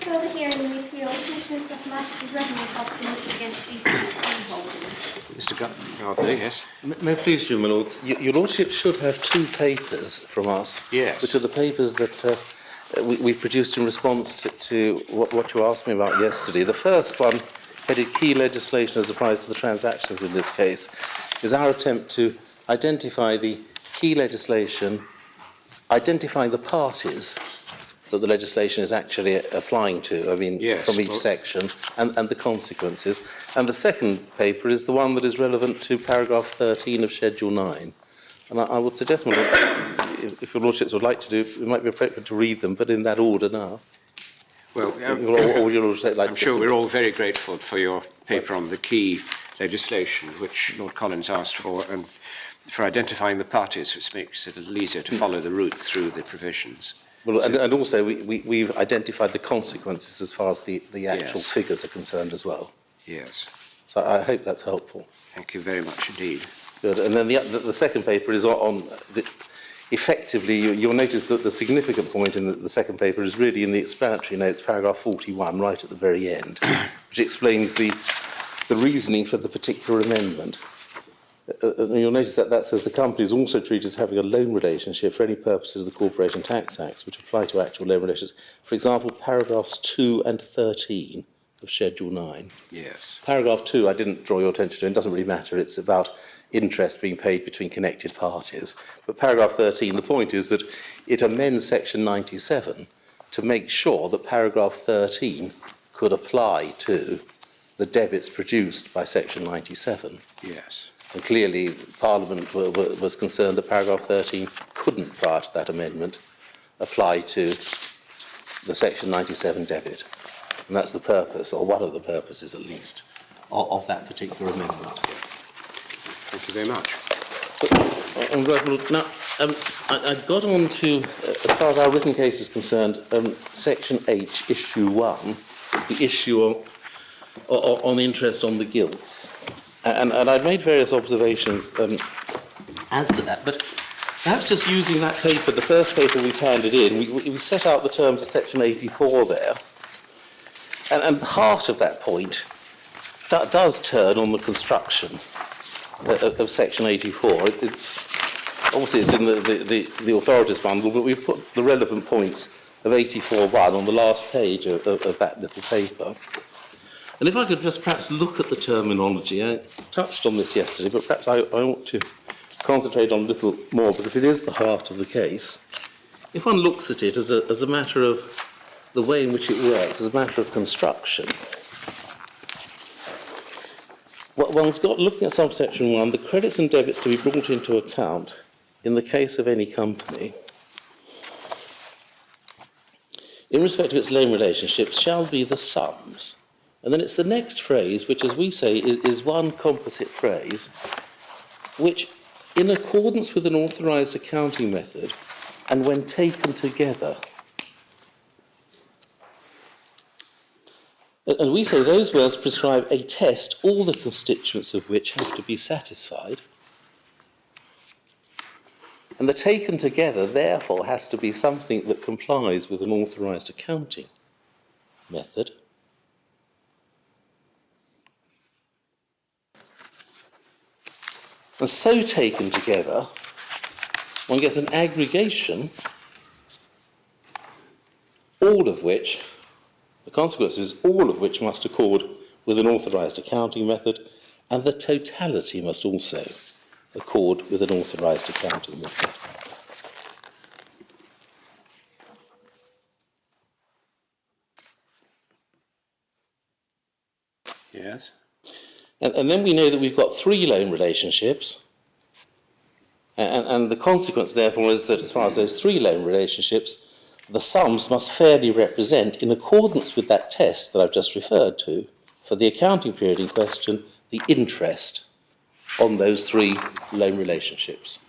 Further hearing the appeal, Commissioners of Majesty's revenue customers against DCC holding. Mr. Gardner, yes. May I please you, my lords? Your lordship should have two papers from us. Yes. Which are the papers that we produced in response to what you asked me about yesterday. The first one, headed Key Legislation as applies to the transactions in this case, is our attempt to identify the key legislation, identifying the parties that the legislation is actually applying to, Yes, from each section, and the consequences. And the second paper is the one that is relevant to paragraph 13 of Schedule 9. And I would suggest, my lord, if your lordships would like to do, it might be appropriate to read them, but in that order now. Well, or would your lordship like I'm sure we're all very grateful for your paper on the key legislation, which Lord Collins asked for, and for identifying the parties, which makes it a little easier to follow the route through the provisions. Well, and also we've identified the consequences as far as the actual Yes. figures are concerned as well. Yes. So I hope that's helpful. Thank you very much indeed. Good. And then the second paper is on effectively, you'll notice that the significant point in the second paper is really in the explanatory notes, paragraph 41, right at the very end, which explains the reasoning for the particular amendment. And you'll notice that says the company is also treated as having a loan relationship for any purposes of the Corporation Tax Acts which apply to actual loan relations. For example, paragraphs 2 and 13 of Schedule 9. Yes. Paragraph 2 I didn't draw your attention to, it doesn't really matter, it's about interest being paid between connected parties. But paragraph 13, the point is that it amends section 97 to make sure that paragraph 13 could apply to the debits produced by section 97. Yes. And clearly Parliament was concerned that paragraph 13 couldn't, prior to that amendment, apply to the section 97 debit. And that's the purpose, or one of the purposes at least, of that particular amendment. Thank you very much. Now, I got on to, as far as our written case is concerned, section H, issue 1, the issue on interest on the gilts. And I've made various observations as to that, but perhaps just using that paper, the first paper we've handed in, we set out the terms of section 84 there, and part of that point does turn on the construction of section 84. It's obviously it's in the authorities bundle, but we've put the relevant points of 84.1 on the last page of that little paper. And if I could just perhaps look at the terminology, I touched on this yesterday, but perhaps I ought to concentrate on a little more because it is the heart of the case. If one looks at it as a matter of the way in which it works, as a matter of construction, one's got, looking at subsection 1, the credits and debits to be brought into account in the case of any company in respect of its loan relationships shall be the sums. And then it's the next phrase, which, as we say, is one composite phrase, which, in accordance with an authorised accounting method, and when taken together. And we say those words prescribe a test, all the constituents of which have to be satisfied. And the taken together, therefore, has to be something that complies with an authorised accounting method. And so taken together, one gets an aggregation, all of which, the consequences, all of which must accord with an authorised accounting method, and the totality must also accord with an authorised accounting method. Yes. And then we know that we've got 3 loan relationships, and the consequence, therefore, is that as far as those 3 loan relationships, the sums must fairly represent, in accordance with that test that I've just referred to, for the accounting period in question, the interest on those 3 loan relationships.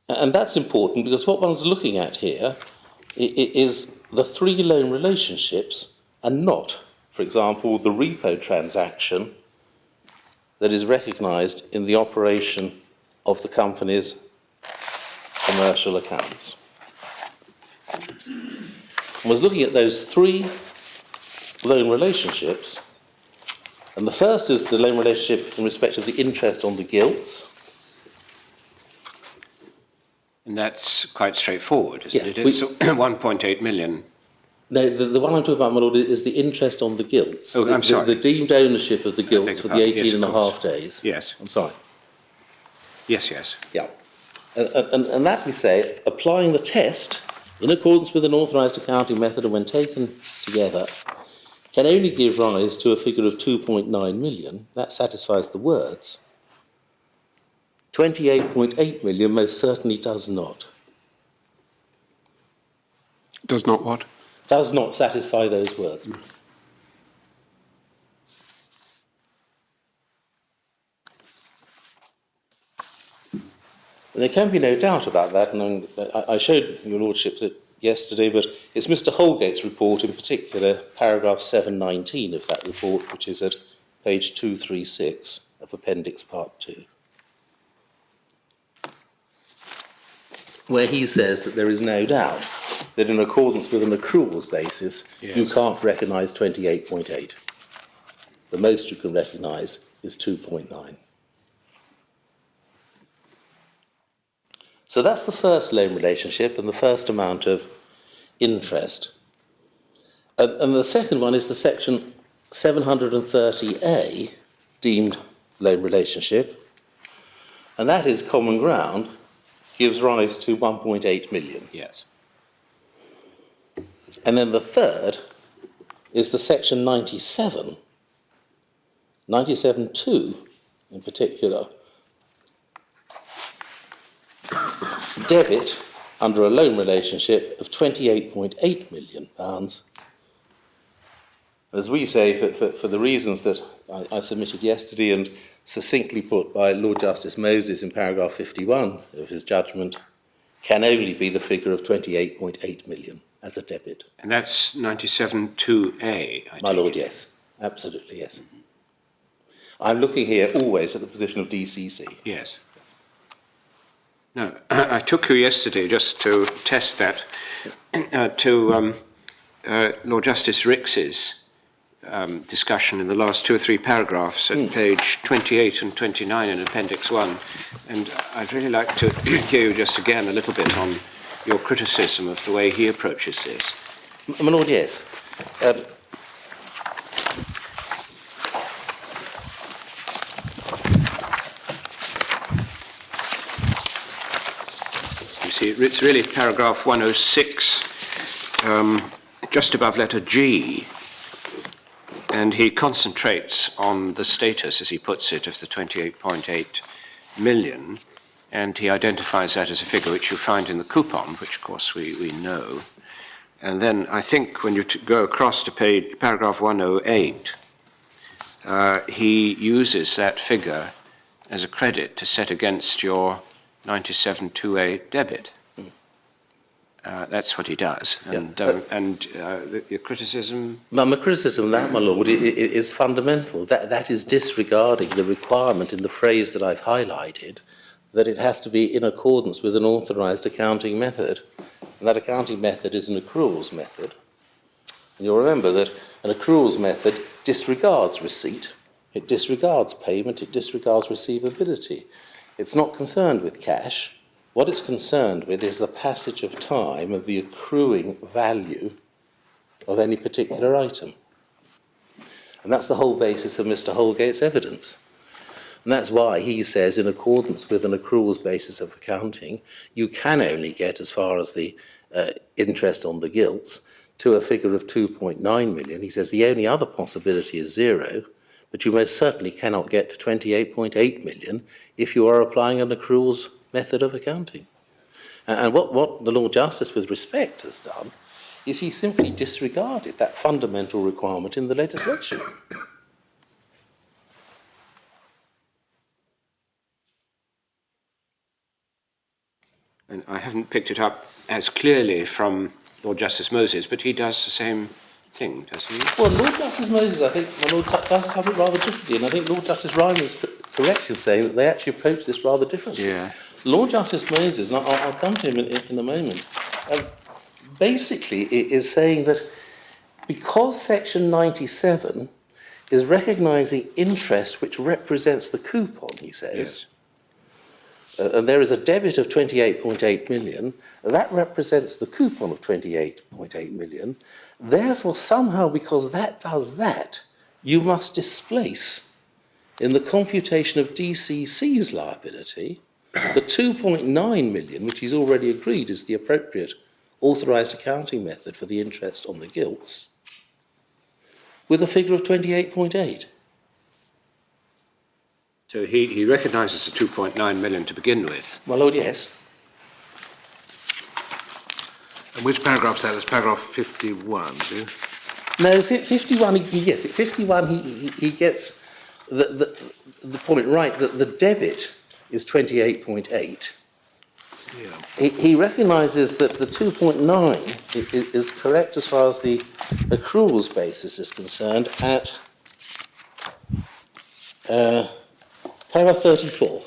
And that's important because what one's looking at here is the 3 loan relationships and not, for example, the repo transaction that is recognised in the operation of the company's commercial accounts. I was looking at those three loan relationships, and the first is the loan relationship in respect of the interest on the gilts. And that's quite straightforward, isn't Yeah, it? It's 1.8 million. No, the one I'm talking about, my lord, is the interest on the gilts. Oh, I'm sorry. The deemed ownership of the gilts for the 18 and a half days. Yes. I'm sorry. Yes, yes. Yeah. And that we say, applying the test in accordance with an authorised accounting method and when taken together, can only give rise to a figure of 2.9 million. That satisfies the words. 28.8 million most certainly does not. Does not what? Does not satisfy those words. And there can be no doubt about that, and I showed your lordship that yesterday, but it's Mr. Holgate's report in particular, paragraph 719 of that report, which is at page 236 of Appendix Part 2, where he says that there is no doubt that in accordance with an accruals basis, Yes. you can't recognise 28.8. The most you can recognise is 2.9. So that's the first loan relationship and the first amount of interest. And the second one is the section 730A deemed loan relationship, and that is common ground, gives rise to 1.8 million. Yes. And then the third is the section 97, 97.2 in particular, debit under a loan relationship of £28.8 million. As we say, for the reasons that I submitted yesterday and succinctly put by Lord Justice Moses in paragraph 51 of his judgment, can only be the figure of 28.8 million as a debit. And that's 97.2A, My lord, yes. Absolutely, yes. I'm looking here always at the position of DCC. Yes. No, I took you yesterday just to test that to Lord Justice Ricks's discussion in the last 2 or 3 paragraphs at page 28 and 29 in Appendix 1. And I'd really like to hear you just again a little bit on your criticism of the way he approaches this. My lord, yes. You see, it's really paragraph 106, just above letter G, and he concentrates on the status, as he puts it, of the 28.8 million, and he identifies that as a figure which you find in the coupon, which of course we know. And then I think when you go across to paragraph 108, he uses that figure as a credit to set against your 97.2A debit. That's what he does. And, your criticism? My criticism of that, my lord, is fundamental. That is disregarding the requirement in the phrase that I've highlighted, that it has to be in accordance with an authorised accounting method. And that accounting method is an accruals method. And you'll remember that an accruals method disregards receipt, it disregards payment, it disregards receivability. It's not concerned with cash. What it's concerned with is the passage of time of the accruing value of any particular item. And that's the whole basis of Mr. Holgate's evidence. And that's why he says, in accordance with an accruals basis of accounting, you can only get as far as the interest on the gilts to a figure of 2.9 million. He says the only other possibility is 0, but you most certainly cannot get to 28.8 million if you are applying an accruals method of accounting. And what the Lord Justice, with respect, has done is he simply disregarded that fundamental requirement in the legislation. And I haven't picked it up as clearly from Lord Justice Moses, but he does the same thing, does he? Well, Lord Justice Moses, I think, my Lord, does something rather differently, and I think Lord Justice Ryan is correct in saying that they actually approach this rather differently. Yeah. Lord Justice Moses, and I'll come to him in a moment, basically it is saying that because Section 97 is recognising interest which represents the coupon, he says, Yes. And there is a debit of 28.8 million, that represents the coupon of 28.8 million. Therefore, somehow, because that does that, you must displace, in the computation of DCC's liability, the 2.9 million, which he's already agreed is the appropriate authorised accounting method for the interest on the gilts, with a figure of 28.8. So he recognises the 2.9 million to begin with. My Lord, yes. And which paragraph's that? That's paragraph 51, do you? No, 51, yes, at 51 he gets the point right, that the debit is 28.8. Yeah. He recognises that the 2.9 is correct as far as the accruals basis is concerned at paragraph 34.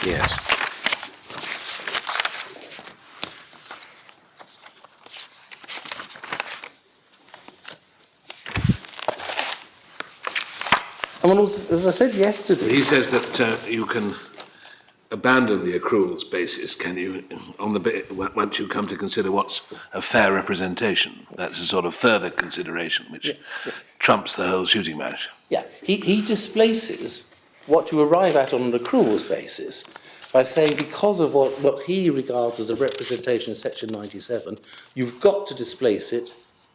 Yes. I mean, as I said yesterday, He says that you can abandon the accruals basis, can you, on the once you come to consider what's a fair representation. That's a sort of further consideration which trumps the whole shooting match. yeah, he displaces what you arrive at on an accruals basis by saying because of what he regards as a representation of Section 97, you've got to displace it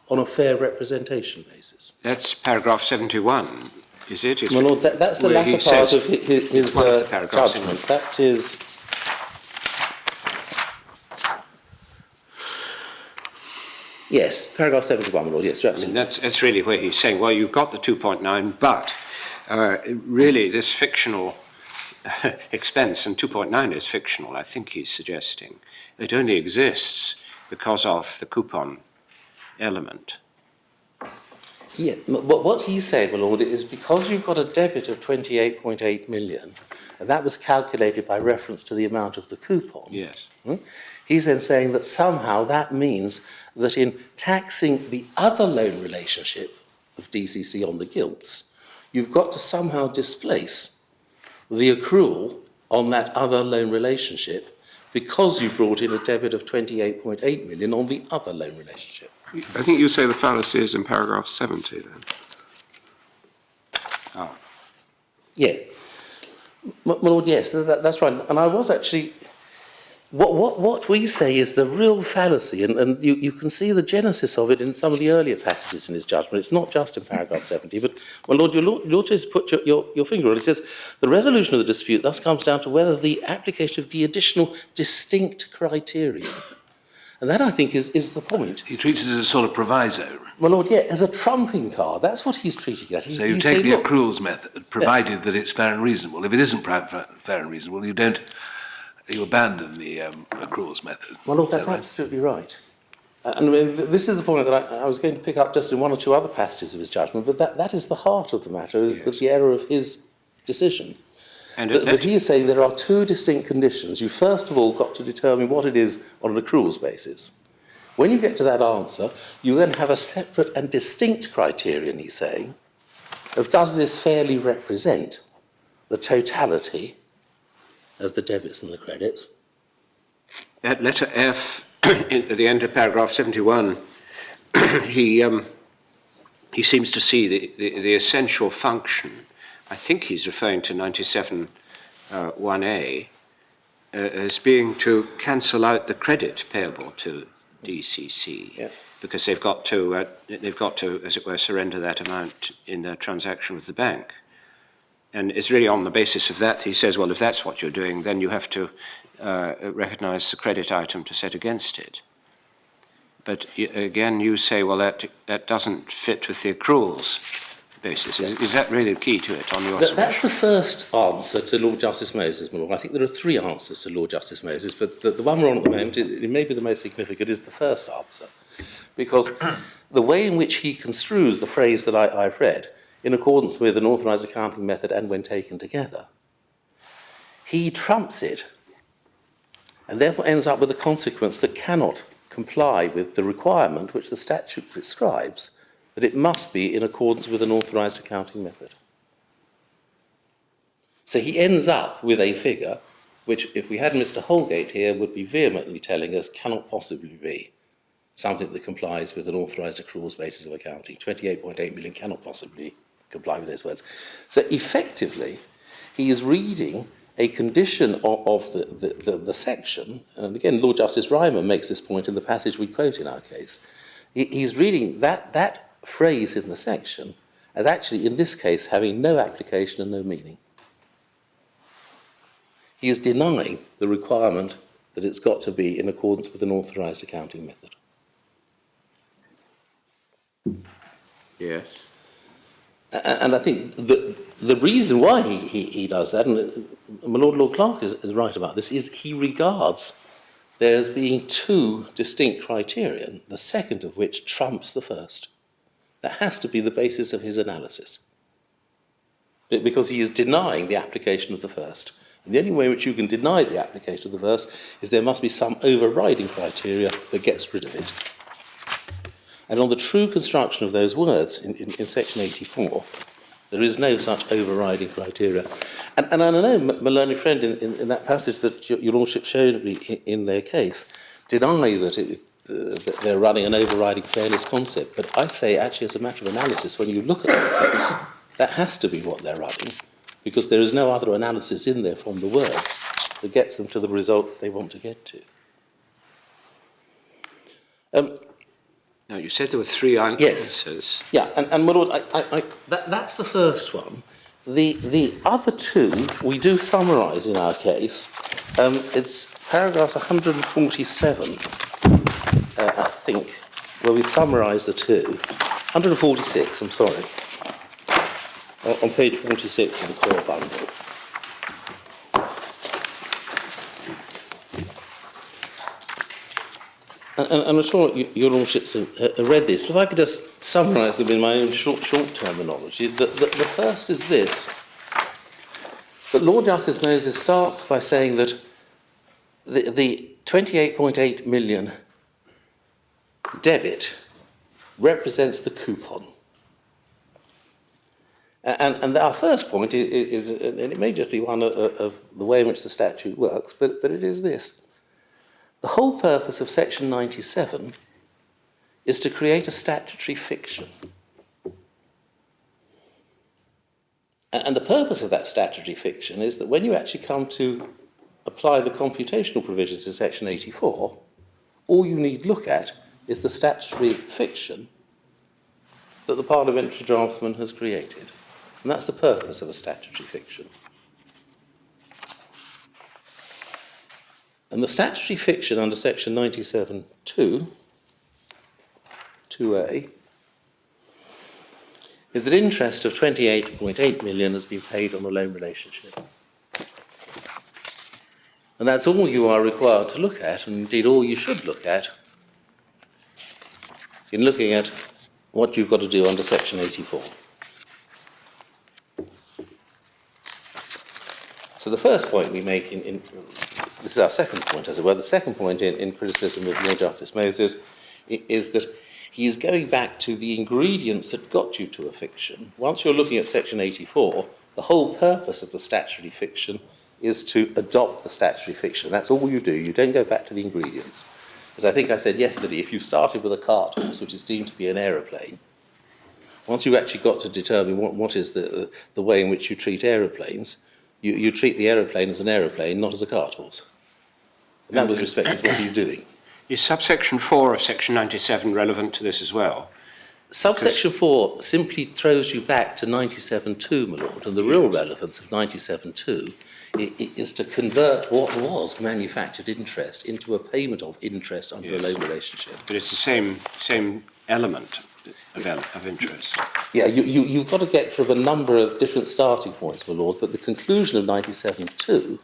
on a fair representation basis. That's paragraph 71, is it? My Lord, that's the Where he latter part says- of his one of the paragraphs, judgment. That is... Yes, paragraph 71, my Lord, yes, you're I mean, absolutely. that's really where he's saying, well, you've got the 2.9, but really this fictional expense, and 2.9 is fictional, I think he's suggesting. It only exists because of the coupon element. Yeah, what he's saying, my Lord, is because you've got a debit of 28.8 million, and that was calculated by reference to the amount of the coupon. Yes. He's then saying that somehow that means that in taxing the other loan relationship of DCC on the gilts, you've got to somehow displace the accrual on that other loan relationship because you brought in a debit of 28.8 million on the other loan relationship. I think you say the fallacy is in paragraph 70 then. Oh. Yeah. My Lord, yes, that's right. And I was actually... What we say is the real fallacy, and you can see the genesis of it in some of the earlier passages in his judgment. It's not just in paragraph 70, but, my Lord, your just put your finger on it. It says, the resolution of the dispute thus comes down to whether the application of the additional distinct criterion. And that, I think, is the point. He treats it as a sort of proviso. My Lord, yeah, as a trumping card. That's what he's treating it. So you take the accruals method, provided that it's fair and reasonable. If it isn't fair and reasonable, you abandon the accruals method. Well, Lord, Is that's that right? absolutely right. And I mean, this is the point that I was going to pick up just in one or two other passages of his judgment, but that is the heart of the matter, Yes. with the error of his decision. And But he is saying there are two distinct conditions. You first of all got to determine what it is on an accruals basis. When you get to that answer, you then have a separate and distinct criterion, he's saying, of does this fairly represent the totality of the debits and the credits. At letter F, at the end of paragraph 71, he seems to see the essential function. I think he's referring to 97 1A as being to cancel out the credit payable to DCC, Yeah. because they've got to, as it were, surrender that amount in their transaction with the bank. And it's really on the basis of that, he says, well, if that's what you're doing, then you have to recognise the credit item to set against it. But again, you say, well, that doesn't fit with the accruals basis. Is that really the key to it on your That's the first answer to Lord Justice Moses, my Lord. I think there are three answers to Lord Justice Moses, but the one we're on at the moment, it may be the most significant, is the first answer. Because the way in which he construes the phrase that I've read, in accordance with an authorised accounting method and when taken together, he trumps it and therefore ends up with a consequence that cannot comply with the requirement which the statute prescribes, that it must be in accordance with an authorised accounting method. So he ends up with a figure which, if we had Mr. Holgate here, would be vehemently telling us cannot possibly be something that complies with an authorised accruals basis of accounting. 28.8 million cannot possibly comply with those words. So effectively, he is reading a condition of the section, and again, Lord Justice Rymer makes this point in the passage we quote in our case. He's reading that phrase in the section as actually, in this case, having no application and no meaning. He is denying the requirement that it's got to be in accordance with an authorised accounting method. Yes. And I think the reason why he does that, and my Lord Clerk is right about this, is he regards there as being two distinct criterion, the second of which trumps the first. That has to be the basis of his analysis, because he is denying the application of the first. And the only way in which you can deny the application of the first is there must be some overriding criteria that gets rid of it. And on the true construction of those words in section 84, there is no such overriding criteria. And I know my learned friend in that passage that your Lordship showed me in their case deny that they're running an overriding fairness concept. But I say, actually, as a matter of analysis, when you look at the case, that has to be what they're running, because there is no other analysis in there from the words that gets them to the result they want to get to. Now, you said there were three answers. Yeah, and my Lord, that's the first one. The other two we do summarise in our case. It's paragraphs 147, I think, where we summarise the two. 146, I'm sorry. On page 46 of the core bundle. And I'm sure your Lordships have read this, but if I could just summarise them in my own short terminology. The first is this, that Lord Justice Moses starts by saying that the 28.8 million debit represents the coupon. And our first point is, and it may just be one of the way in which the statute works, but it is this. The whole purpose of section 97 is to create a statutory fiction. And the purpose of that statutory fiction is that when you actually come to apply the computational provisions in section 84, all you need look at is the statutory fiction that the parliamentary draftsman has created. And that's the purpose of a statutory fiction. And the statutory fiction under section 97(2), 2A, is that interest of 28.8 million has been paid on the loan relationship. And that's all you are required to look at, and indeed all you should look at in looking at what you've got to do under section 84. So the first point we make this is our second point, as it were. The second point in criticism of Lord Justice Moses is that he is going back to the ingredients that got you to a fiction. Once you're looking at section 84, the whole purpose of the statutory fiction is to adopt the statutory fiction. That's all you do. You don't go back to the ingredients. As I think I said yesterday, if you started with a cart horse, which is deemed to be an aeroplane, once you actually got to determine what is the way in which you treat aeroplanes, you treat the aeroplane as an aeroplane, not as a cart horse. And that, with respect, is what he's doing. Is subsection 4 of section 97 relevant to this as well? Subsection 4 simply throws you back to 97(2), my Lord, and the real relevance of 97(2) is to convert what was manufactured interest into a payment of interest under a loan relationship. But it's the same element. of interest. Yeah, you've got to get from a number of different starting points, my lord, but the conclusion of 97.2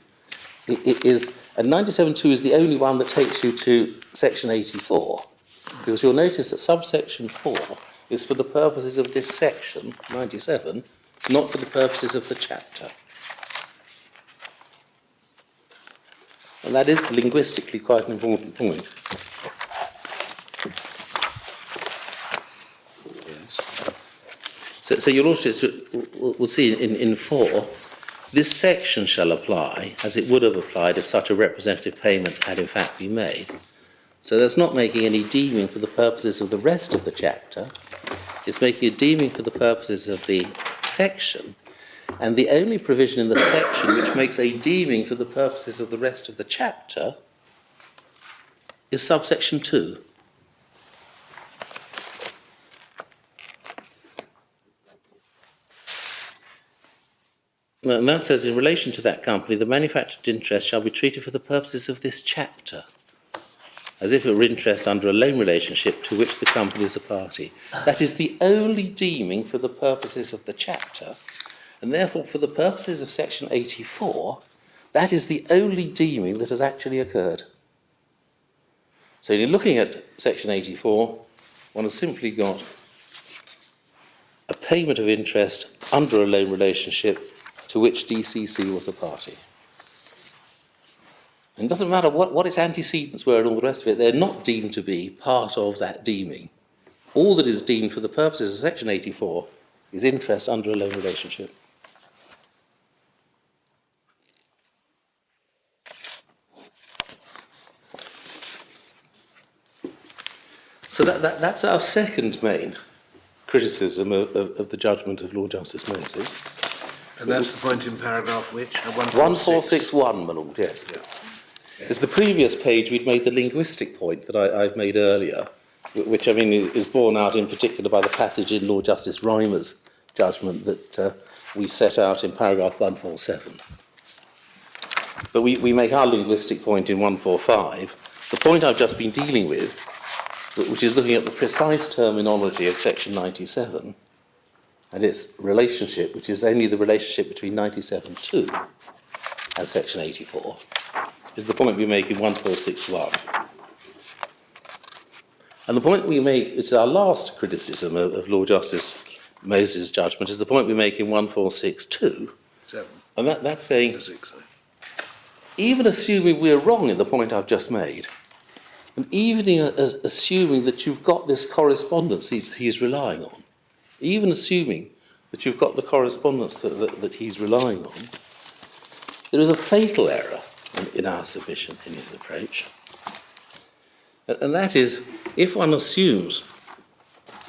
is, and 97.2 is the only one that takes you to section 84, because you'll notice that subsection 4 is for the purposes of this section, 97, not for the purposes of the chapter. And that is linguistically quite an important point. So you'll also we'll see in 4, this section shall apply as it would have applied if such a representative payment had in fact been made. So that's not making any deeming for the purposes of the rest of the chapter. It's making a deeming for the purposes of the section. And the only provision in the section which makes a deeming for the purposes of the rest of the chapter is subsection 2. And that says, in relation to that company, the manufactured interest shall be treated for the purposes of this chapter, as if it were interest under a loan relationship to which the company is a party. That is the only deeming for the purposes of the chapter, and therefore for the purposes of section 84, that is the only deeming that has actually occurred. So you're looking at section 84, one has simply got a payment of interest under a loan relationship to which DCC was a party. And it doesn't matter what its antecedents were and all the rest of it, they're not deemed to be part of that deeming. All that is deemed for the purposes of section 84 is interest under a loan relationship. So that's our second main criticism of the judgment of Lord Justice Moses. And that's the point in paragraph which? 1461, my lord, yes. Yeah. It's the previous page we'd made the linguistic point that I've made earlier, which I mean is borne out in particular by the passage in Lord Justice Reimer's judgment that we set out in paragraph 147. But we make our linguistic point in 145. The point I've just been dealing with, which is looking at the precise terminology of section 97, and its relationship, which is only the relationship between 97.2 and section 84, is the point we make in 1461. And the point we make, it's our last criticism of Lord Justice Moses' judgment, is the point we make in 1462. 7. And that's saying, 6, even assuming we're wrong in the point I've just made, and even assuming that you've got this correspondence he's relying on, even assuming that you've got the correspondence that he's relying on, there is a fatal error in our submission in his approach. And that is, if one assumes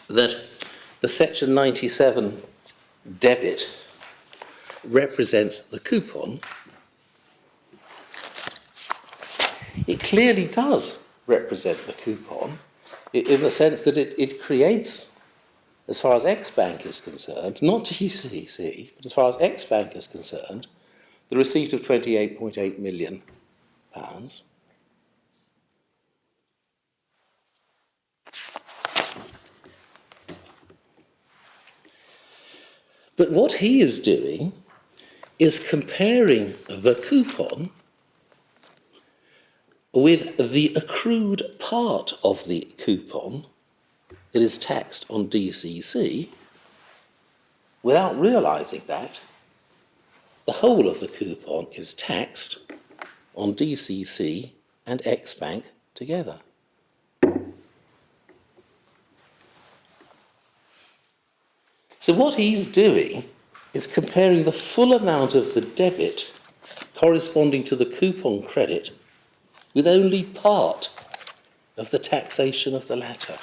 that the section 97 debit represents the coupon, it clearly does represent the coupon in the sense that it creates, as far as X-Bank is concerned, not DCC, but as far as X-Bank is concerned, the receipt of £28.8 million. But what he is doing is comparing the coupon with the accrued part of the coupon that is taxed on DCC, without realising that the whole of the coupon is taxed on DCC and X-Bank together. So what he's doing is comparing the full amount of the debit corresponding to the coupon credit with only part of the taxation of the latter.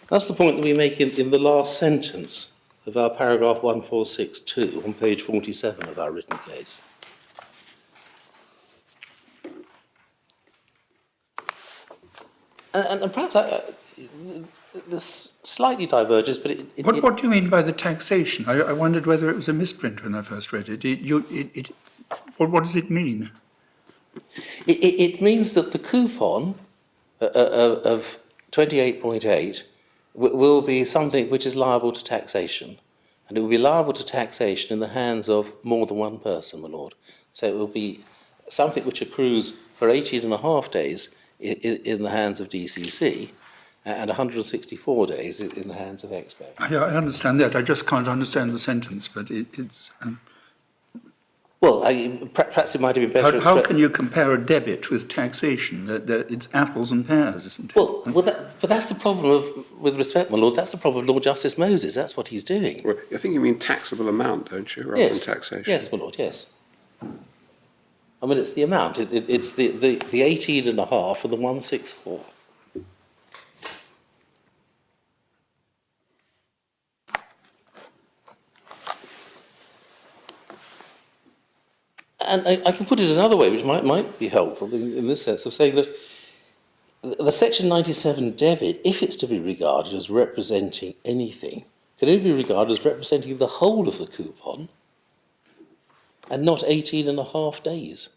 That's the point that we make in the last sentence of our paragraph 1462 on page 47 of our written case. And perhaps this slightly diverges, but What do you mean by the taxation? I wondered whether it was a misprint when I first read it. What does it mean? It means that the coupon of 28.8 will be something which is liable to taxation. And it will be liable to taxation in the hands of more than one person, my lord. So it will be something which accrues for 18 and a half days in the hands of DCC and 164 days in the hands of Expo. I understand that. I just can't understand the sentence, but it's... Well, perhaps it might have been better... How can you compare a debit with taxation? That it's apples and pears, isn't it? Well, but that's the problem with respect, my lord, that's the problem of Lord Justice Moses. That's what he's doing. Well, I think you mean taxable amount, don't you, rather than taxation? Yes, my lord, yes. I mean, it's the amount. It's the 18 and a half and the 164. And I can put it another way, which might be helpful in this sense of saying that the Section 97 debit, if it's to be regarded as representing anything, can only be regarded as representing the whole of the coupon and not 18 and a half days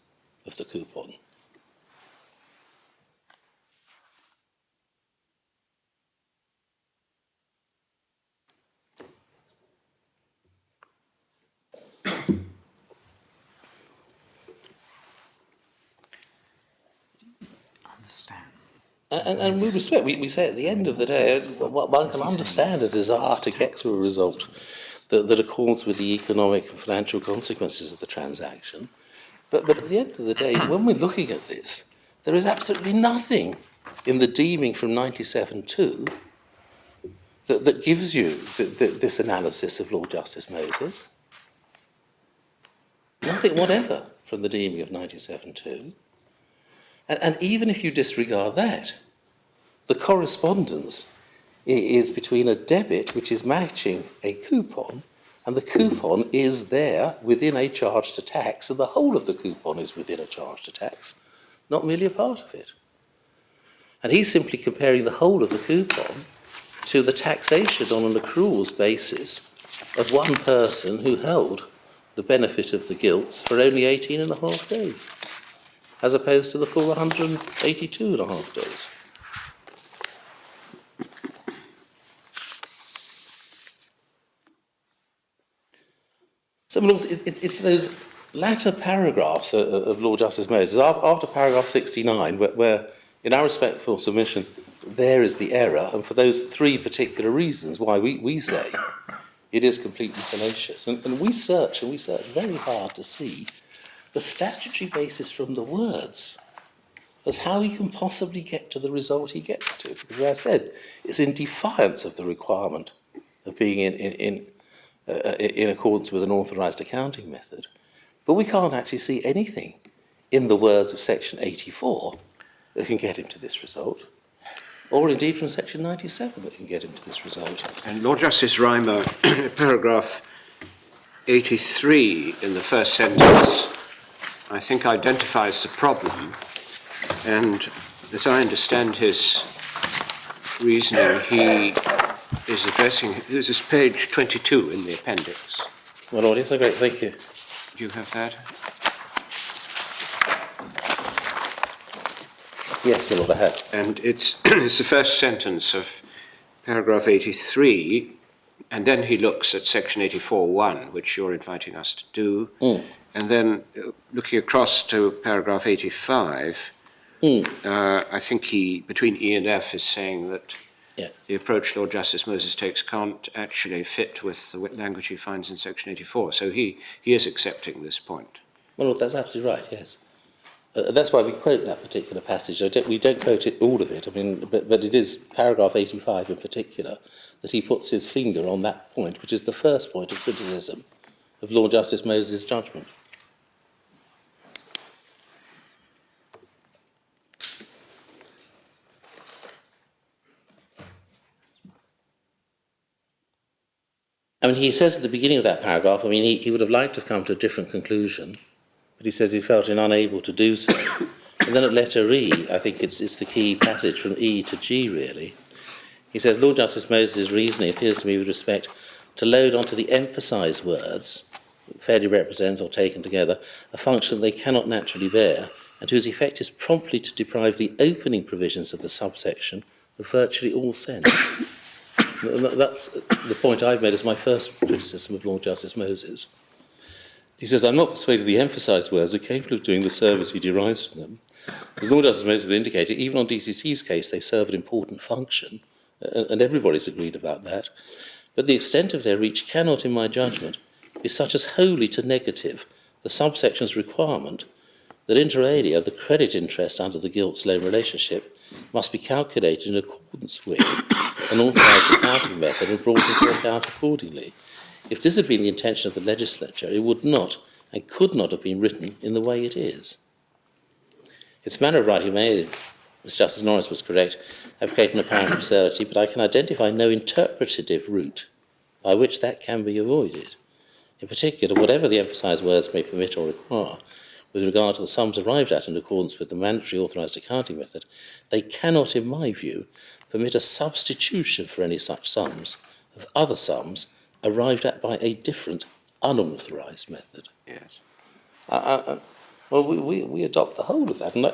of the coupon. And with respect, we say at the end of the day, one can understand a desire to get to a result that accords with the economic and financial consequences of the transaction. But at the end of the day, when we're looking at this, there is absolutely nothing in the deeming from 97.2 that gives you this analysis of Lord Justice Moses. Nothing whatever from the deeming of 97.2. And even if you disregard that, the correspondence is between a debit which is matching a coupon, and the coupon is there within a charge to tax, and the whole of the coupon is within a charge to tax, not merely a part of it. And he's simply comparing the whole of the coupon to the taxation on an accruals basis of one person who held the benefit of the gilts for only 18 and a half days, as opposed to the full 182 and a half days. So it's those latter paragraphs of Lord Justice Moses, after paragraph 69, where in our respectful submission, there is the error, and for those three particular reasons why we say it is completely fallacious. And we search very hard to see the statutory basis from the words as how he can possibly get to the result he gets to. Because as I said, it's in defiance of the requirement of being in accordance with an authorised accounting method. But we can't actually see anything in the words of section 84 that can get him to this result, or indeed from section 97 that can get him to this result. And Lord Justice Reimer, paragraph 83 in the first sentence, I think identifies the problem, and as I understand his reasoning, he is addressing, this is page 22 in the appendix. My Lord, yes, great, thank you. Do you have that? Yes, my Lord, I have. And it's, it's the first sentence of paragraph 83, and then he looks at section 84.1, which you're inviting us to do, and then looking across to paragraph 85, I think he, between E and F, is saying that the approach Lord Justice Moses takes can't actually fit with the language he finds in section 84. So he is accepting this point. Well, that's absolutely right, yes. That's why we quote that particular passage. We don't quote it, all of it, I mean, but it is paragraph 85 in particular that he puts his finger on that point, which is the first point of criticism of Lord Justice Moses' judgment. I mean, he says at the beginning of that paragraph, I mean, he would have liked to have come to a different conclusion, but he says he felt unable to do so. And then at letter E, I think it's the key passage from E to G, really. He says, Lord Justice Moses' reasoning appears to me with respect to load onto the emphasised words, fairly represents or taken together, a function they cannot naturally bear, and whose effect is promptly to deprive the opening provisions of the subsection of virtually all sense. That's the point I've made as my first criticism of Lord Justice Moses. He says, I'm not persuaded the emphasised words are capable of doing the service he derives from them. As Lord Justice Moses indicated, even on DCC's case, they serve an important function, and everybody's agreed about that. But the extent of their reach cannot, in my judgment, be such as wholly to negative the subsection's requirement that inter alia, the credit interest under the gilts-loan relationship, must be calculated in accordance with an authorised accounting method and brought into account accordingly. If this had been the intention of the legislature, it would not and could not have been written in the way it is. Its manner of writing may, as Justice Norris was correct, have created an apparent absurdity, but I can identify no interpretative route by which that can be avoided. In particular, whatever the emphasised words may permit or require, with regard to the sums arrived at in accordance with the mandatory authorised accounting method, they cannot, in my view, permit a substitution for any such sums of other sums arrived at by a different, unauthorised method. Yes. Well, we adopt the whole of that, and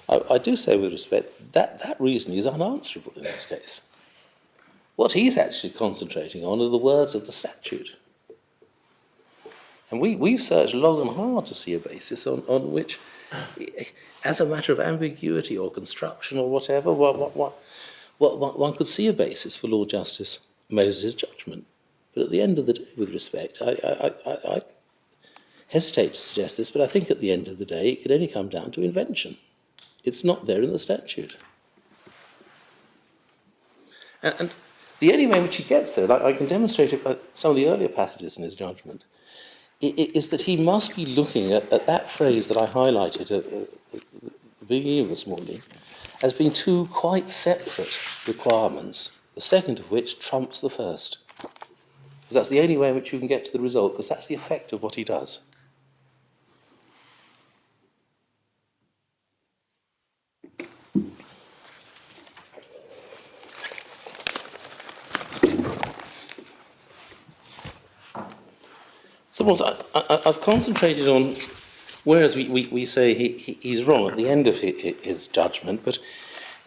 I do say with respect that reasoning is unanswerable in this case. What he's actually concentrating on are the words of the statute. And we've searched long and hard to see a basis on which, as a matter of ambiguity or construction or whatever, one could see a basis for Lord Justice Moses' judgment. But at the end of the day, with respect, I hesitate to suggest this, but I think at the end of the day it could only come down to invention. It's not there in the statute. And the only way in which he gets there, I can demonstrate it by some of the earlier passages in his judgment, is that he must be looking at that phrase that I highlighted at the beginning of this morning as being two quite separate requirements, the second of which trumps the first. Because that's the only way in which you can get to the result, because that's the effect of what he does. So I've concentrated on, whereas we say he's wrong at the end of his judgment, but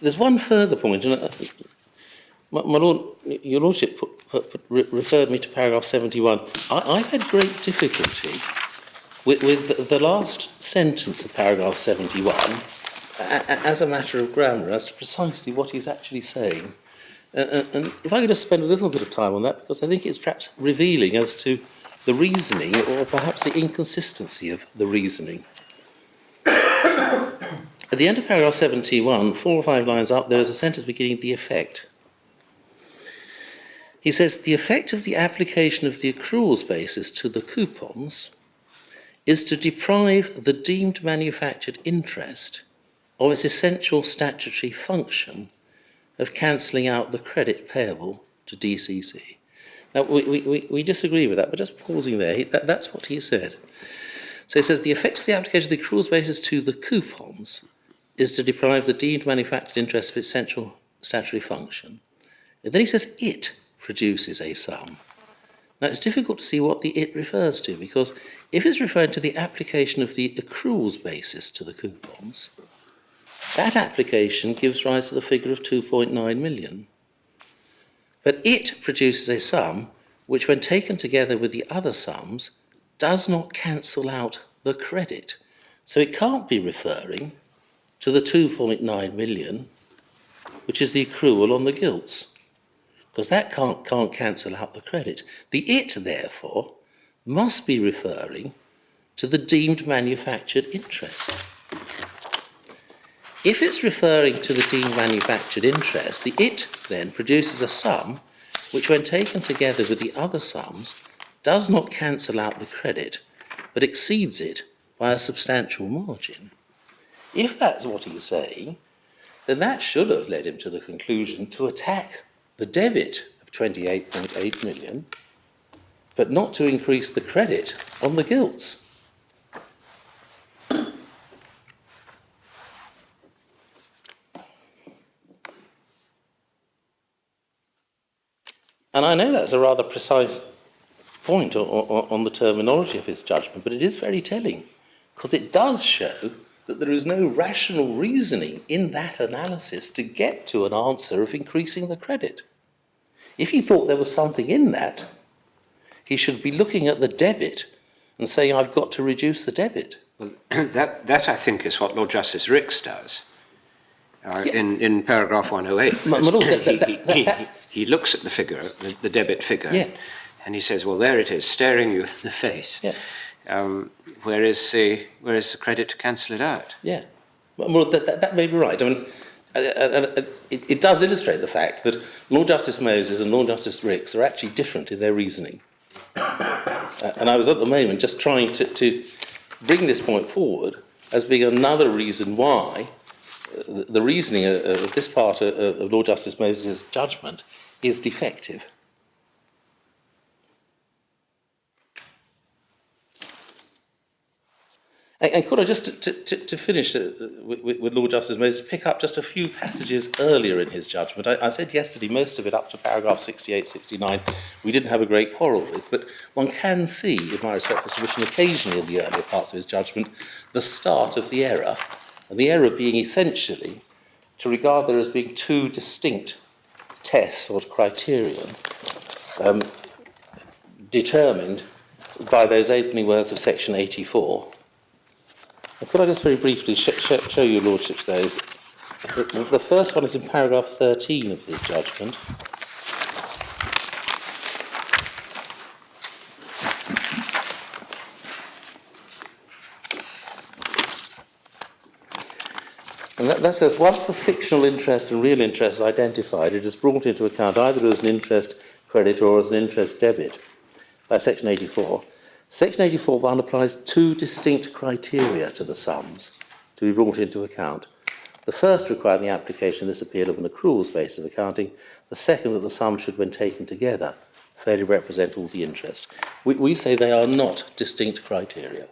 there's one further point, and my Lord, your Lordship referred me to paragraph 71. I've had great difficulty with the last sentence of paragraph 71 as a matter of grammar, as to precisely what he's actually saying. And if I could just spend a little bit of time on that, because I think it's perhaps revealing as to the reasoning, or perhaps the inconsistency of the reasoning. At the end of paragraph 71, 4 or 5 lines up, there is a sentence beginning the effect. He says, the effect of the application of the accruals basis to the coupons is to deprive the deemed manufactured interest of its essential statutory function of cancelling out the credit payable to DCC. Now, we disagree with that, but just pausing there, that's what he said. So he says, the effect of the application of the accruals basis to the coupons is to deprive the deemed manufactured interest of its essential statutory function. And then he says, it produces a sum. Now, it's difficult to see what the it refers to, because if it's referring to the application of the accruals basis to the coupons, that application gives rise to the figure of 2.9 million. But it produces a sum which, when taken together with the other sums, does not cancel out the credit. So it can't be referring to the 2.9 million, which is the accrual on the gilts, because that can't cancel out the credit. The it, therefore, must be referring to the deemed manufactured interest. If it's referring to the deemed manufactured interest, the it then produces a sum which, when taken together with the other sums, does not cancel out the credit, but exceeds it by a substantial margin. If that's what he's saying, then that should have led him to the conclusion to attack the debit of 28.8 million, but not to increase the credit on the gilts. And I know that's a rather precise point on the terminology of his judgment, but it is very telling, because it does show that there is no rational reasoning in that analysis to get to an answer of increasing the credit. If he thought there was something in that, he should be looking at the debit and saying, I've got to reduce the debit. Well, that I think is what Lord Justice Ricks does. In paragraph 108. My Lord, he looks at the figure, the debit figure, Yeah. and he says, well, there it is, staring you in the face. Yeah. Where is the credit to cancel it out? Yeah, well, that may be right. I mean, it does illustrate the fact that Lord Justice Moses and Lord Justice Ricks are actually different in their reasoning. And I was at the moment just trying to bring this point forward as being another reason why the reasoning of this part of Lord Justice Moses' judgment is defective. And could I just, to finish with Lord Justice Moses, pick up just a few passages earlier in his judgment. I said yesterday most of it up to paragraph 68, 69 we didn't have a great quarrel with, but one can see, in my respectful submission, occasionally in the earlier parts of his judgment, the start of the error, and the error being essentially to regard there as being two distinct tests or criterion determined by those opening words of section 84. And could I just very briefly show your lordships those? The first one is in paragraph 13 of his judgment. And that says, once the fictional interest and real interest is identified, it is brought into account either as an interest credit or as an interest debit. That's section 84. Section 84.1 applies two distinct criteria to the sums to be brought into account. The first requiring the application of this appeal of an accruals basis of accounting. The second, that the sums should, when taken together, fairly represent all the interest. We say they are not distinct criteria.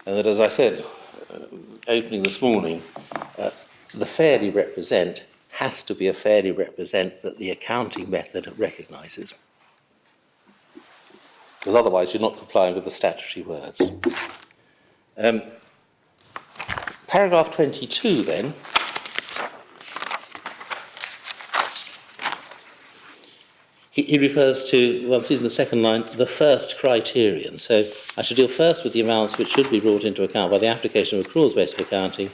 And that, as I said, opening this morning, the fairly represent has to be a fairly represent that the accounting method recognises. Because otherwise you're not complying with the statutory words. Paragraph 22 then, he refers to, one sees in the second line, the first criterion. So I should deal first with the amounts which should be brought into account by the application of accruals-based accounting,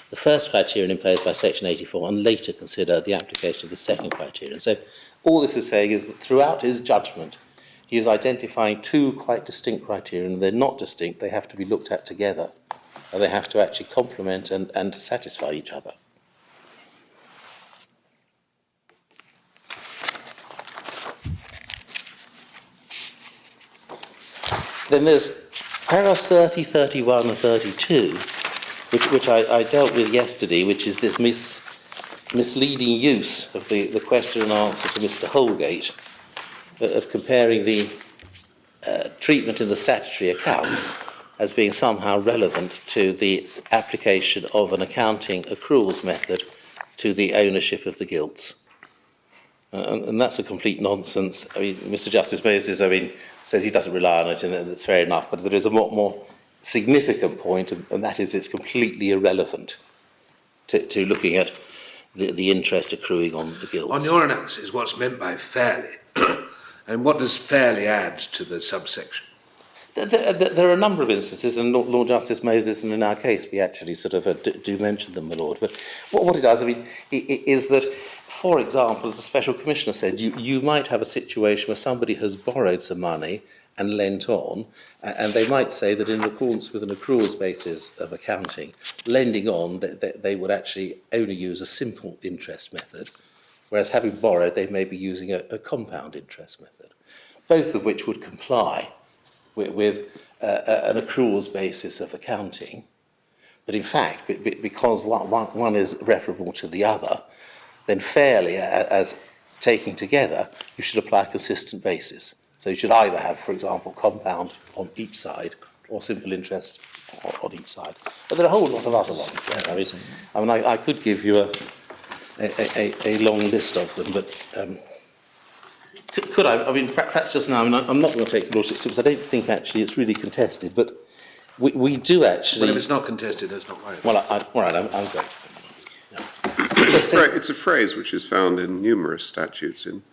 the first criterion imposed by section 84, and later consider the application of the second criterion. So all this is saying is that throughout his judgment, he is identifying two quite distinct criteria, and they're not distinct, they have to be looked at together, and they have to actually complement and satisfy each other. Then there's paragraphs 30, 31 and 32, which I dealt with yesterday, which is this misleading use of the question and answer to Mr. Holgate, of comparing the treatment in the statutory accounts as being somehow relevant to the application of an accounting accruals method to the ownership of the gilts. And that's a complete nonsense. I mean, Mr. Justice Moses, says he doesn't rely on it, and that's fair enough, but there is a more significant point, and that is it's completely irrelevant to looking at the interest accruing on the gilts. On your analysis, what's meant by fairly? And what does fairly add to the subsection? There are a number of instances, and Lord Justice Moses, and in our case, we actually sort of do mention them, my Lord. But what it does, is that, for example, as the Special Commissioner said, you might have a situation where somebody has borrowed some money and lent on, and they might say that in accordance with an accruals basis of accounting, lending on, they would actually only use a simple interest method, whereas having borrowed, they may be using a compound interest method, both of which would comply with an accruals basis of accounting. But in fact, because one is referable to the other, then fairly, as taking together, you should apply a consistent basis. So you should either have, for example, compound on each side or simple interest on each side. But there are a whole lot of other ones there. I could give you a long list of them, but could I? Perhaps just now. I'm not going to take lordship's because I don't think actually it's really contested. But We do actually. Well, if it's not contested, let's not worry. Well, all right, I'm going to ask. It's a phrase which is found in numerous statutes in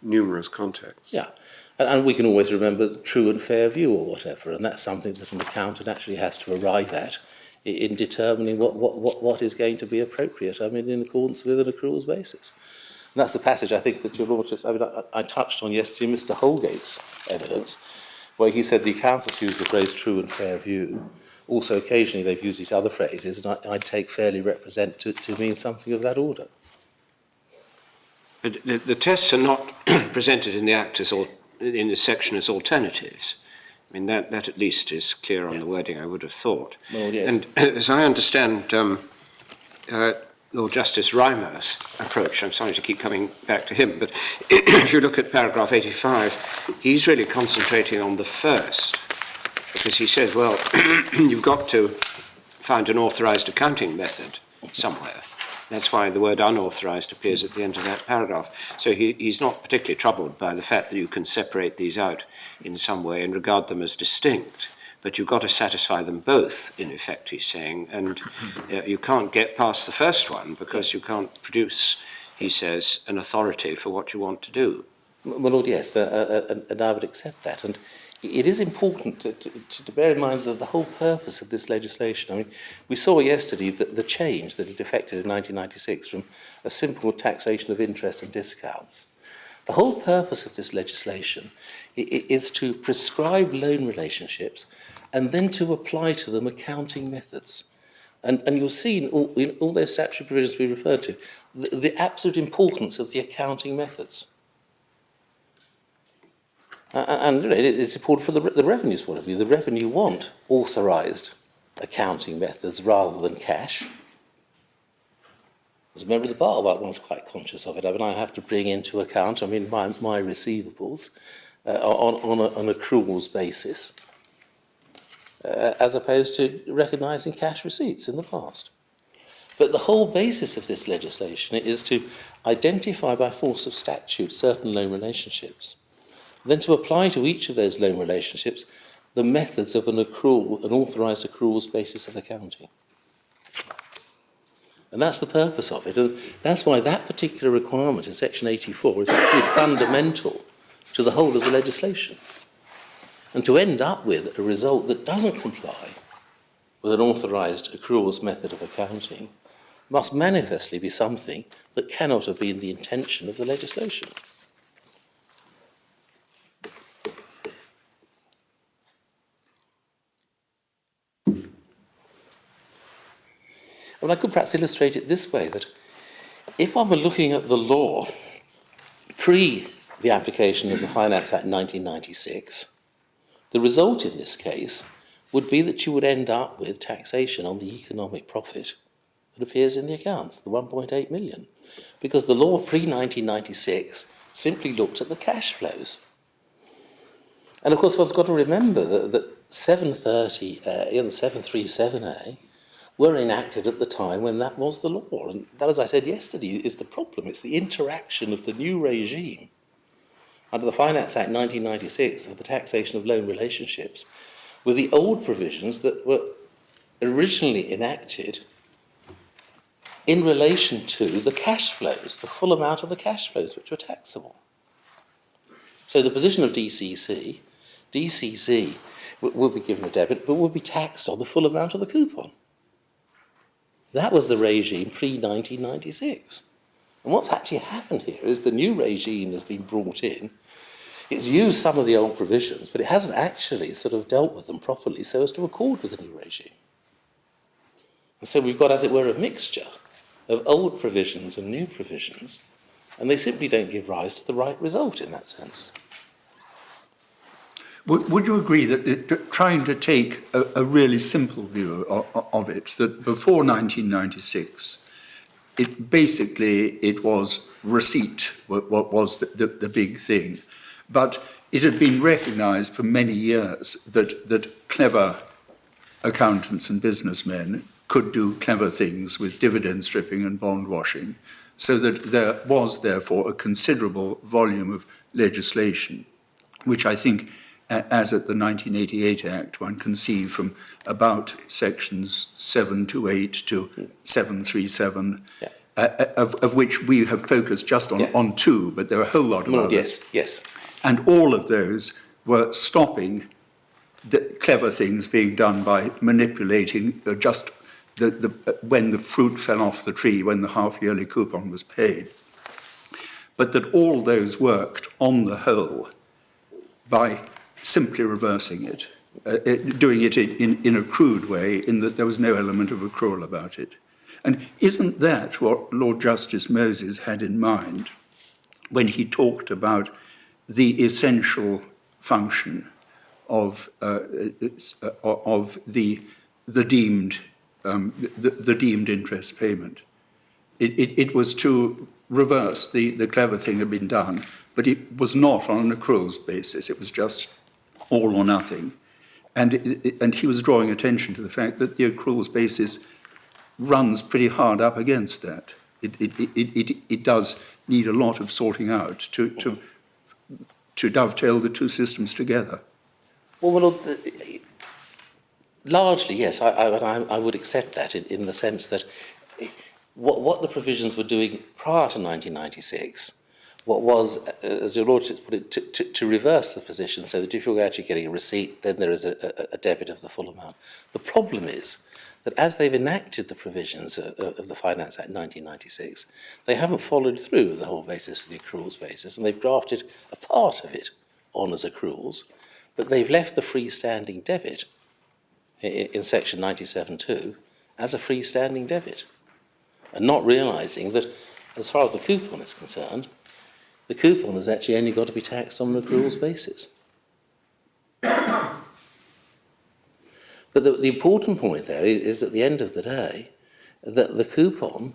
numerous contexts. Yeah, and we can always remember true and fair view or whatever, and that's something that an accountant actually has to arrive at in determining what is going to be appropriate. I mean, in accordance with an accruals basis. And that's the passage I think that your Lordship, I touched on yesterday, Mr. Holgate's evidence, where he said the accountants use the phrase true and fair view. Also, occasionally they've used these other phrases, and I take fairly represent to mean something of that order. But the tests are not presented in the Act in this section as alternatives. I mean, that at least is clear on the wording, I would have thought. Well, yes. And as I understand Lord Justice Rymer's approach, I'm sorry to keep coming back to him, but if you look at paragraph 85, he's really concentrating on the first, because he says, well, you've got to find an authorised accounting method somewhere. That's why the word unauthorised appears at the end of that paragraph. So he's not particularly troubled by the fact that you can separate these out in some way and regard them as distinct. But you've got to satisfy them both, in effect, he's saying. And you can't get past the first one because you can't produce, he says, an authority for what you want to do. Well, Lord, yes, and I would accept that. And it is important to bear in mind that the whole purpose of this legislation, I mean, we saw yesterday that the change that it effected in 1996 from a simple taxation of interest and discounts. The whole purpose of this legislation is to prescribe loan relationships and then to apply to them accounting methods. And you'll see in all those statutory provisions we referred to, the absolute importance of the accounting methods. And it's important for the revenue's point of view. The revenue want authorised accounting methods rather than cash. As a member of the bar, one's quite conscious of it. I mean, I have to bring into account, my receivables on an accruals basis, as opposed to recognising cash receipts in the past. But the whole basis of this legislation is to identify by force of statute certain loan relationships, then to apply to each of those loan relationships the methods of an authorised accruals basis of accounting. And that's the purpose of it. And that's why that particular requirement in section 84 is absolutely fundamental to the whole of the legislation. And to end up with a result that doesn't comply with an authorised accruals method of accounting must manifestly be something that cannot have been the intention of the legislation. And I could perhaps illustrate it this way, that if one were looking at the law pre the application of the Finance Act 1996, the result in this case would be that you would end up with taxation on the economic profit that appears in the accounts, the 1.8 million, because the law pre-1996 simply looked at the cash flows. And of course, one's got to remember that 730A and 737A were enacted at the time when that was the law. And that, as I said yesterday, is the problem. It's the interaction of the new regime under the Finance Act 1996 of the taxation of loan relationships with the old provisions that were originally enacted in relation to the cash flows, the full amount of the cash flows which were taxable. So the position of DCC will be given a debit, but will be taxed on the full amount of the coupon. That was the regime pre-1996. And what's actually happened here is the new regime has been brought in. It's used some of the old provisions, but it hasn't actually sort of dealt with them properly so as to accord with the new regime. And so we've got, as it were, a mixture of old provisions and new provisions, and they simply don't give rise to the right result in that sense. Would you agree that trying to take a really simple view of it, that before 1996, it was receipt, what was the big thing, but it had been recognised for many years that clever accountants and businessmen could do clever things with dividend stripping and bond washing, so that there was therefore a considerable volume of legislation, which I think as at the 1988 Act, one can see from about sections 728 to 737, of which we have focused just on two, but there are a whole lot of others. Yes. And all of those were stopping the clever things being done by manipulating just when the fruit fell off the tree, when the half-yearly coupon was paid. But that all those worked on the whole by simply reversing it, doing it in a crude way, in that there was no element of accrual about it. And isn't that what Lord Justice Moses had in mind when he talked about the essential function of the deemed interest payment? It was to reverse the clever thing had been done, but it was not on an accruals basis. It was just all or nothing, and he was drawing attention to the fact that the accruals basis runs pretty hard up against that. It does need a lot of sorting out to dovetail the two systems together. Well, largely, yes, I would accept that in the sense that what the provisions were doing prior to 1996, what was, as your Lordship put it, to reverse the position so that if you're actually getting a receipt, then there is a debit of the full amount. The problem is that as they've enacted the provisions of the Finance Act 1996, they haven't followed through with the whole basis for the accruals basis, and they've drafted a part of it on as accruals, but they've left the freestanding debit in section 97.2 as a freestanding debit, and not realising that as far as the coupon is concerned, the coupon has actually only got to be taxed on an accruals basis. But the important point there is at the end of the day that the coupon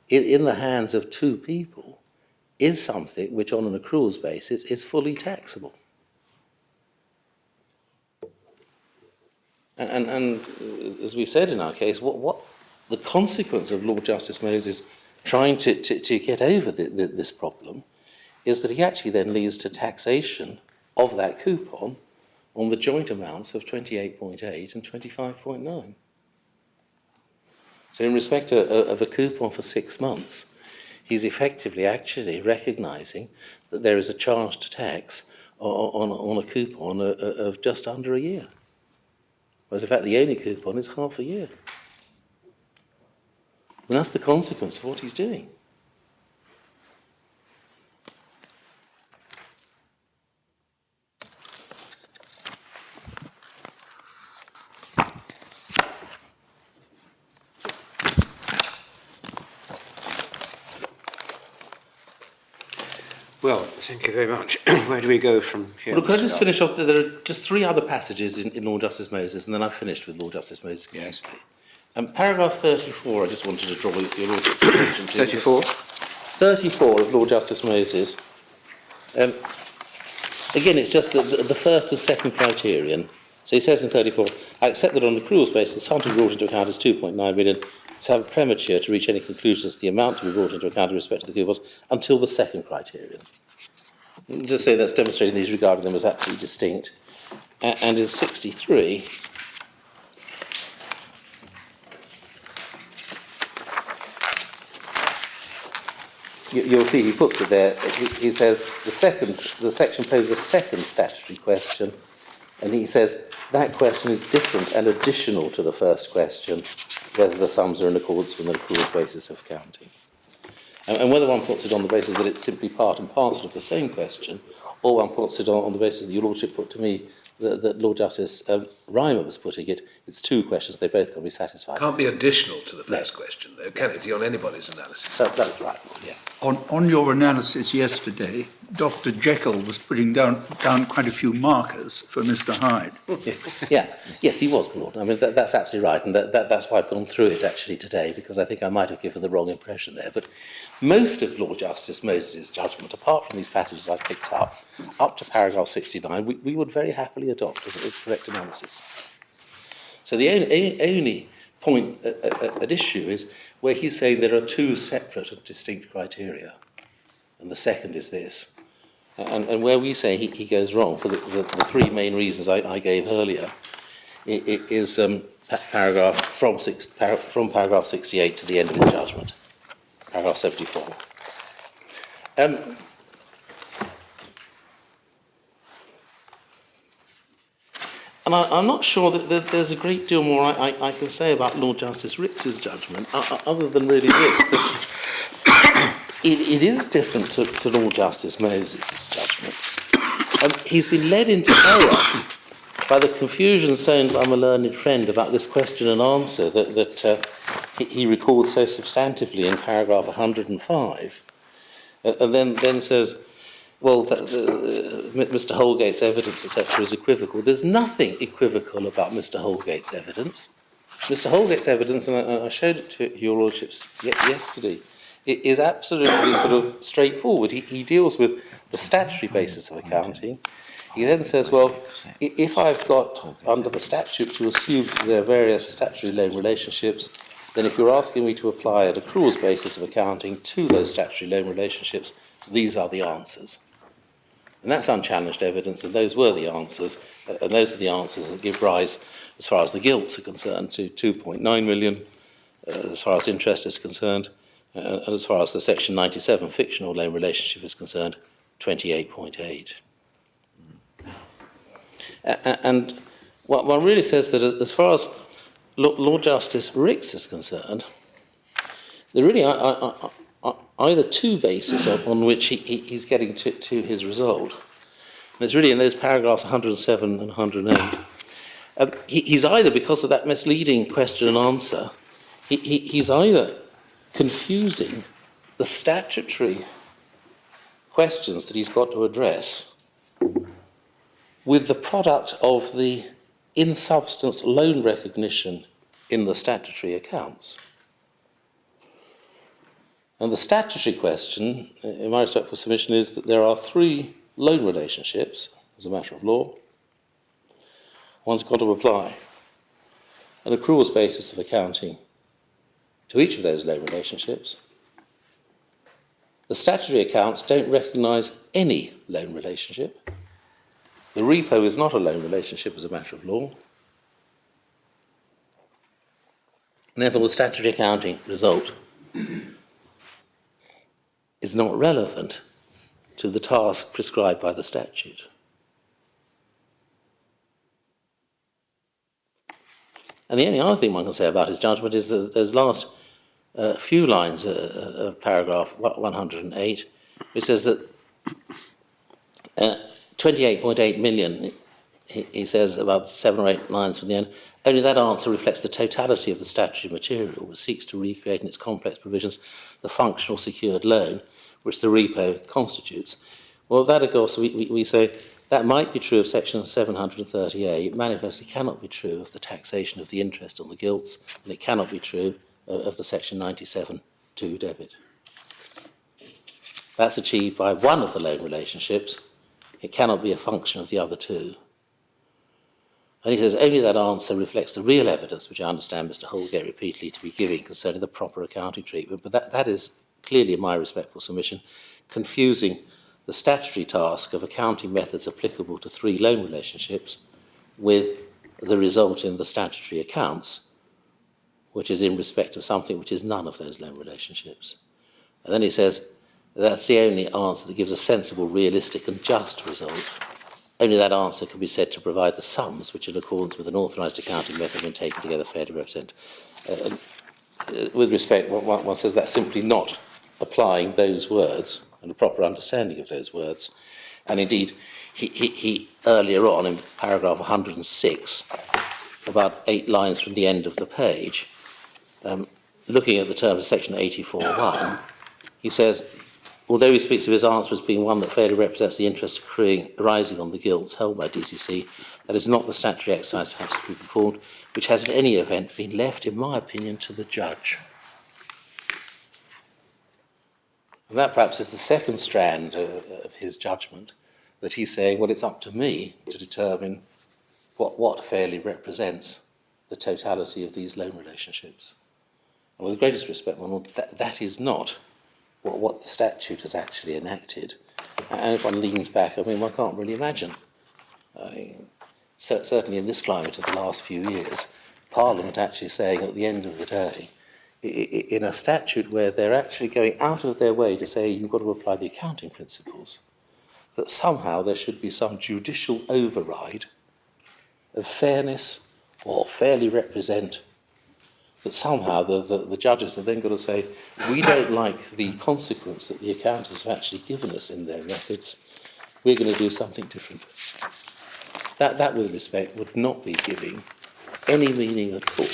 in the hands of two people is something which on an accruals basis is fully taxable. And as we've said in our case, what the consequence of Lord Justice Moses trying to get over this problem is that he actually then leads to taxation of that coupon on the joint amounts of 28.8 and 25.9. So in respect of a coupon for 6 months, he's effectively actually recognising that there is a charge to tax on a coupon of just under a year. Whereas in fact the only coupon is half a year. And that's the consequence of what he's doing. Well, thank you very much. Where do we go from here? Well, could I just finish off? There are just 3 other passages in Lord Justice Moses, and then I've finished with Lord Justice Moses. Yes. Paragraph 34, I just wanted to draw your Lordship's attention to. 34? 34 of Lord Justice Moses. Again, it's just the first and second criterion. So he says in 34, I accept that on the accruals basis, the sum to be brought into account is 2.9 million. It's have premature to reach any conclusions as to the amount to be brought into account in respect to the coupons until the second criterion. Just say that's demonstrating these regarding them as absolutely distinct. And in 63, you'll see he puts it there. He says the section poses a second statutory question, and he says that question is different and additional to the first question, whether the sums are in accordance with an accrual basis of counting. And whether one puts it on the basis that it's simply part and parcel of the same question, or one puts it on the basis that your Lordship put to me that Lord Justice Reimer was putting it, it's 2 questions, they both got to be satisfied. Can't be additional to the first question, though, can it, on anybody's analysis? That's right, yeah. On your analysis yesterday, Dr. Jekyll was putting down quite a few markers for Mr. Hyde. Yes, he was, my Lord. I mean, that's absolutely right, and that's why I've gone through it actually today, because I think I might have given the wrong impression there. But most of Lord Justice Moses' judgment, apart from these passages I've picked up to paragraph 69, we would very happily adopt as correct analysis. So the only point at issue is where he's saying there are 2 separate and distinct criteria, and the second is this. And where we say he goes wrong, for the three main reasons I gave earlier, it is paragraph from paragraph 68 to the end of his judgment, paragraph 74. And I'm not sure that there's a great deal more I can say about Lord Justice Ricks's judgment, other than really this, that it is different to Lord Justice Moses' judgment. He's been led into error by the confusion sown by my learned friend about this question and answer that he records so substantively in paragraph 105, and then says, well, Mr. Holgate's evidence, etc., is equivocal. There's nothing equivocal about Mr. Holgate's evidence. Mr. Holgate's evidence, and I showed it to your lordships yesterday, it is absolutely sort of straightforward. He deals with the statutory basis of accounting. He then says, well, if I've got, under the statute, to assume that there are various statutory loan relationships, then if you're asking me to apply an accruals basis of accounting to those statutory loan relationships, these are the answers. And that's unchallenged evidence, and those were the answers, and those are the answers that give rise, as far as the gilts are concerned, to 2.9 million, as far as interest is concerned, and as far as the Section 97 fictional loan relationship is concerned, 28.8. And one really says that as far as Lord Justice Ricks is concerned, there really are either two bases on which he's getting to his result. And it's really in those paragraphs 107 and 108. He's either, because of that misleading question and answer, he's either confusing the statutory questions that he's got to address with the product of the in substance loan recognition in the statutory accounts. And the statutory question, in my respectful submission, is that there are three loan relationships, as a matter of law. One's got to apply an accruals basis of accounting to each of those loan relationships. The statutory accounts don't recognise any loan relationship. The repo is not a loan relationship as a matter of law. And therefore, the statutory accounting result is not relevant to the task prescribed by the statute. And the only other thing one can say about his judgment is that those last few lines of paragraph 108, which says that 28.8 million, he says about 7 or 8 lines from the end, only that answer reflects the totality of the statutory material, which seeks to recreate in its complex provisions the functional secured loan which the repo constitutes. Well, that, of course, we say that might be true of section 730A. It manifestly cannot be true of the taxation of the interest on the gilts, and it cannot be true of the section 97(2) debit. That's achieved by one of the loan relationships. It cannot be a function of the other two. And he says only that answer reflects the real evidence, which I understand Mr. Holgate repeatedly to be giving concerning the proper accounting treatment, but that is clearly, in my respectful submission, confusing the statutory task of accounting methods applicable to three loan relationships with the result in the statutory accounts, which is in respect of something which is none of those loan relationships. And then he says that's the only answer that gives a sensible, realistic and just result. Only that answer can be said to provide the sums which, in accordance with an authorised accounting method, when taken together, fairly represent. With respect, one says that's simply not applying those words and a proper understanding of those words. And indeed, he earlier on in paragraph 106, about 8 lines from the end of the page, looking at the terms of section 84.1, he says, although he speaks of his answer as being one that fairly represents the interest arising on the gilts held by DCC, that is not the statutory exercise perhaps to be performed, which has in any event been left, in my opinion, to the judge. And that perhaps is the second strand of his judgment, that he's saying, well, it's up to me to determine what fairly represents the totality of these loan relationships. And with the greatest respect, that is not what the statute has actually enacted. And if one leans back, I mean, one can't really imagine. Certainly in this climate of the last few years, Parliament actually saying at the end of the day, in a statute where they're actually going out of their way to say you've got to apply the accounting principles, that somehow there should be some judicial override of fairness or fairly represent, that somehow the judges have then got to say, we don't like the consequence that the accountants have actually given us in their methods, we're going to do something different. That, with respect, would not be giving any meaning at all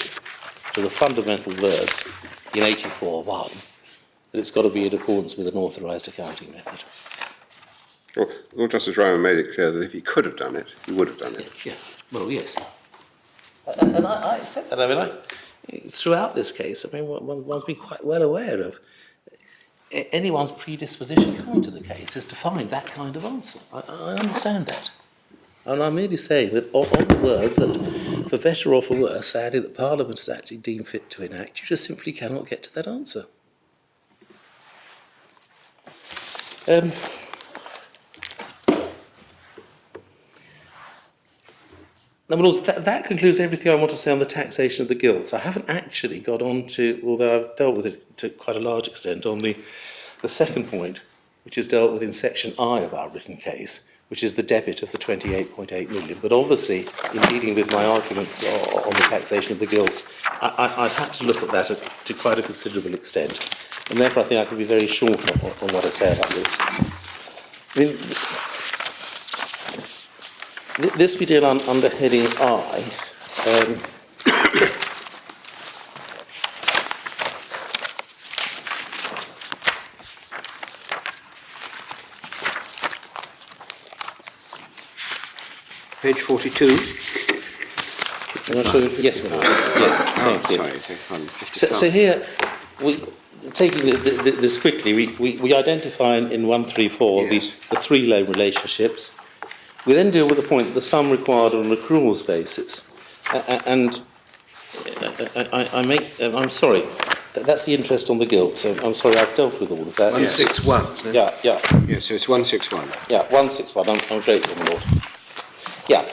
to the fundamental words in 84.1 that it's got to be in accordance with an authorised accounting method. Well, Lord Justice Ryman made it clear that if he could have done it, he would have done it. Yeah, well, yes. And I accept that. I mean, throughout this case, I mean, one's been quite well aware of anyone's predisposition coming to the case is to find that kind of answer. I understand that. And I'm merely saying that on the words that, for better or for worse, sadly, that Parliament has actually deemed fit to enact, you just simply cannot get to that answer. That concludes everything I want to say on the taxation of the guilds. I haven't actually got on to, although I've dealt with it to quite a large extent, on the second point, which is dealt with in section I of our written case, which is the debit of the 28.8 million. But obviously, in dealing with my arguments on the taxation of the guilds, I've had to look at that to quite a considerable extent. And therefore, I think I can be very short on what I say about this. I mean, this we did under heading I. Page 42. Yes, madam. Yes, thank you. Sorry, So here, taking this quickly, we identify in 134 Yes. the three loan relationships. We then deal with the point that the sum required on an accruals basis. And I'm sorry, that's the interest on the guilt, so I'm sorry, I've dealt with all of that. 161, isn't it? Yeah. Yes, so it's 161. Yeah, 161, I'm grateful, my lord. Yeah.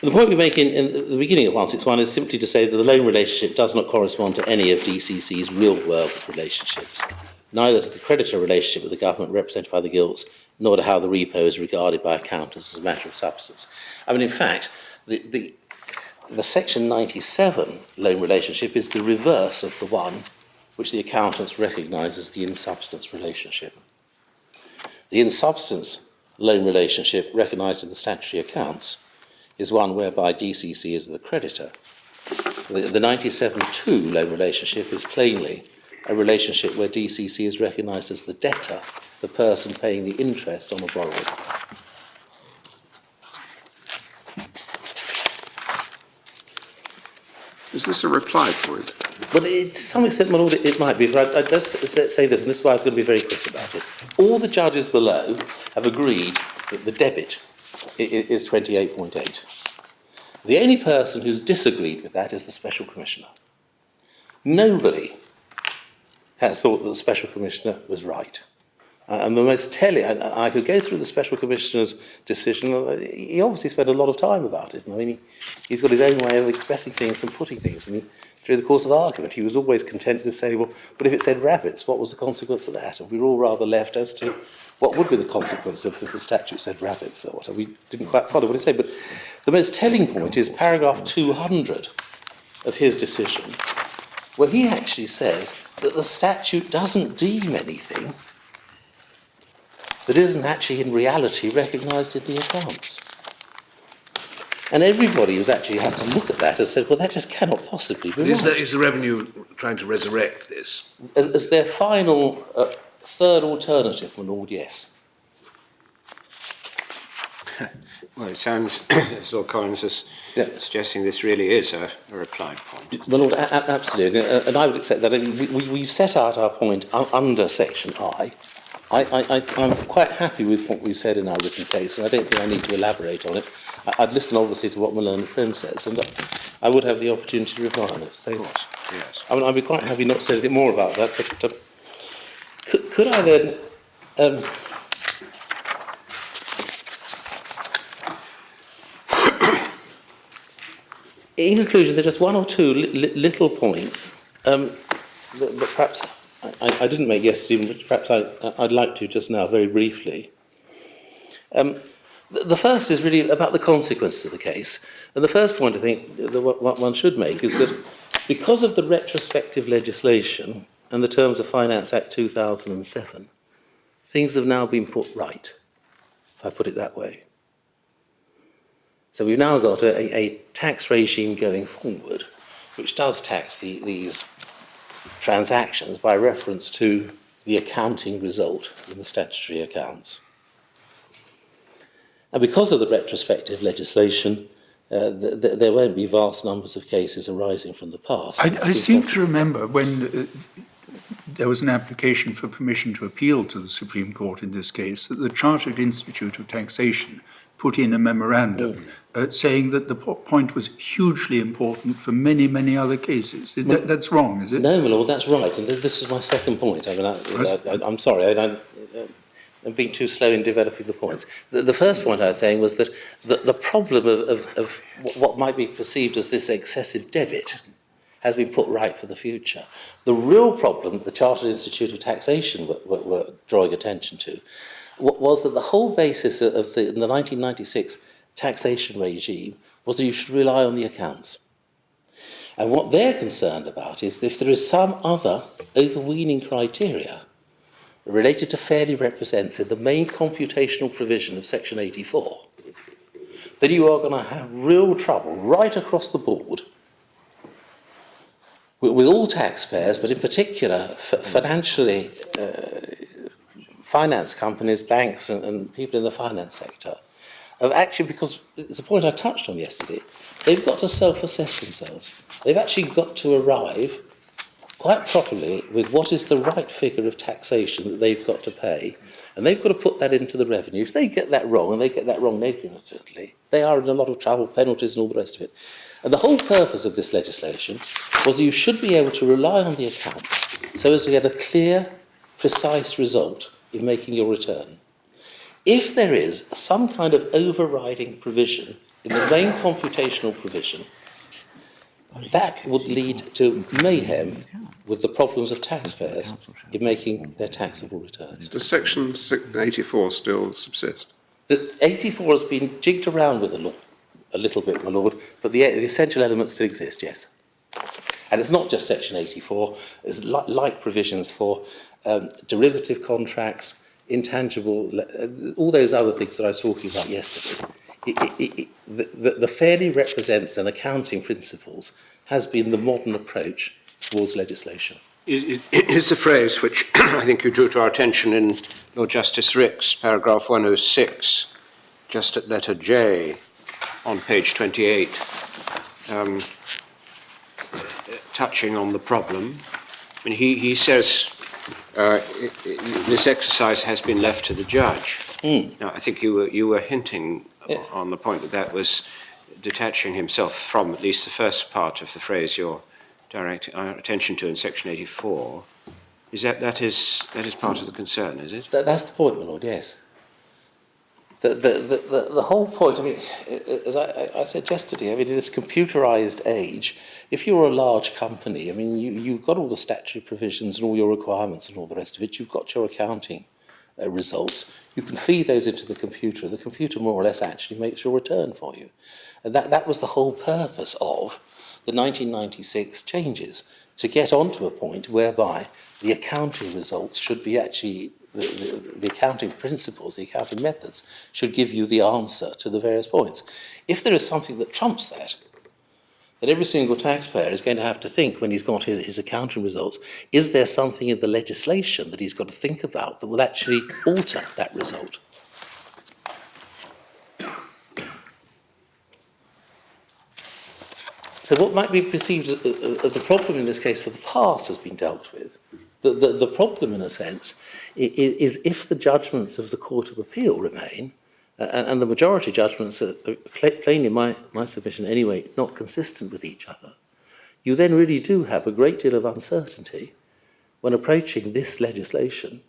The point we make in the beginning of 161 is simply to say that the loan relationship does not correspond to any of DCC's real-world relationships, neither to the creditor relationship with the government represented by the guilds, nor to how the repo is regarded by accountants as a matter of substance. I mean, in fact, the Section 97 loan relationship is the reverse of the one which the accountants recognise as the in-substance relationship. The in-substance loan relationship recognised in the statutory accounts is one whereby DCC is the creditor. The 97.2 loan relationship is plainly a relationship where DCC is recognised as the debtor, the person paying the interest on the borrowing. Is this a reply point? But to some extent, my lord, it might be. But I'd just say this, and this is why I was going to be very quick about it. All the judges below have agreed that the debit is 28.8. The only person who's disagreed with that is the Special Commissioner. Nobody has thought that the Special Commissioner was right. And the most telling, I could go through the Special Commissioner's decision. He obviously spent a lot of time about it. I mean, he's got his own way of expressing things and putting things. And through the course of the argument, he was always content to say, well, but if it said rabbits, what was the consequence of that? And we were all rather left as to what would be the consequence if the statute said rabbits or what. We didn't quite follow what he said. But the most telling point is paragraph 200 of his decision, where he actually says that the statute doesn't deem anything that isn't actually in reality recognised in the accounts. And everybody who's actually had to look at that has said, well, that just cannot possibly be right. Is the revenue trying to resurrect this? As their final third alternative, my lord, yes. Well, it sounds as Lord Collins is suggesting this really is a reply point. My lord, absolutely. And I would accept that. I mean, we've set out our point under section I. I'm quite happy with what we've said in our written case, and I don't think I need to elaborate on it. I'd listen, obviously, to what my learned friend says, and I would have the opportunity to reply on it. So, Of course, yes. I mean, I'd be quite happy not to say anything more about that, but Could I then, in conclusion, there are just one or two little points that perhaps I didn't make yesterday, but perhaps I'd like to just now, very briefly. The first is really about the consequences of the case. And the first point I think that what one should make is that because of the retrospective legislation and the Terms of Finance Act 2007, things have now been put right, if I put it that way. So we've now got a tax regime going forward which does tax these transactions by reference to the accounting result in the statutory accounts. And because of the retrospective legislation, there won't be vast numbers of cases arising from the past. I seem to remember when there was an application for permission to appeal to the Supreme Court in this case, that the Chartered Institute of Taxation put in a memorandum saying that the point was hugely important for many, many other cases. That's wrong, is it? No, my lord, that's right. And this is my second point. I mean, I'm sorry, I'm being too slow in developing the points. The first point I was saying was that the problem of what might be perceived as this excessive debit has been put right for the future. The real problem the Chartered Institute of Taxation were drawing attention to was that the whole basis of the 1996 taxation regime was that you should rely on the accounts. And what they're concerned about is if there is some other overweening criteria related to fairly represents in the main computational provision of Section 84, then you are going to have real trouble right across the board with all taxpayers, but in particular financially finance companies, banks and people in the finance sector, of actually, because it's a point I touched on yesterday, they've got to self-assess themselves. They've actually got to arrive quite properly with what is the right figure of taxation that they've got to pay, and they've got to put that into the revenue. If they get that wrong, and they get that wrong negligently, they are in a lot of trouble, penalties and all the rest of it. And the whole purpose of this legislation was that you should be able to rely on the accounts so as to get a clear, precise result in making your return. If there is some kind of overriding provision in the main computational provision, that would lead to mayhem with the problems of taxpayers in making their taxable returns. Does Section 84 still subsist? The 84 has been jigged around with a little bit, my lord, but the essential elements still exist, yes. And it's not just Section 84, there's like provisions for derivative contracts, intangible, all those other things that I was talking about yesterday. The fairly represents and accounting principles has been the modern approach towards legislation. Is the phrase which I think you drew to our attention in Lord Justice Rick's paragraph 106, just at letter J on page 28, touching on the problem. I mean, he says this exercise has been left to the judge. Now, I think you were hinting on the point that was detaching himself from at least the first part of the phrase you're directing our attention to in Section 84. Is that is part of the concern, is it? That's the point, my lord, yes. The whole point, I mean, as I said yesterday, I mean, in this computerised age, if you're a large company, I mean, you've got all the statutory provisions and all your requirements and all the rest of it, you've got your accounting results, you can feed those into the computer more or less actually makes your return for you. And that was the whole purpose of the 1996 changes, to get onto a point whereby the accounting results should be actually, the accounting principles, the accounting methods, should give you the answer to the various points. If there is something that trumps that, then every single taxpayer is going to have to think when he's got his accounting results, is there something in the legislation that he's got to think about that will actually alter that result? So what might be perceived as the problem in this case for the past has been dealt with. The problem, in a sense, is if the judgments of the Court of Appeal remain, and the majority judgments are plainly, my submission anyway, not consistent with each other, you then really do have a great deal of uncertainty when approaching this legislation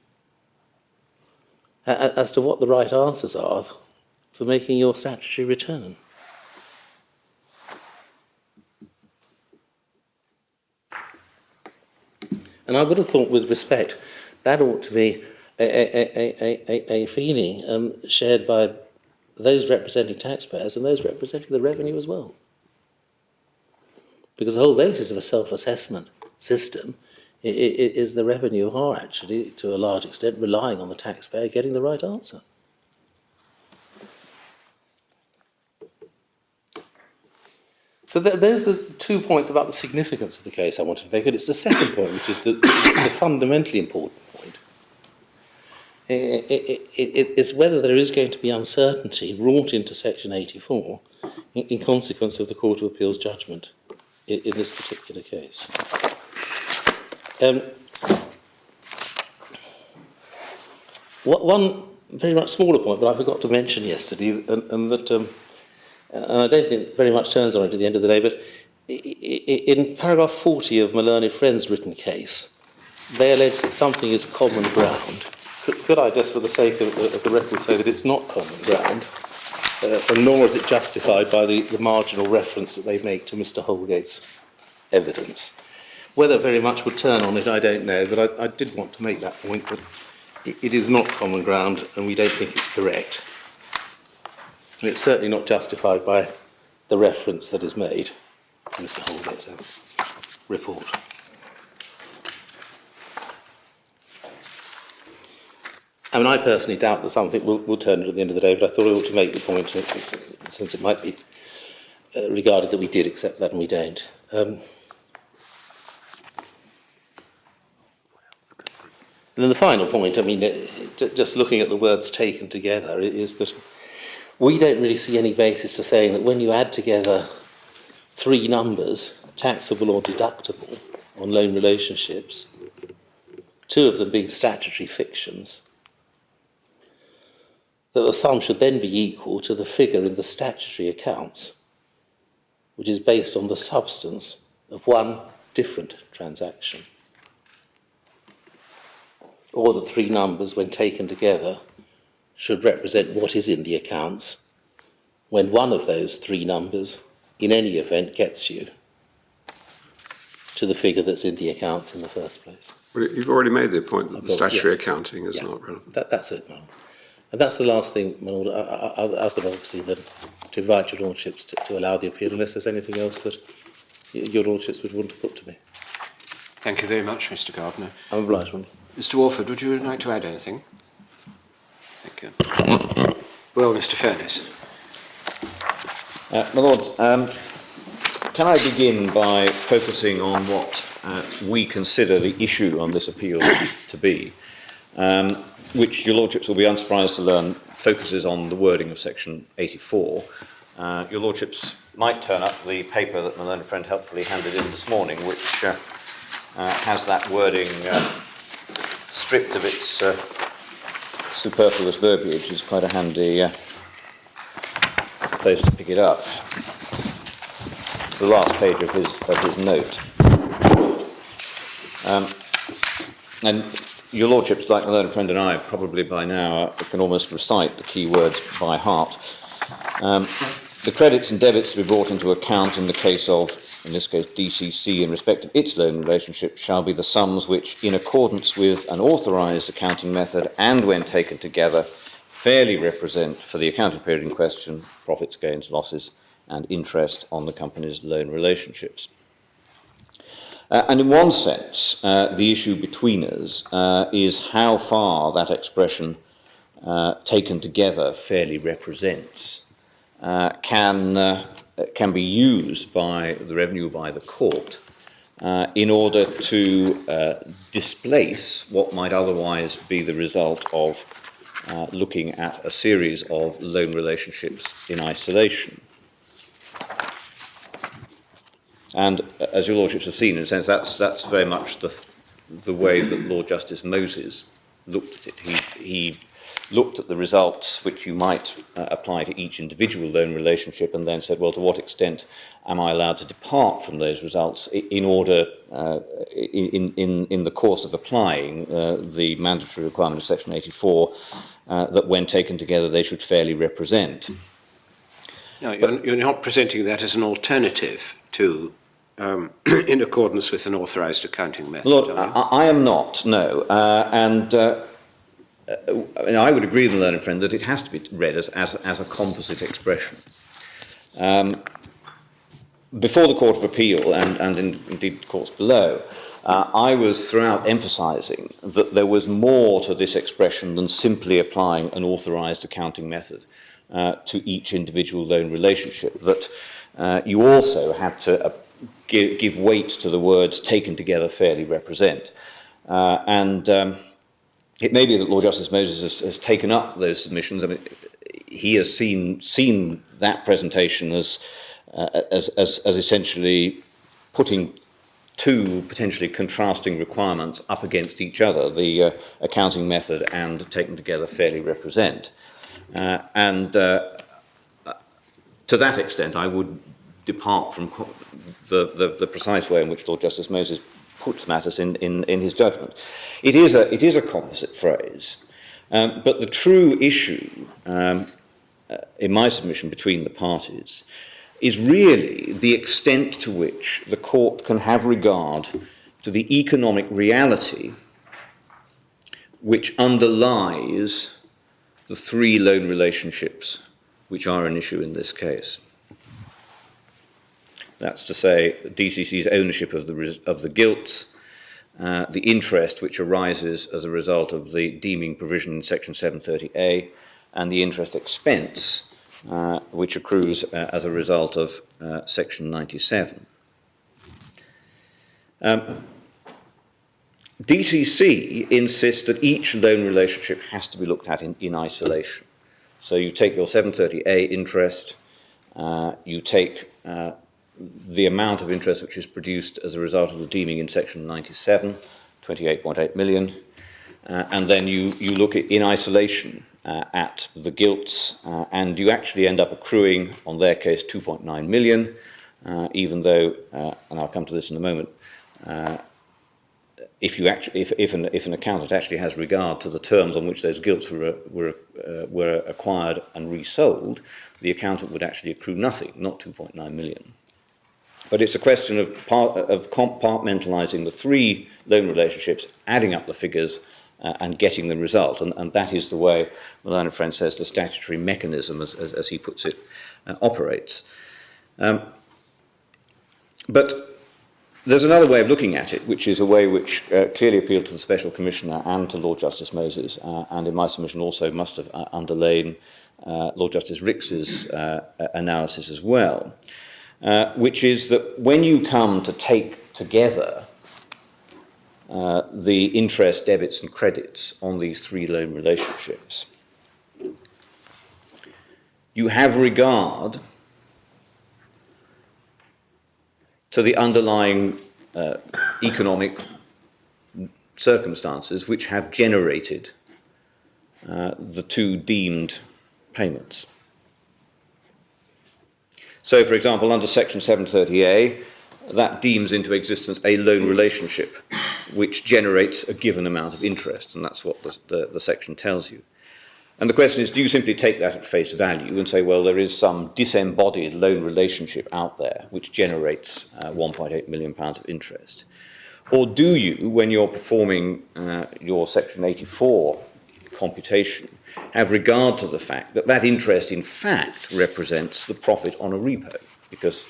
as to what the right answers are for making your statutory return. And I would have thought, with respect, that ought to be a feeling shared by those representing taxpayers and those representing the revenue as well. Because the whole basis of a self-assessment system is the revenue are actually, to a large extent, relying on the taxpayer getting the right answer. So those are the 2 points about the significance of the case I wanted to make, and it's the second point, which is the fundamentally important point. It's whether there is going to be uncertainty brought into Section 84 in consequence of the Court of Appeal's judgment in this particular case. One very much smaller point, but I forgot to mention yesterday, and I don't think very much turns on it at the end of the day, but in paragraph 40 of my learned friend's written case, they allege that something is common ground. Could I just, for the sake of the record, say that it's not common ground, and nor is it justified by the marginal reference that they make to Mr. Holgate's evidence. Whether very much would turn on it, I don't know, but I did want to make that point, that it is not common ground, and we don't think it's correct. And it's certainly not justified by the reference that is made to Mr. Holgate's report. I mean, I personally doubt that something will turn it at the end of the day, but I thought I ought to make the point, since it might be regarded that we did accept that and we don't. And then the final point, I mean, just looking at the words taken together, is that we don't really see any basis for saying that when you add together three numbers, taxable or deductible, on loan relationships, two of them being statutory fictions, that the sum should then be equal to the figure in the statutory accounts, which is based on the substance of one different transaction. Or that three numbers, when taken together, should represent what is in the accounts, when one of those three numbers, in any event, gets you to the figure that's in the accounts in the first place. Well, you've already made the point that the statutory accounting is not relevant. That's it, Madam. And that's the last thing, my Lord, other than obviously to invite your Lordships to allow the appeal, unless there's anything else that your Lordships would want to put to me. Thank you very much, Mr. Gardner. I'm obliged, Madam. Mr. Walford, would you like to add anything? Thank you. Well, Mr. Fairness. My Lord, can I begin by focusing on what we consider the issue on this appeal to be, which your Lordships will be unsurprised to learn focuses on the wording of Section 84. Your Lordships might turn up the paper that my learned friend helpfully handed in this morning, which has that wording stripped of its superfluous verbiage. Is quite a handy place to pick it up. It's the last page of his note. And your Lordships, like my learned friend and I, probably by now can almost recite the key words by heart. The credits and debits to be brought into account in the case of, in this case, DCC, in respect of its loan relationship, shall be the sums which, in accordance with an authorised accounting method and when taken together, fairly represent, for the accounting period in question, profits, gains, losses, and interest on the company's loan relationships. And in one sense, the issue between us is how far that expression, taken together, fairly represents, can be used by the revenue, by the court, in order to displace what might otherwise be the result of looking at a series of loan relationships in isolation. And as your Lordships have seen, in a sense, that's very much the way that Lord Justice Moses looked at it. He looked at the results which you might apply to each individual loan relationship and then said, well, to what extent am I allowed to depart from those results in order, in the course of applying the mandatory requirement of Section 84, that when taken together they should fairly represent. No, you're not presenting that as an alternative to, in accordance with an authorised accounting method, Lord, are you? I am not, no. And I would agree with the learned friend that it has to be read as a composite expression. Before the Court of Appeal, and indeed courts below, I was throughout emphasising that there was more to this expression than simply applying an authorised accounting method to each individual loan relationship, that you also had to give weight to the words taken together fairly represent. It may be that Lord Justice Moses has taken up those submissions. I mean, he has seen that presentation as essentially putting two potentially contrasting requirements up against each other, the accounting method and taken together fairly represent. To that extent, I would depart from the precise way in which Lord Justice Moses puts matters in his judgment. It is a composite phrase, but the true issue in my submission between the parties is really the extent to which the court can have regard to the economic reality which underlies the three loan relationships which are an issue in this case. That's to say, DCC's ownership of the gilts, the interest which arises as a result of the deeming provision in Section 730A, and the interest expense which accrues as a result of Section 97. DCC insists that each loan relationship has to be looked at in isolation. So you take your 730A interest, you take the amount of interest which is produced as a result of the deeming in Section 97, 28.8 million, and then you look at, in isolation at the gilts, and you actually end up accruing, on their case, 2.9 million, even though, and I'll come to this in a moment, if an accountant actually has regard to the terms on which those gilts were acquired and resold, the accountant would actually accrue nothing, not 2.9 million. But it's a question of compartmentalising the three loan relationships, adding up the figures, and getting the result. And that is the way, the learned friend says, the statutory mechanism, as he puts it, operates. But there's another way of looking at it, which is a way which clearly appealed to the Special Commissioner and to Lord Justice Moses, and in my submission also must have underlain Lord Justice Rix's analysis as well. Which is that when you come to take together the interest, debits and credits on these three loan relationships, you have regard to the underlying economic circumstances which have generated the two deemed payments. So, for example, under Section 730A, that deems into existence a loan relationship which generates a given amount of interest, and that's what the section tells you. And the question is, do you simply take that at face value and say, well, there is some disembodied loan relationship out there which generates £1.8 million of interest? Or do you, when you're performing your Section 84 computation, have regard to the fact that that interest in fact represents the profit on a repo, because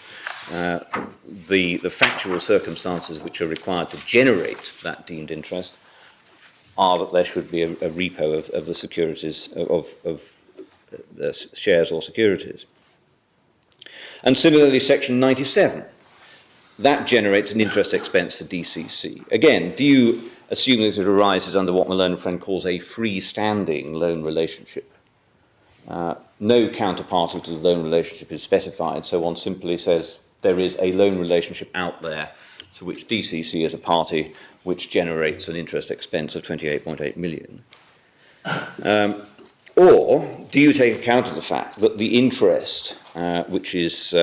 the factual circumstances which are required to generate that deemed interest are that there should be a repo of the securities, of shares or securities. And similarly, Section 97, that generates an interest expense for DCC. Again, do you assume that it arises under what my learned friend calls a freestanding loan relationship? No counterparty to the loan relationship is specified, so one simply says there is a loan relationship out there to which DCC is a party which generates an interest expense of 28.8 million. Or do you take account of the fact that the interest which is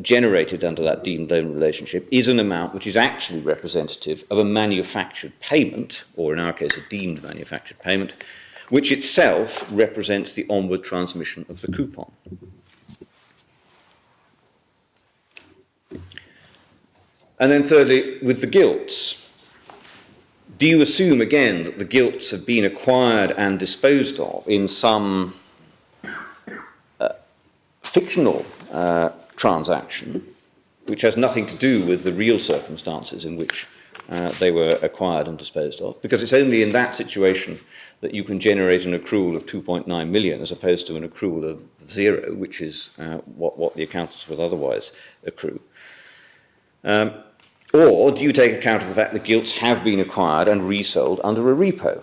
generated under that deemed loan relationship is an amount which is actually representative of a manufactured payment, or in our case a deemed manufactured payment, which itself represents the onward transmission of the coupon. And then thirdly, with the gilts, do you assume again that the gilts have been acquired and disposed of in some fictional transaction which has nothing to do with the real circumstances in which they were acquired and disposed of? Because it's only in that situation that you can generate an accrual of 2.9 million as opposed to an accrual of 0, which is what the accountants would otherwise accrue. Or do you take account of the fact that gilts have been acquired and resold under a repo,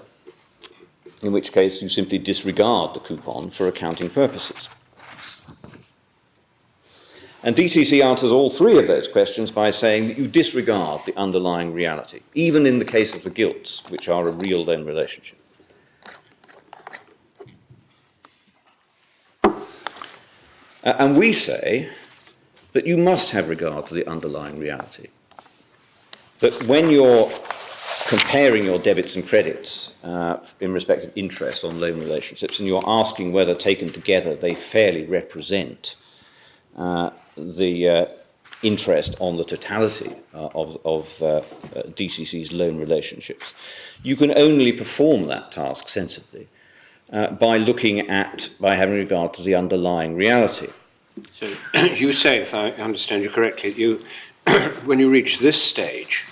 in which case you simply disregard the coupon for accounting purposes? And DCC answers all three of those questions by saying that you disregard the underlying reality, even in the case of the gilts, which are a real loan relationship. And we say that you must have regard to the underlying reality. That when you're comparing your debits and credits in respect of interest on loan relationships, and you're asking whether taken together they fairly represent the interest on the totality of DCC's loan relationships, you can only perform that task sensibly by having regard to the underlying reality. So you say, if I understand you correctly, when you reach this stage,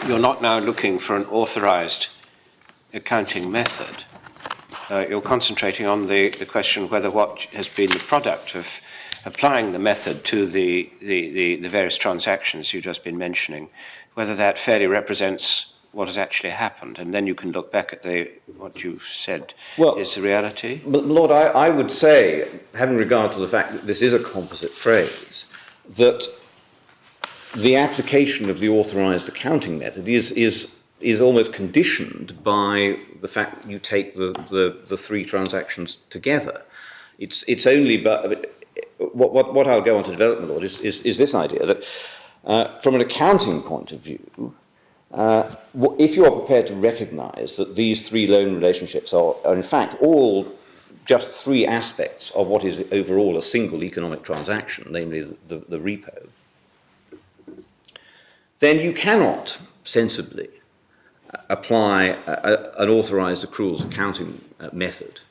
you're not now looking for an authorised accounting method. You're concentrating on the question whether what has been the product of applying the method to the various transactions you've just been mentioning, whether that fairly represents what has actually happened, and then you can look back at what you said is the reality. But Lord, I would say, having regard to the fact that this is a composite phrase, that the application of the authorised accounting method is almost conditioned by the fact that you take the three transactions together. It's only, but what I'll go on to develop, Lord, is this idea that from an accounting point of view, if you are prepared to recognise that these three loan relationships are in fact all just three aspects of what is overall a single economic transaction, namely the repo, then you cannot sensibly apply an authorised accruals accounting method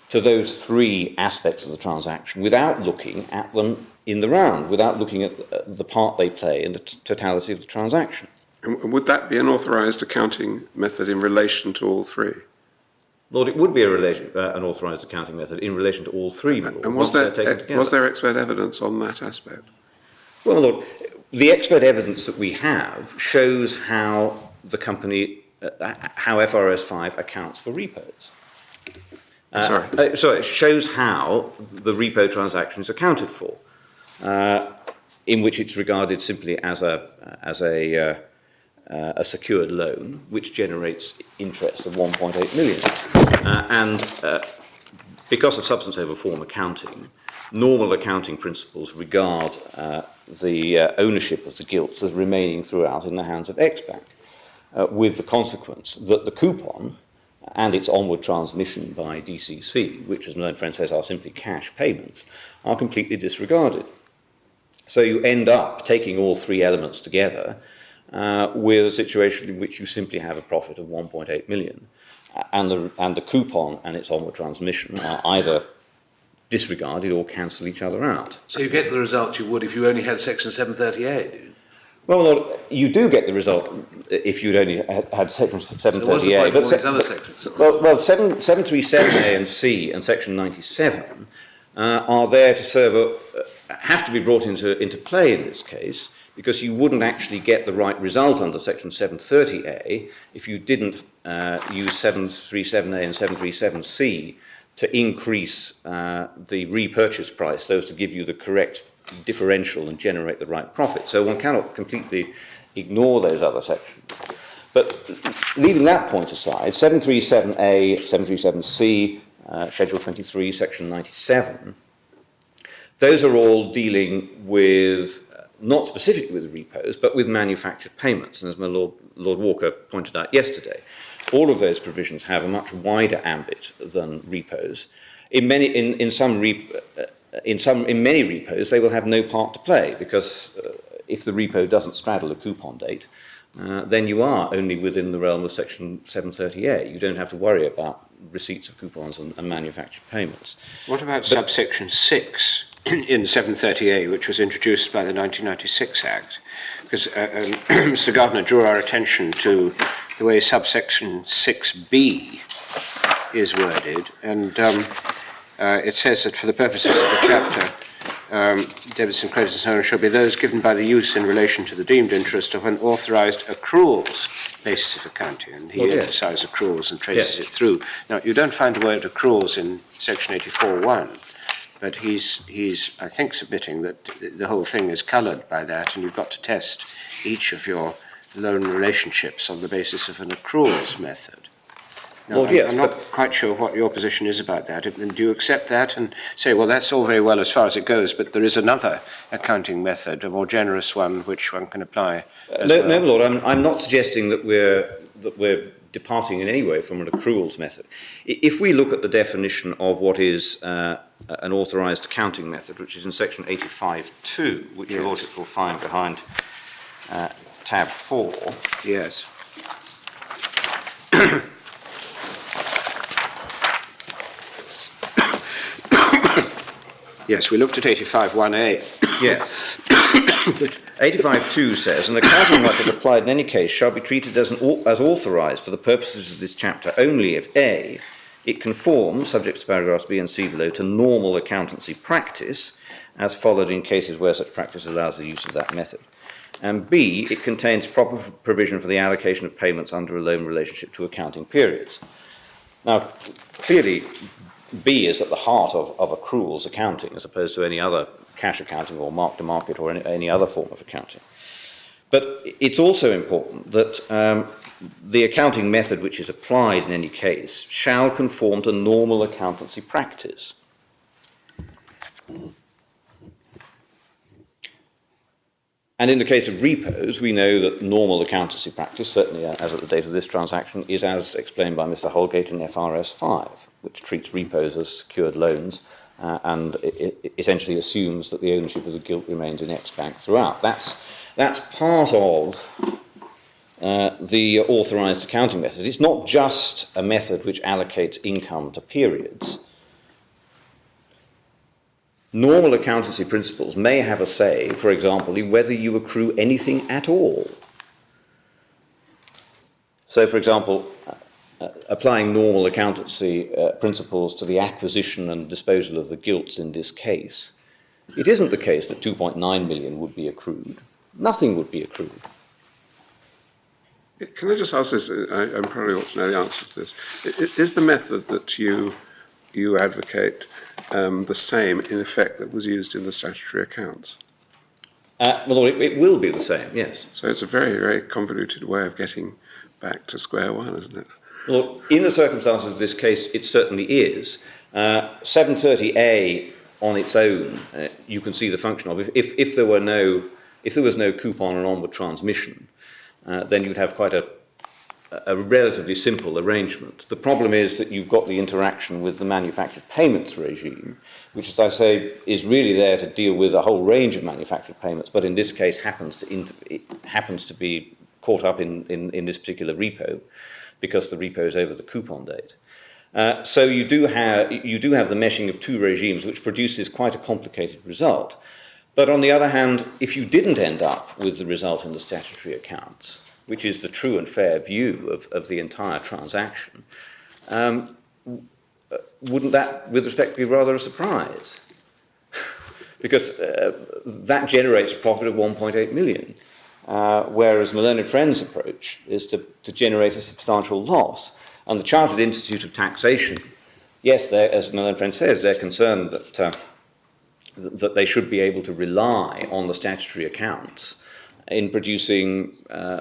to those three aspects of the transaction without looking at them in the round, without looking at the part they play in the totality of the transaction. And would that be an authorised accounting method in relation to all three? Lord, it would be an authorised accounting method in relation to all three. And was there expert evidence on that aspect? Well, Lord, the expert evidence that we have shows how the company, how FRS 5 accounts for repos. It shows how the repo transaction is accounted for, in which it's regarded simply as a secured loan, which generates interest of 1.8 million. And because of substance over form accounting, normal accounting principles regard the ownership of the gilts as remaining throughout in the hands of ex-bank, with the consequence that the coupon and its onward transmission by DCC, which, as my learned friend says, are simply cash payments, are completely disregarded. So you end up taking all three elements together with a situation in which you simply have a profit of 1.8 million, and the coupon and its onward transmission are either disregarded or cancel each other out. So you get the result you would if you only had section 730A, do you? Well, Lord, you do get the result if you'd only had section 730A. So what's the point of all these other sections? Well, 737A and C and section 97 are there to serve have to be brought into play in this case, because you wouldn't actually get the right result under section 730A if you didn't use 737A and 737C to increase the repurchase price, so as to give you the correct differential and generate the right profit. So one cannot completely ignore those other sections. But leaving that point aside, 737A, 737C, Schedule 23, Section 97, those are all dealing with, not specifically with repos, but with manufactured payments. And as my Lord Walker pointed out yesterday, all of those provisions have a much wider ambit than repos. In many repos, they will have no part to play, because if the repo doesn't straddle a coupon date, then you are only within the realm of Section 730A. You don't have to worry about receipts of coupons and manufactured payments. What about subsection 6 in 730A, which was introduced by the 1996 Act? Because Mr. Gardner drew our attention to the way subsection 6B is worded, and it says that for the purposes of the chapter, debits and credits and so on shall be those given by the use in relation to the deemed interest of an authorised accruals basis of accounting, and he emphasised accruals and traces it through. Now, you don't find the word accruals in section 84.1, but he's, I think, submitting that the whole thing is coloured by that, and you've got to test each of your loan relationships on the basis of an accruals method. Now, Well, I'm not quite sure what your position is about that. And do you accept that and say, well, that's all very well as far as it goes, but there is another accounting method, a more generous one, which one can apply as well? No, Lord, I'm not suggesting that we're departing in any way from an accruals method. If we look at the definition of what is an authorised accounting method, which is in section 85.2, which your Lordship will find behind tab 4. Yes. Yes, we looked at 85.1a. Yes. 85.2 says, an accounting method applied in any case shall be treated as authorised for the purposes of this chapter only if A, it conforms, subject to paragraphs B and C below, to normal accountancy practice, as followed in cases where such practice allows the use of that method, and B, it contains proper provision for the allocation of payments under a loan relationship to accounting periods. Now, clearly, B is at the heart of accruals accounting, as opposed to any other cash accounting or mark-to-market or any other form of accounting. But it's also important that the accounting method which is applied in any case shall conform to normal accountancy practice. And in the case of repos, we know that normal accountancy practice, certainly as at the date of this transaction, is as explained by Mr. Holgate in FRS 5, which treats repos as secured loans and it essentially assumes that the ownership of the gilt remains in X bank throughout. That's part of the authorised accounting method. It's not just a method which allocates income to periods. Normal accountancy principles may have a say, for example, in whether you accrue anything at all. So, for example, applying normal accountancy principles to the acquisition and disposal of the gilts in this case, it isn't the case that 2.9 million would be accrued. Nothing would be accrued. Can I just ask this? I probably ought to know the answer to this. Is the method that you advocate the same, in effect, that was used in the statutory accounts? Well, it will be the same, yes. So it's a very, very convoluted way of getting back to square one, isn't it? Well, in the circumstances of this case, it certainly is. 730A on its own, you can see the function of. If there was no coupon and onward transmission, then you'd have quite a relatively simple arrangement. The problem is that you've got the interaction with the manufactured payments regime, which, as I say, is really there to deal with a whole range of manufactured payments, but in this case happens to be caught up in this particular repo, because the repo is over the coupon date. So you do have the meshing of two regimes, which produces quite a complicated result. But on the other hand, if you didn't end up with the result in the statutory accounts, which is the true and fair view of the entire transaction, wouldn't that, with respect, be rather a surprise? Because that generates a profit of 1.8 million. Whereas my learned friend's approach is to generate a substantial loss. And the Chartered Institute of Taxation, yes, as my learned friend says, they're concerned that they should be able to rely on the statutory accounts in producing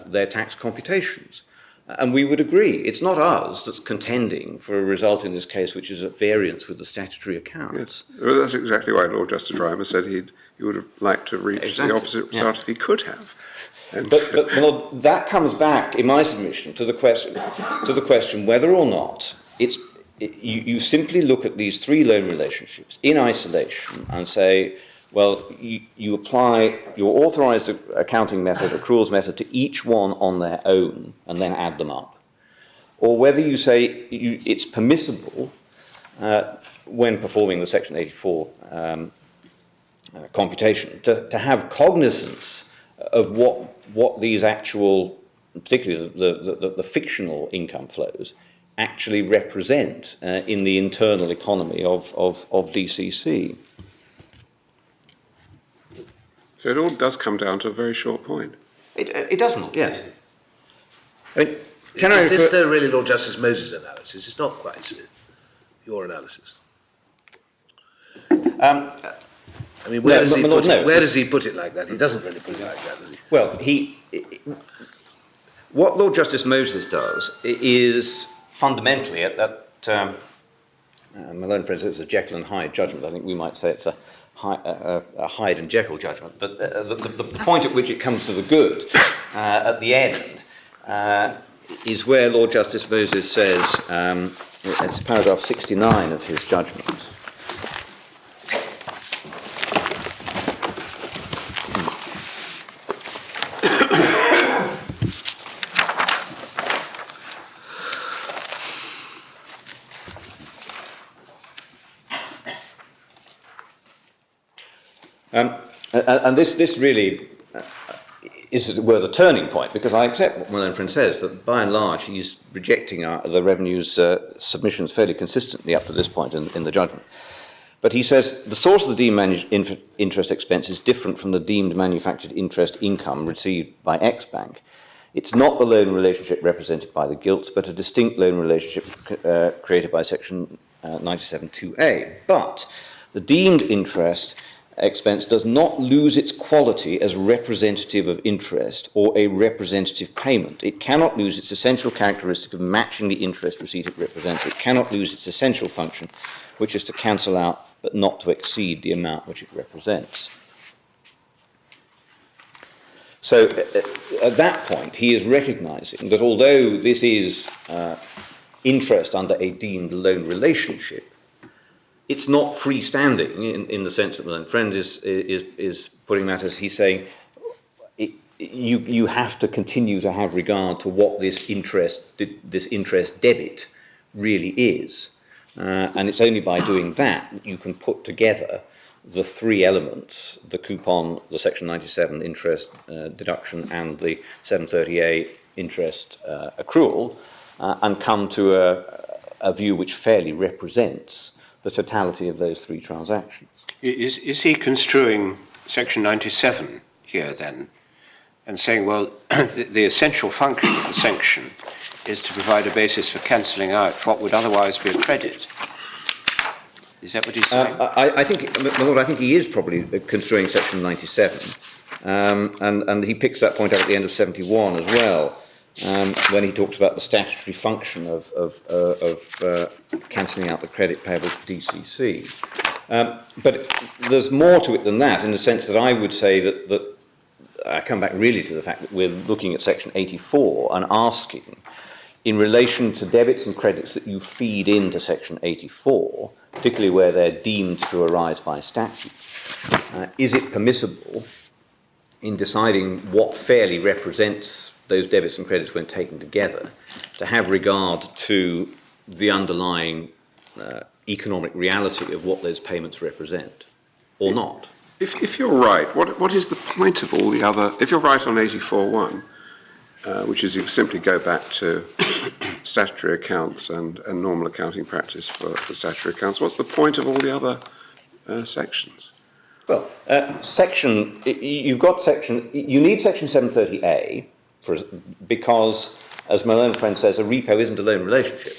their tax computations. And we would agree. It's not us that's contending for a result in this case which is at variance with the statutory accounts. Yes. Well, that's exactly why Lord Justice Rymer said he would have liked to reach Exactly, the opposite result if he could have. And But well, that comes back, in my submission, to the question whether or not you simply look at these three loan relationships in isolation and say, well, you apply your authorised accounting method, accruals method, to each one on their own and then add them up. Or whether you say it's permissible when performing the Section 84 computation to have cognizance of what these actual, particularly the fictional income flows, actually represent in the internal economy of DCC. so it all does come down to a very short point. It does not, yes. I mean, Is this though really Lord Justice Moses' analysis? It's not quite your analysis. I mean, where does he put it like that? He doesn't really put it like that, does he? Well, what Lord Justice Moses does is fundamentally at that. My learned friend says it's a Jekyll and Hyde judgment. I think we might say it's a Hyde and Jekyll judgment. But the point at which it comes to the good at the end is where Lord Justice Moses says, it's paragraph 69 of his judgment. And this really is, as it were, the turning point, because I accept what my own friend says, that by and large he's rejecting the revenue's submissions fairly consistently up to this point in the judgment. But he says the source of the deemed managed interest expense is different from the deemed manufactured interest income received by X Bank. It's not the loan relationship represented by the gilts, but a distinct loan relationship created by Section 97(2)(a). But the deemed interest expense does not lose its quality as representative of interest or a representative payment. It cannot lose its essential characteristic of matching the interest receipt it represents. It cannot lose its essential function, which is to cancel out but not to exceed the amount which it represents. So at that point, he is recognising that although this is interest under a deemed loan relationship, it's not freestanding in the sense that my own friend is putting that as he's saying you have to continue to have regard to what this interest debit really is. And it's only by doing that you can put together the three elements, the coupon, the Section 97 interest deduction and the 730A interest accrual, and come to a view which fairly represents the totality of those three transactions. Is he construing Section 97 here then and saying, well, the essential function of the sanction is to provide a basis for cancelling out what would otherwise be a credit? Is that what he's saying? I think, my Lord, I think he is probably construing Section 97, and he picks that point up at the end of 71 as well, when he talks about the statutory function of cancelling out the credit payable to DCC. But there's more to it than that, in the sense that I would say that I come back really to the fact that we're looking at Section 84 and asking, in relation to debits and credits that you feed into Section 84, particularly where they're deemed to arise by statute, is it permissible in deciding what fairly represents those debits and credits when taken together to have regard to the underlying economic reality of what those payments represent, or not? If you're right, what is the point of all the other... If you're right on 84.1, which is you simply go back to statutory accounts and normal accounting practice for statutory accounts, what's the point of all the other sections? Well, you need Section 730A because, as my loan friend says, a repo isn't a loan relationship.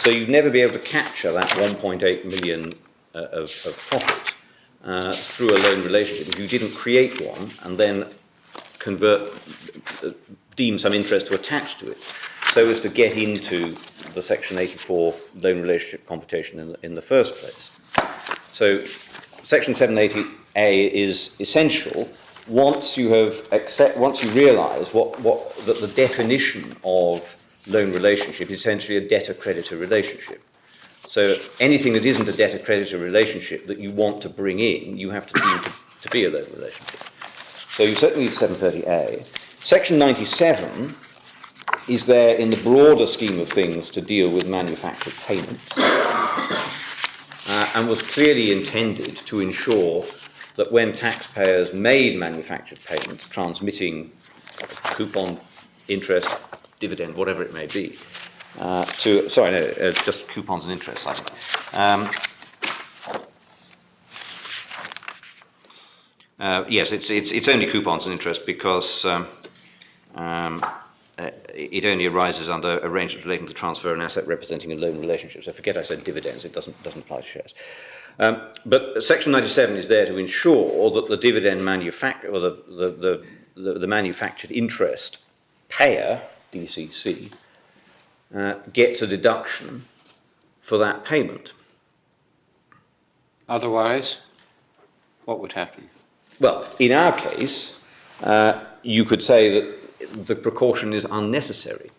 So you'd never be able to capture that 1.8 million of profit through a loan relationship if you didn't create one and then deem some interest to attach to it. so as to get into the Section 84 loan relationship computation in the first place. So Section 780A is essential once you realise that the definition of loan relationship is essentially a debtor-creditor relationship. So anything that isn't a debtor-creditor relationship that you want to bring in, you have to deem to be a loan relationship. So you certainly need 730A. Section 97 is there in the broader scheme of things to deal with manufactured payments, and was clearly intended to ensure that when taxpayers made manufactured payments, transmitting coupon, interest, dividend, whatever it may be, just coupons and interest, I think. Yes, it's only coupons and interest because it only arises under arrangements relating to transfer an asset representing a loan relationship. So forget I said dividends; it doesn't apply to shares. But Section 97 is there to ensure that the dividend manufacturer, or the manufactured interest payer, DCC, gets a deduction for that payment. Otherwise, what would happen? Well, in our case, you could say that the precaution is unnecessary,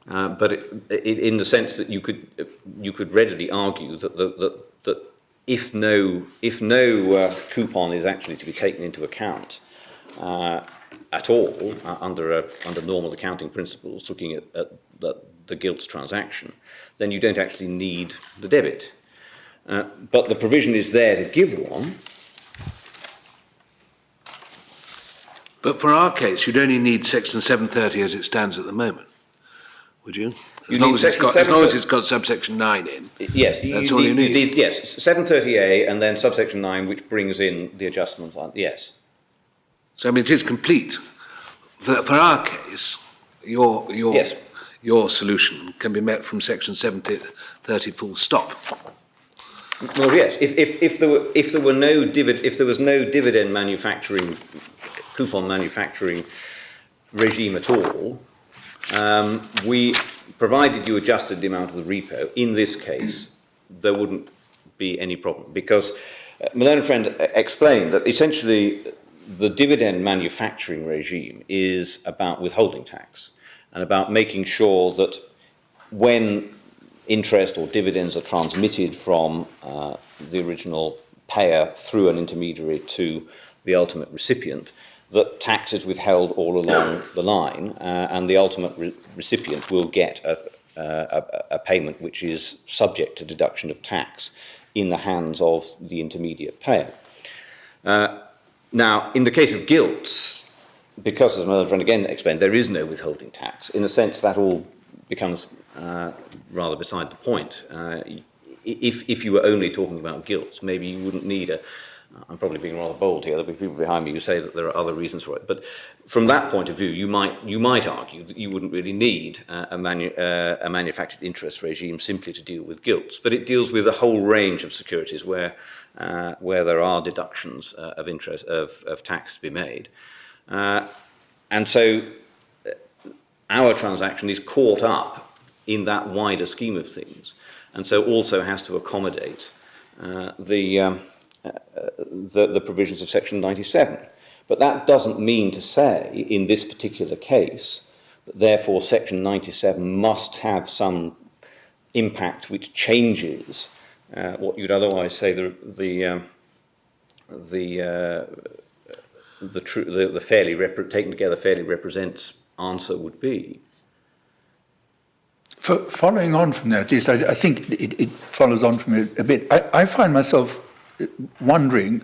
but in the sense that you could readily argue that if no coupon is actually to be taken into account at all under normal accounting principles, looking at the gilts transaction, then you don't actually need the debit. But the provision is there to give one. But for our case, you'd only need Section 730 as it stands at the moment, would you? As long as it's got subsection 9 in. Yes, that's all you need. Yes, 730A and then subsection 9, which brings in the adjustment. Yes. So I mean, it is complete. For our case, your solution can be met from Section 730 full stop. Well, yes. If there was no dividend manufacturing, coupon manufacturing regime at all, we provided you adjusted the amount of the repo. In this case, there wouldn't be any problem because my learned friend explained that essentially the dividend manufacturing regime is about withholding tax and about making sure that when interest or dividends are transmitted from the original payer through an intermediary to the ultimate recipient, that tax is withheld all along the line, and the ultimate recipient will get a payment which is subject to deduction of tax in the hands of the intermediate payer. Now, in the case of gilts, because, as my other friend again explained, there is no withholding tax, in a sense that all becomes rather beside the point. If you were only talking about gilts, maybe you wouldn't need I'm probably being rather bold here, there'll be people behind me who say that there are other reasons for it, but from that point of view, you might argue that you wouldn't really need a manufactured interest regime simply to deal with gilts, but it deals with a whole range of securities where there are deductions of interest, of tax to be made. And so our transaction is caught up in that wider scheme of things, and so also has to accommodate the provisions of Section 97. But that doesn't mean to say, in this particular case, that therefore Section 97 must have some impact which changes what you'd otherwise say the fairly taken together fairly represents answer would be. Following on from that, at least I think it follows on from it a bit. I find myself wondering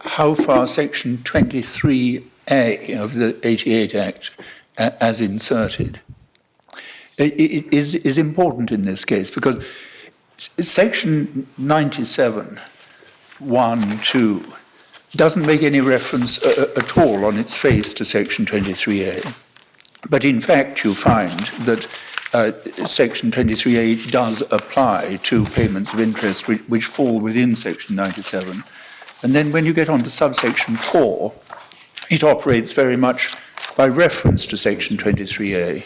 how far Section 23A of the 88 Act, as inserted, is important in this case, because Section 97, 1, 2, doesn't make any reference at all on its face to Section 23A. But in fact, you find that Section 23A does apply to payments of interest which fall within Section 97. And then when you get on to subsection 4, it operates very much by reference to Section 23A.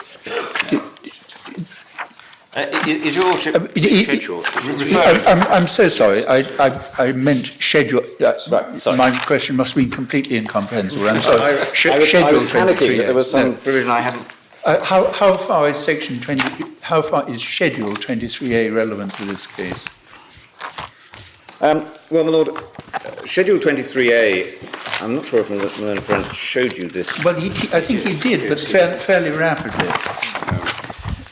Is your lordship Schedule. I'm so sorry. I meant schedule. Right, sorry. My question must have been completely incomprehensible. I'm sorry. I was Schedule panicking 23A. that there was some No. provision I hadn't. How far is section 20? How far is Schedule 23A relevant to this case? Well, my lord, Schedule 23A, I'm not sure if my learned friend showed you this. Well, I think he did, but fairly rapidly.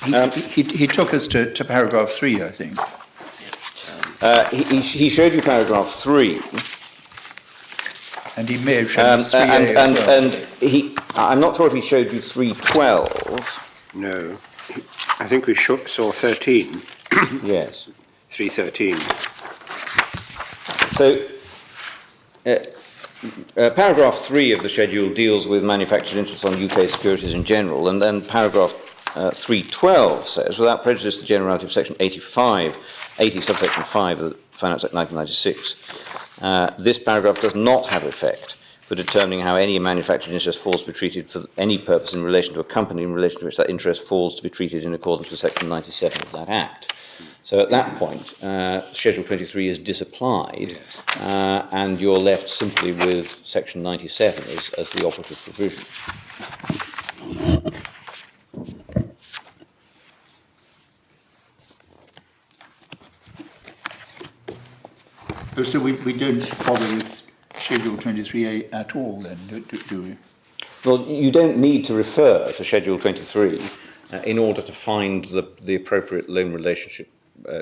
He took us to paragraph 3, I think. He showed you paragraph 3. And he may have shown us 3A as well. I'm not sure if he showed you 312. No. I think we saw 13. Yes. 313. So, paragraph 3 of the schedule deals with manufactured interests on UK securities in general, and then paragraph 312 says, without prejudice to the generality of section 80 subsection 5 of the Finance Act 1996, this paragraph does not have effect for determining how any manufactured interest falls to be treated for any purpose in relation to a company in relation to which that interest falls to be treated in accordance with section 97 of that Act. So at that point, Schedule 23 is disapplied, and you're left simply with section 97 as the operative provision. Oh, so we don't bother with Schedule 23A at all then, do we? Well, you don't need to refer to Schedule 23 in order to find the appropriate loan relationship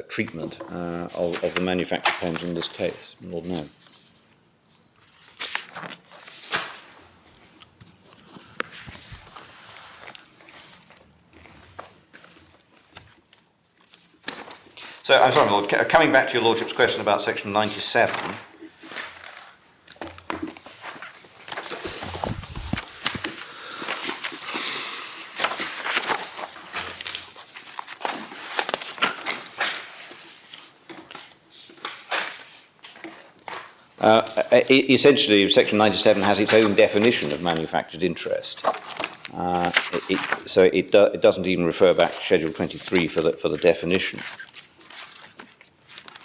treatment of the manufactured claims in this case. Lord, no. So, I'm sorry, Lord, coming back to your Lordship's question about section 97. Essentially, section 97 has its own definition of manufactured interest. So it doesn't even refer back to Schedule 23 for the definition.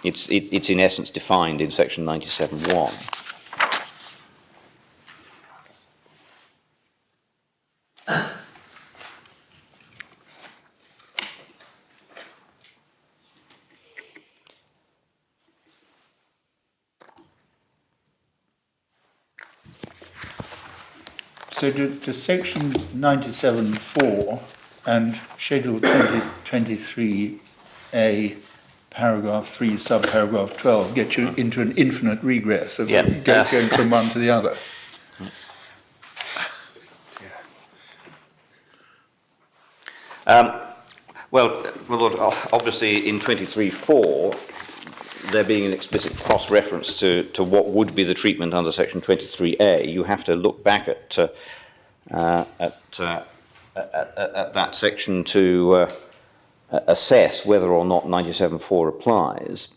It's in essence defined in section 97(1). So to section 97(4) and Schedule 23A, paragraph 3, subparagraph 12, get you into an infinite regress of going from one to the other. Well, my Lord, obviously in 23(4), there being an explicit cross-reference to what would be the treatment under section 23A, you have to look back at that section to assess whether or not 97(4) applies.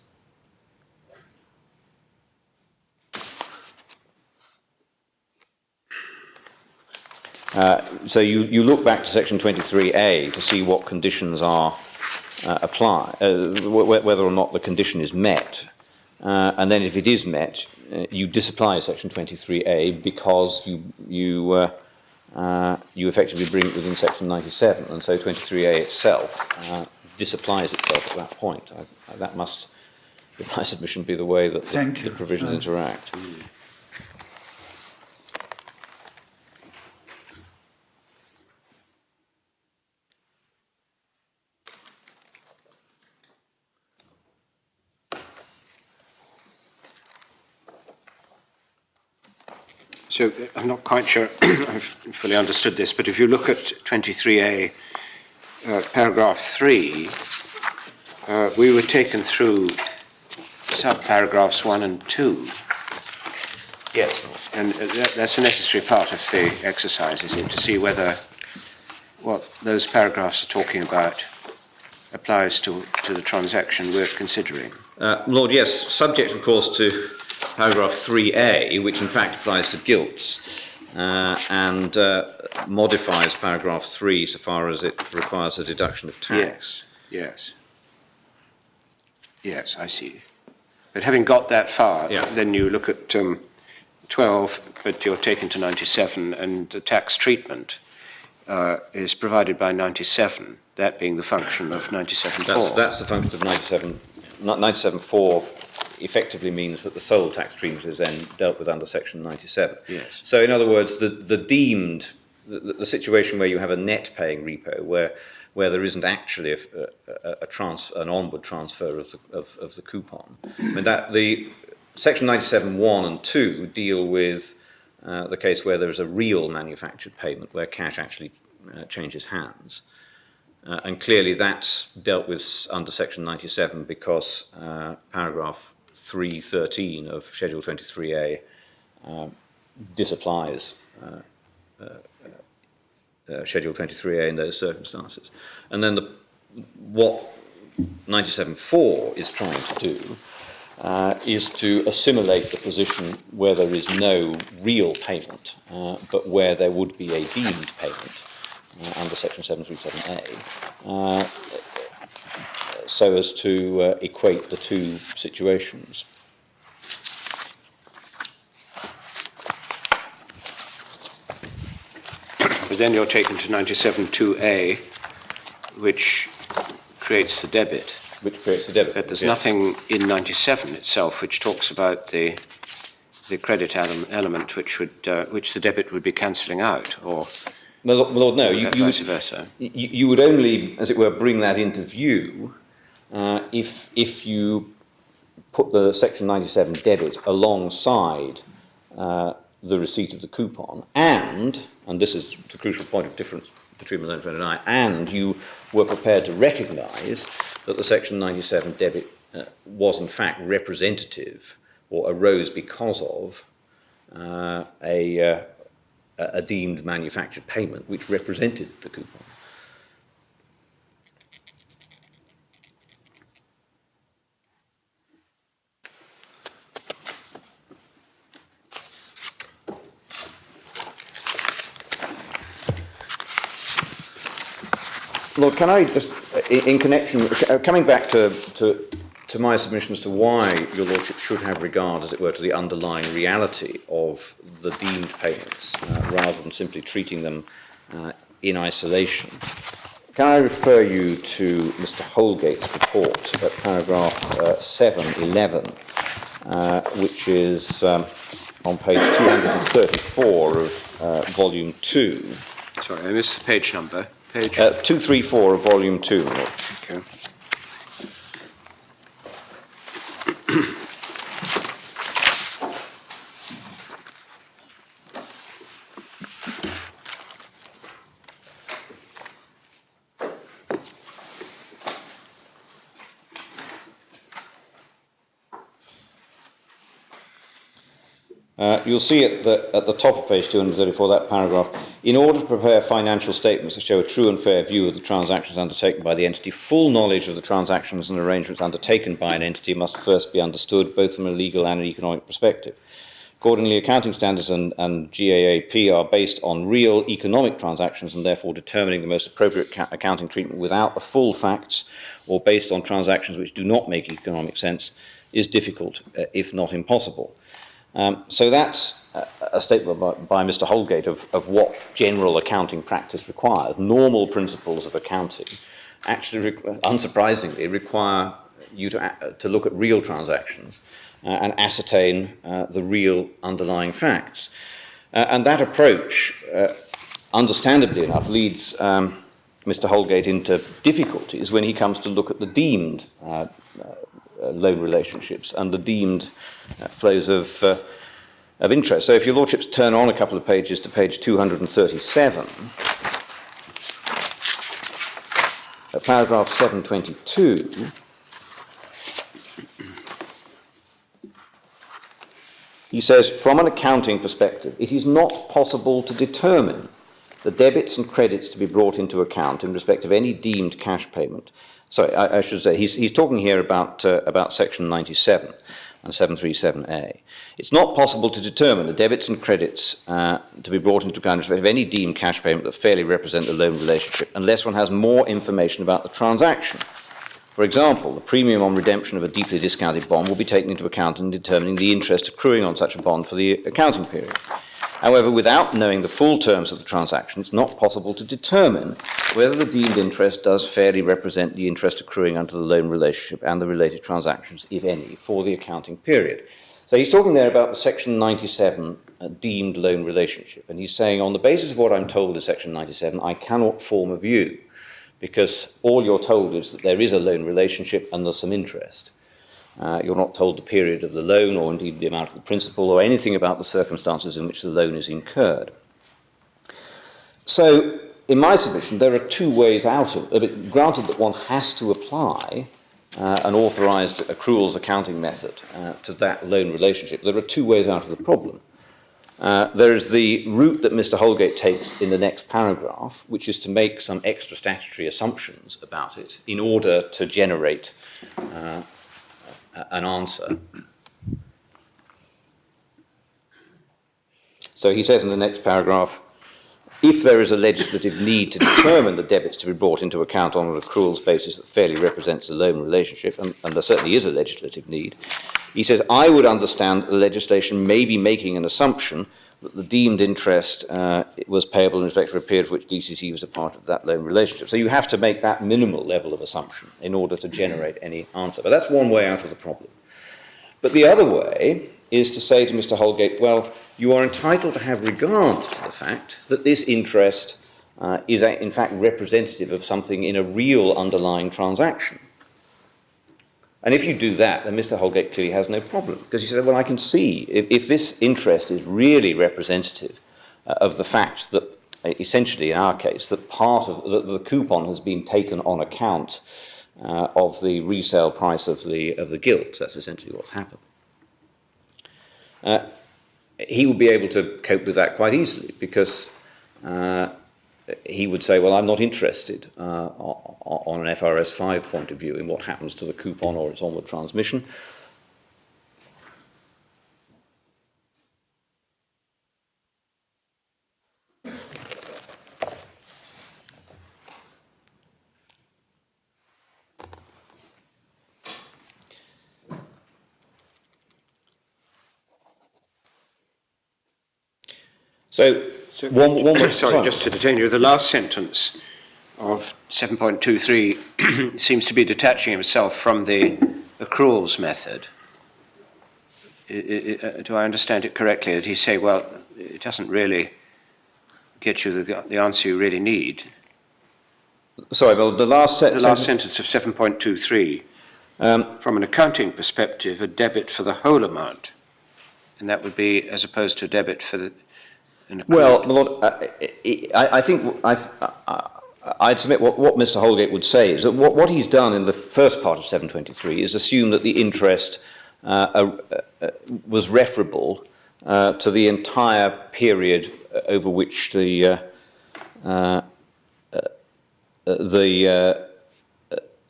So you look back to section 23A to see what conditions are apply, whether or not the condition is met, and then if it is met, you disapply section 23A because you effectively bring it within section 97, and so 23A itself disapplies itself at that point. That must, in my submission, be the way that the provisions interact. So I'm not quite sure I've fully understood this, but if you look at 23A, paragraph 3, we were taken through subparagraphs 1 and 2. Yes. And that's a necessary part of the exercise, is it, to see whether what those paragraphs are talking about applies to the transaction we're considering. Lord, yes, subject, of course, to paragraph 3A, which in fact applies to gilts, and modifies paragraph 3 so far as it requires a deduction of tax. Yes. Yes. Yes, I see. But having got that far, Yeah. then you look at 12, but you're taken to 97, and the tax treatment is provided by 97, that being the function of 97.4. That's the function of 97. 97.4 effectively means that the sole tax treatment is then dealt with under section 97. Yes. So in other words, the situation where you have a net paying repo, where there isn't actually an onward transfer of the coupon. I mean, that the section 97.1 and 2 deal with the case where there is a real manufactured payment, where cash actually changes hands. And clearly that's dealt with under section 97 because paragraph 313 of Schedule 23A disapplies Schedule 23A in those circumstances. And then what 97.4 is trying to do is to assimilate the position where there is no real payment, but where there would be a deemed payment under section 737A, so as to equate the two situations. But then you're taken to 97.2A, which creates the debit. Which creates the debit. But there's yes. nothing in 97 itself which talks about the credit element which the debit would be cancelling out, or Well, Lord, no. vice versa. You would only, as it were, bring that into view if you put the Section 97 debit alongside the receipt of the coupon, and this is the crucial point of difference between my learned friend and I, and you were prepared to recognise that the Section 97 debit was in fact representative or arose because of a deemed manufactured payment which represented the coupon. Lord, can I just, in connection, coming back to my submission as to why your Lordship should have regard, as it were, to the underlying reality of the deemed payments, rather than simply treating them in isolation, can I refer you to Mr. Holgate's report at paragraph 711, which is on page 234 of volume 2. Sorry, I missed the page number. Page 234 of volume 2. Okay. You'll see at the top of page 234, that paragraph, in order to prepare financial statements to show a true and fair view of the transactions undertaken by the entity, full knowledge of the transactions and arrangements undertaken by an entity must first be understood, both from a legal and an economic perspective. Accordingly, accounting standards and GAAP are based on real economic transactions, and therefore determining the most appropriate accounting treatment without the full facts or based on transactions which do not make economic sense is difficult, if not impossible. So that's a statement by Mr. Holgate of what general accounting practice requires. Normal principles of accounting actually, unsurprisingly, require you to look at real transactions and ascertain the real underlying facts. And that approach, understandably enough, leads Mr. Holgate into difficulties when he comes to look at the deemed loan relationships and the deemed flows of interest. So if your Lordships turn on a couple of pages to page 237, at paragraph 722, he says, from an accounting perspective, it is not possible to determine the debits and credits to be brought into account in respect of any deemed cash payment. Sorry, I should say, he's talking here about section 97 and 737A. It's not possible to determine the debits and credits to be brought into account in respect of any deemed cash payment that fairly represent the loan relationship unless one has more information about the transaction. For example, the premium on redemption of a deeply discounted bond will be taken into account in determining the interest accruing on such a bond for the accounting period. However, without knowing the full terms of the transaction, it's not possible to determine whether the deemed interest does fairly represent the interest accruing under the loan relationship and the related transactions, if any, for the accounting period. So he's talking there about the Section 97 deemed loan relationship, and he's saying, on the basis of what I'm told in Section 97, I cannot form a view, because all you're told is that there is a loan relationship and there's some interest. You're not told the period of the loan or indeed the amount of the principal or anything about the circumstances in which the loan is incurred. So, in my submission, there are two ways out of it. Granted that one has to apply an authorised accruals accounting method to that loan relationship, there are two ways out of the problem. There is the route that Mr. Holgate takes in the next paragraph, which is to make some extra statutory assumptions about it in order to generate an answer. So he says in the next paragraph, if there is a legislative need to determine the debits to be brought into account on an accruals basis that fairly represents the loan relationship, and there certainly is a legislative need, he says, I would understand that the legislation may be making an assumption that the deemed interest was payable in respect of a period for which DCC was a part of that loan relationship. So you have to make that minimal level of assumption in order to generate any answer. But that's one way out of the problem. But the other way is to say to Mr. Holgate, well, you are entitled to have regard to the fact that this interest is in fact representative of something in a real underlying transaction. And if you do that, then Mr. Holgate clearly has no problem, because he said, well, I can see if this interest is really representative of the fact that, essentially in our case, that part of the coupon has been taken on account of the resale price of the gilts. That's essentially what's happened. He would be able to cope with that quite easily, because he would say, well, I'm not interested on an FRS 5 point of view in what happens to the coupon or its onward transmission. So sorry, just to detain you, the last sentence of 7.23 seems to be detaching himself from the accruals method. Do I understand it correctly that he's saying, well, it doesn't really get you the answer you really need? Sorry, well, the last sentence of 7.23, from an accounting perspective, a debit for the whole amount, and that would be as opposed to a debit for the... Well, my Lord, I think I'd submit what Mr. Holgate would say is that what he's done in the first part of 723 is assume that the interest was referable to the entire period over which the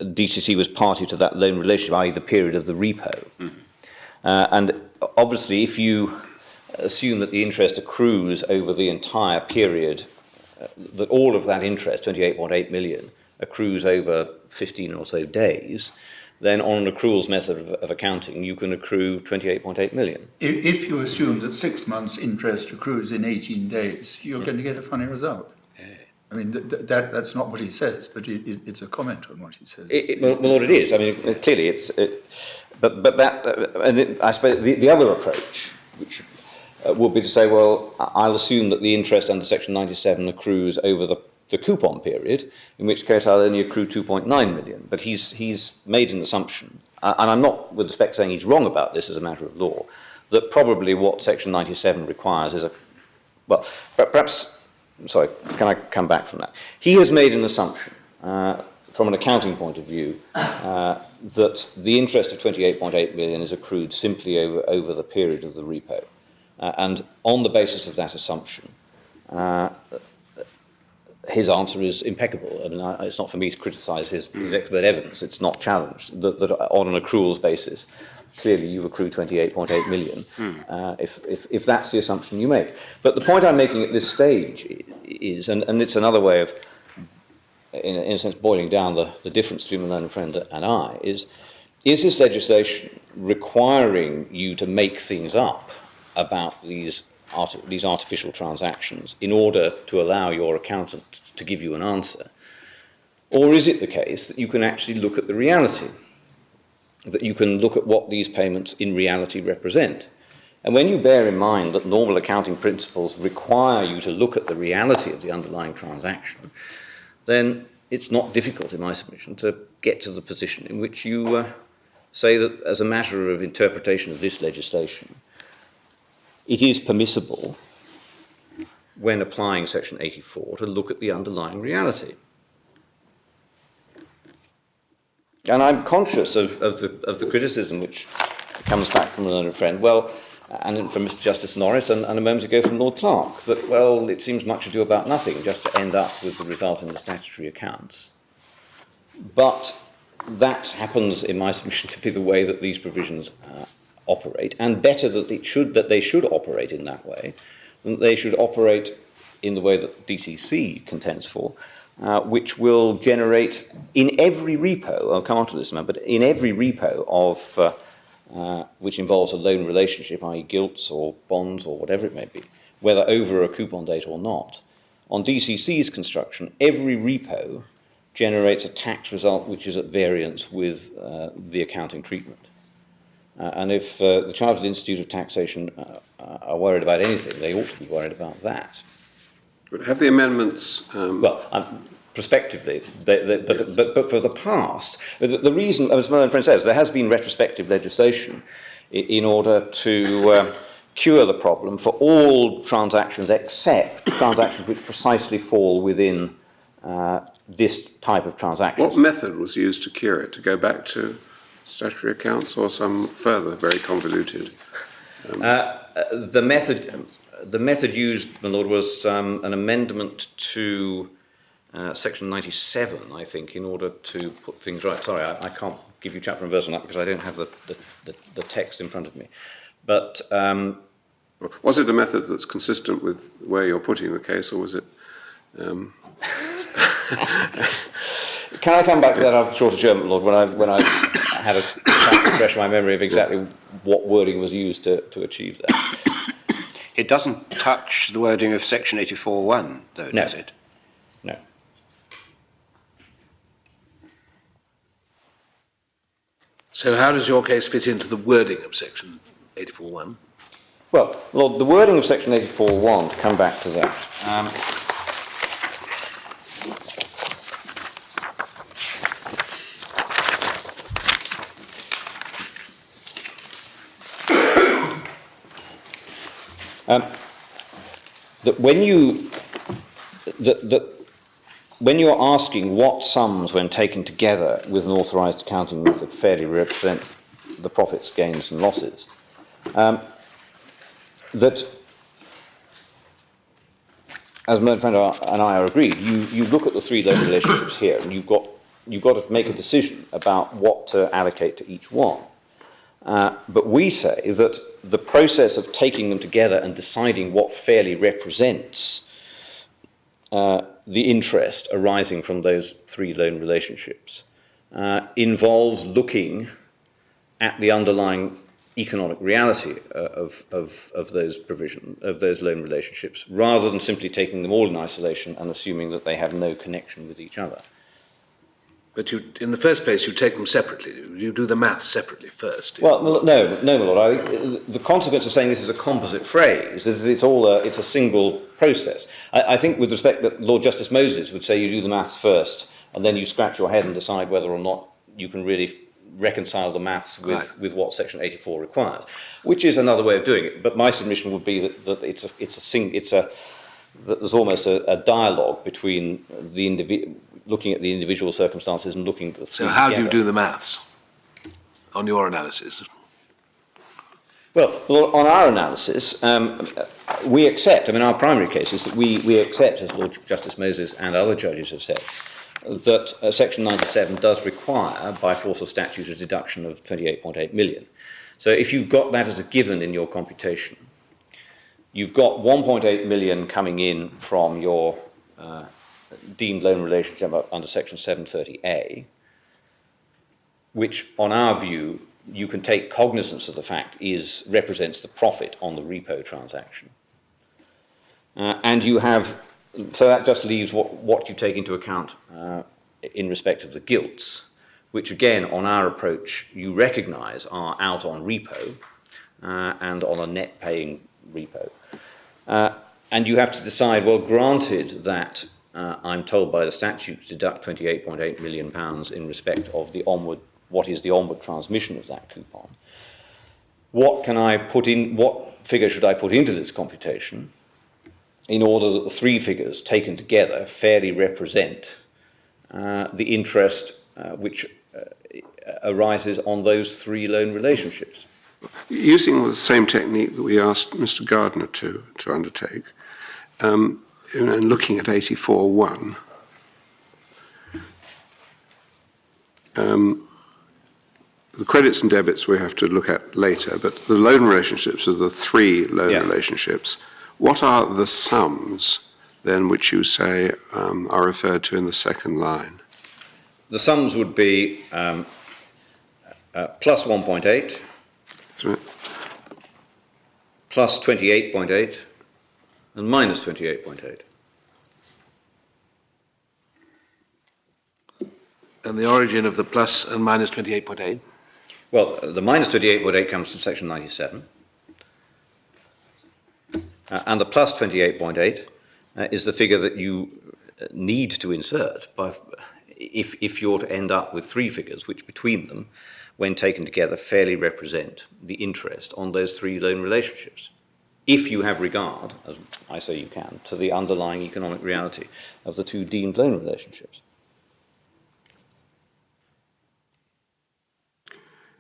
DCC was party to that loan relationship, i.e. the period of the repo. Mm-hmm. And obviously, if you assume that the interest accrues over the entire period, that all of that interest, 28.8 million, accrues over 15 or so days, then on an accruals method of accounting, you can accrue 28.8 million. If you assume that 6 months interest accrues in 18 days, you're going to get a funny result. I mean, that's not what he says, but it's a comment on what he says. Well, what it is, I mean, clearly it's... but that, I suppose the other approach, which would be to say, well, I'll assume that the interest under Section 97 accrues over the coupon period, in which case I'll only accrue 2.9 million. But he's made an assumption, and I'm not with respect saying he's wrong about this as a matter of law, that probably what Section 97 requires is well, perhaps, sorry, can I come back from that? He has made an assumption from an accounting point of view that the interest of 28.8 million is accrued simply over the period of the repo. And on the basis of that assumption, his answer is impeccable. I mean, it's not for me to criticise his expert evidence. It's not challenged. That on an accruals basis, clearly you accrue 28.8 million, if that's the assumption you make. But the point I'm making at this stage is, and it's another way of in a sense, boiling down the difference between my learned friend and I, is this legislation requiring you to make things up about these artificial transactions in order to allow your accountant to give you an answer? Or is it the case that you can actually look at the reality, that you can look at what these payments in reality represent? And when you bear in mind that normal accounting principles require you to look at the reality of the underlying transaction, then it's not difficult, in my submission, to get to the position in which you say that as a matter of interpretation of this legislation, it is permissible, when applying Section 84, to look at the underlying reality. And I'm conscious of the criticism which comes back from a learned friend, well, and from Mr. Justice Norris, and a moment ago from Lord Clark, that, well, it seems much ado about nothing, just to end up with the result in the statutory accounts. But that happens, in my submission, to be the way that these provisions operate, and better that they should operate in that way, than that they should operate in the way that DCC contends for, which will generate in every repo, I'll come on to this in a moment, but in every repo of which involves a loan relationship, i.e. gilts or bonds or whatever it may be, whether over a coupon date or not, on DCC's construction, every repo generates a tax result which is at variance with the accounting treatment. And if the Chartered Institute of Taxation are worried about anything, they ought to be worried about that. But have the amendments... Prospectively, but for the past, the reason, as my own friend says, there has been retrospective legislation in order to cure the problem for all transactions except transactions which precisely fall within this type of transaction. What method was used to cure it? To go back to statutory accounts or some further very convoluted? The method used, my Lord, was an amendment to Section 97, I think, in order to put things right. Sorry, I can't give you chapter and verse on that because I don't have the text in front of me. But was it a method that's consistent with where you're putting the case, or was it... Can I come back to that after the short adjournment, Lord, when I had a chance to refresh my memory of exactly what wording was used to achieve that? It doesn't touch the wording of Section 84(1), though, does it? No. So how does your case fit into the wording of Section 84(1)? Well, Lord, the wording of Section 84(1), to come back to that, that when you're asking what sums, when taken together with an authorised accounting method, fairly represent the profits, gains and losses, that, as my friend and I are agreed, you look at the three loan relationships here, and you've got to make a decision about what to allocate to each one. But we say that the process of taking them together and deciding what fairly represents the interest arising from those three loan relationships involves looking at the underlying economic reality of those loan relationships, rather than simply taking them all in isolation and assuming that they have no connection with each other. But in the first place, you take them separately. You do the maths separately first. Well, no, my Lord. The consequence of saying this is a composite phrase is it's a single process. I think, with respect, that Lord Justice Moses would say you do the maths first, and then you scratch your head and decide whether or not you can really reconcile the maths with what Section 84 requires, which is another way of doing it. But my submission would be that that there's almost a dialogue between looking at the individual circumstances and looking at the three So how together. do you do the maths on your analysis? Well, on our analysis, we accept, our primary case is that we accept, as Lord Justice Moses and other judges have said, that Section 97 does require, by force of statute, a deduction of 28.8 million. So if you've got that as a given in your computation, you've got 1.8 million coming in from your deemed loan relationship under section 730A, which on our view you can take cognizance of the fact represents the profit on the repo transaction. And you have, so that just leaves what you take into account in respect of the gilts, which again, on our approach, you recognise are out on repo and on a net paying repo. And you have to decide, well, granted that I'm told by the statute to deduct £28.8 million in respect of what is the onward transmission of that coupon, what figure should I put into this computation in order that the three figures taken together fairly represent the interest which arises on those three loan relationships? Using the same technique that we asked Mr. Gardner to undertake, and looking at 84.1, the credits and debits we have to look at later, but the loan relationships are the three loan relationships. What are the sums then which you say are referred to in the second line? The sums would be plus 1.8, plus 28.8, and minus 28.8. And the origin of the plus and minus 28.8? Well, the minus 28.8 comes from section 97. And the plus 28.8 is the figure that you need to insert if you're to end up with three figures, which between them, when taken together, fairly represent the interest on those three loan relationships. If you have regard, as I say you can, to the underlying economic reality of the two deemed loan relationships.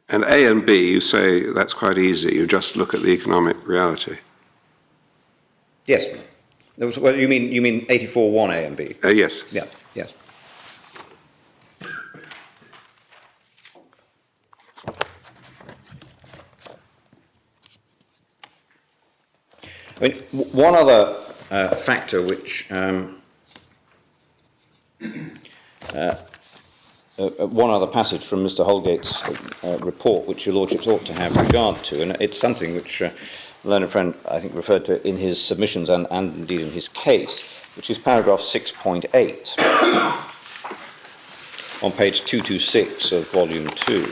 And A and B, you say that's quite easy, you just look at the economic reality. Yes. Well, you mean 84.1 A and B? Yes. Yeah, yes. I mean, one other factor which one other passage from Mr. Holgate's report, which your lordships ought to have regard to, and it's something which the learned friend, I think, referred to in his submissions and indeed in his case, which is paragraph 6.8 on page 226 of volume 2.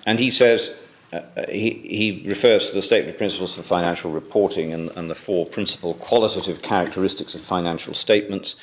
And he says, he refers to the statement of principles for financial reporting and the four principal qualitative characteristics of financial statements.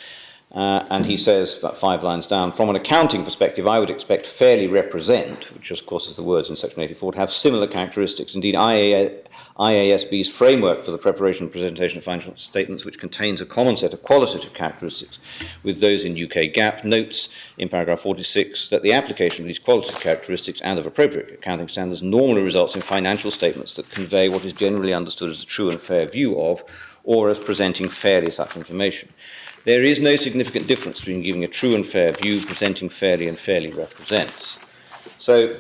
And he says, about 5 lines down, from an accounting perspective, I would expect fairly represent, which of course is the words in section 84, to have similar characteristics. Indeed, IASB's framework for the preparation and presentation of financial statements, which contains a common set of qualitative characteristics with those in UK GAAP, notes in paragraph 46 that the application of these qualitative characteristics and of appropriate accounting standards normally results in financial statements that convey what is generally understood as a true and fair view of, or as presenting fairly such information. There is no significant difference between giving a true and fair view, presenting fairly, and fairly represents. So,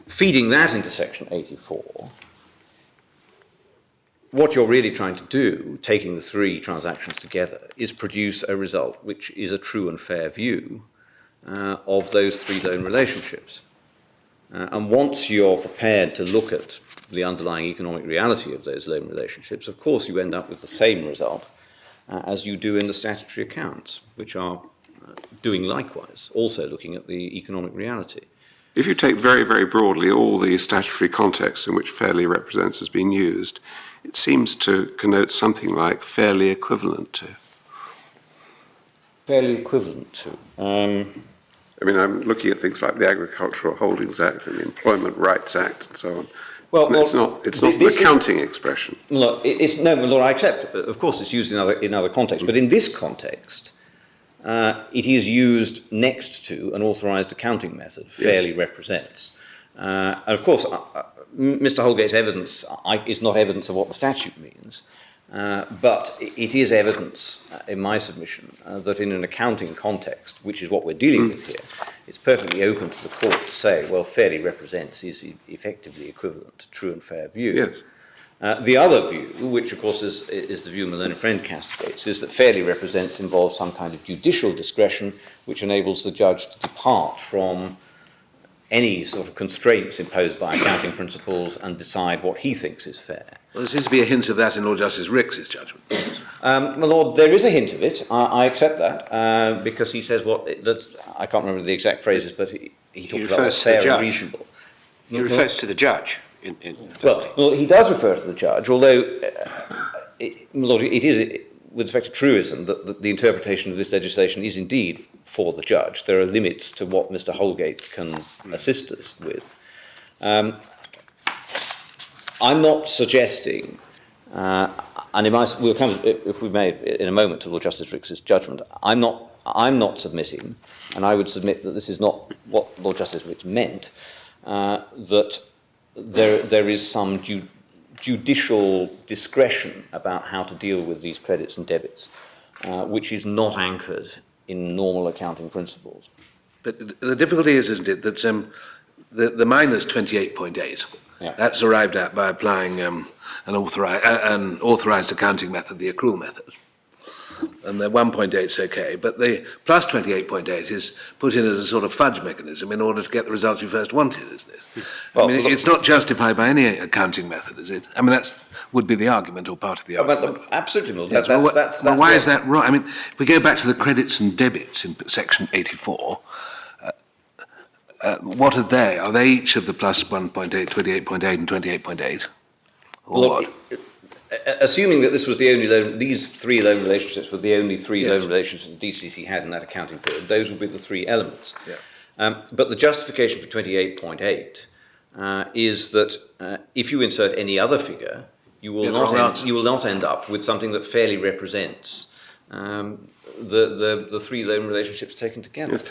feeding that into section 84, what you're really trying to do, taking the three transactions together, is produce a result which is a true and fair view of those three loan relationships. And once you're prepared to look at the underlying economic reality of those loan relationships, of course you end up with the same result as you do in the statutory accounts, which are doing likewise, also looking at the economic reality. If you take very, very broadly all the statutory contexts in which fairly represents has been used, it seems to connote something like fairly equivalent to. Fairly equivalent to? I mean, I'm looking at things like the Agricultural Holdings Act and the Employment Rights Act and so on. Well, it's not an accounting expression. Look, no, Lord, I accept. Of course, it's used in other contexts, but in this context, it is used next to an authorised accounting method. Fairly represents, and of course, Mr. Holgate's evidence is not evidence of what the statute means, but it is evidence in my submission that in an accounting context, which is what we're dealing with here, it's perfectly open to the court to say, well, fairly represents is effectively equivalent to true and fair view. Yes. The other view, which of course is the view my learned friend castigates, is that fairly represents involves some kind of judicial discretion which enables the judge to depart from any sort of constraints imposed by accounting principles and decide what he thinks is fair. Well, there seems to be a hint of that in Lord Justice Ricks's judgment. My Lord, there is a hint of it. I accept that because he says I can't remember the exact phrases, but he talks about what's fair and reasonable. He refers to the judge. Well, he does refer to the judge, although, my Lord, it is, with respect to truism, that the interpretation of this legislation is indeed for the judge. There are limits to what Mr. Holgate can assist us with. I'm not suggesting, and we'll come, if we may, in a moment to Lord Justice Ricks's judgment. I'm not submitting, and I would submit that this is not what Lord Justice Ricks meant, that there is some judicial discretion about how to deal with these credits and debits, which is not anchored in normal accounting principles. But the difficulty is, isn't it, that the minus 28.8, that's arrived at by applying an authorised accounting method, the accrual method. And the 1.8 is okay, but the plus 28.8 is put in as a sort of fudge mechanism in order to get the result you first wanted, isn't it? Well, it's not justified by any accounting method, is it? I mean, would be the argument or part of the argument. Absolutely, Lord. Yes, why is that right? I mean, if we go back to the credits and debits in section 84, what are they? Are they each of the plus 1.8, 28.8 and 28.8? Well, assuming that this was the only loan, these three loan relationships were the only three loan relationships the DCC had in that accounting period, those would be the three elements. Yeah. But the justification for 28.8 is that if you insert any other figure, you will not end up with something that fairly represents the three loan relationships taken together. Yes.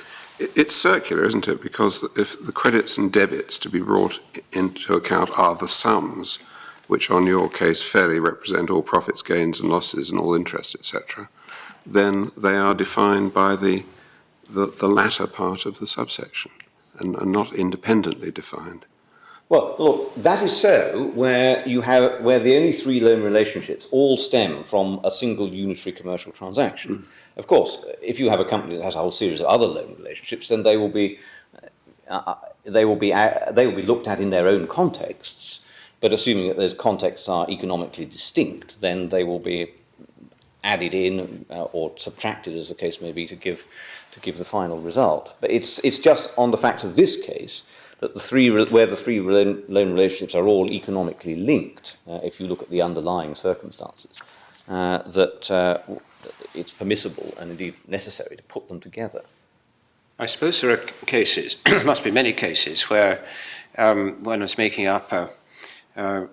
It's circular, isn't it? Because if the credits and debits to be brought into account are the sums, which on your case fairly represent all profits, gains and losses and all interest, etc., then they are defined by the latter part of the subsection and not independently defined. Well, look, that is so where the only three loan relationships all stem from a single unitary commercial transaction. Of course, if you have a company that has a whole series of other loan relationships, then they will be looked at in their own contexts. But assuming that those contexts are economically distinct, then they will be added in or subtracted, as the case may be, to give the final result. But it's just on the fact of this case that the three loan relationships are all economically linked. If you look at the underlying circumstances, that it's permissible and indeed necessary to put them together. I suppose there are cases, must be many cases, where one is making up a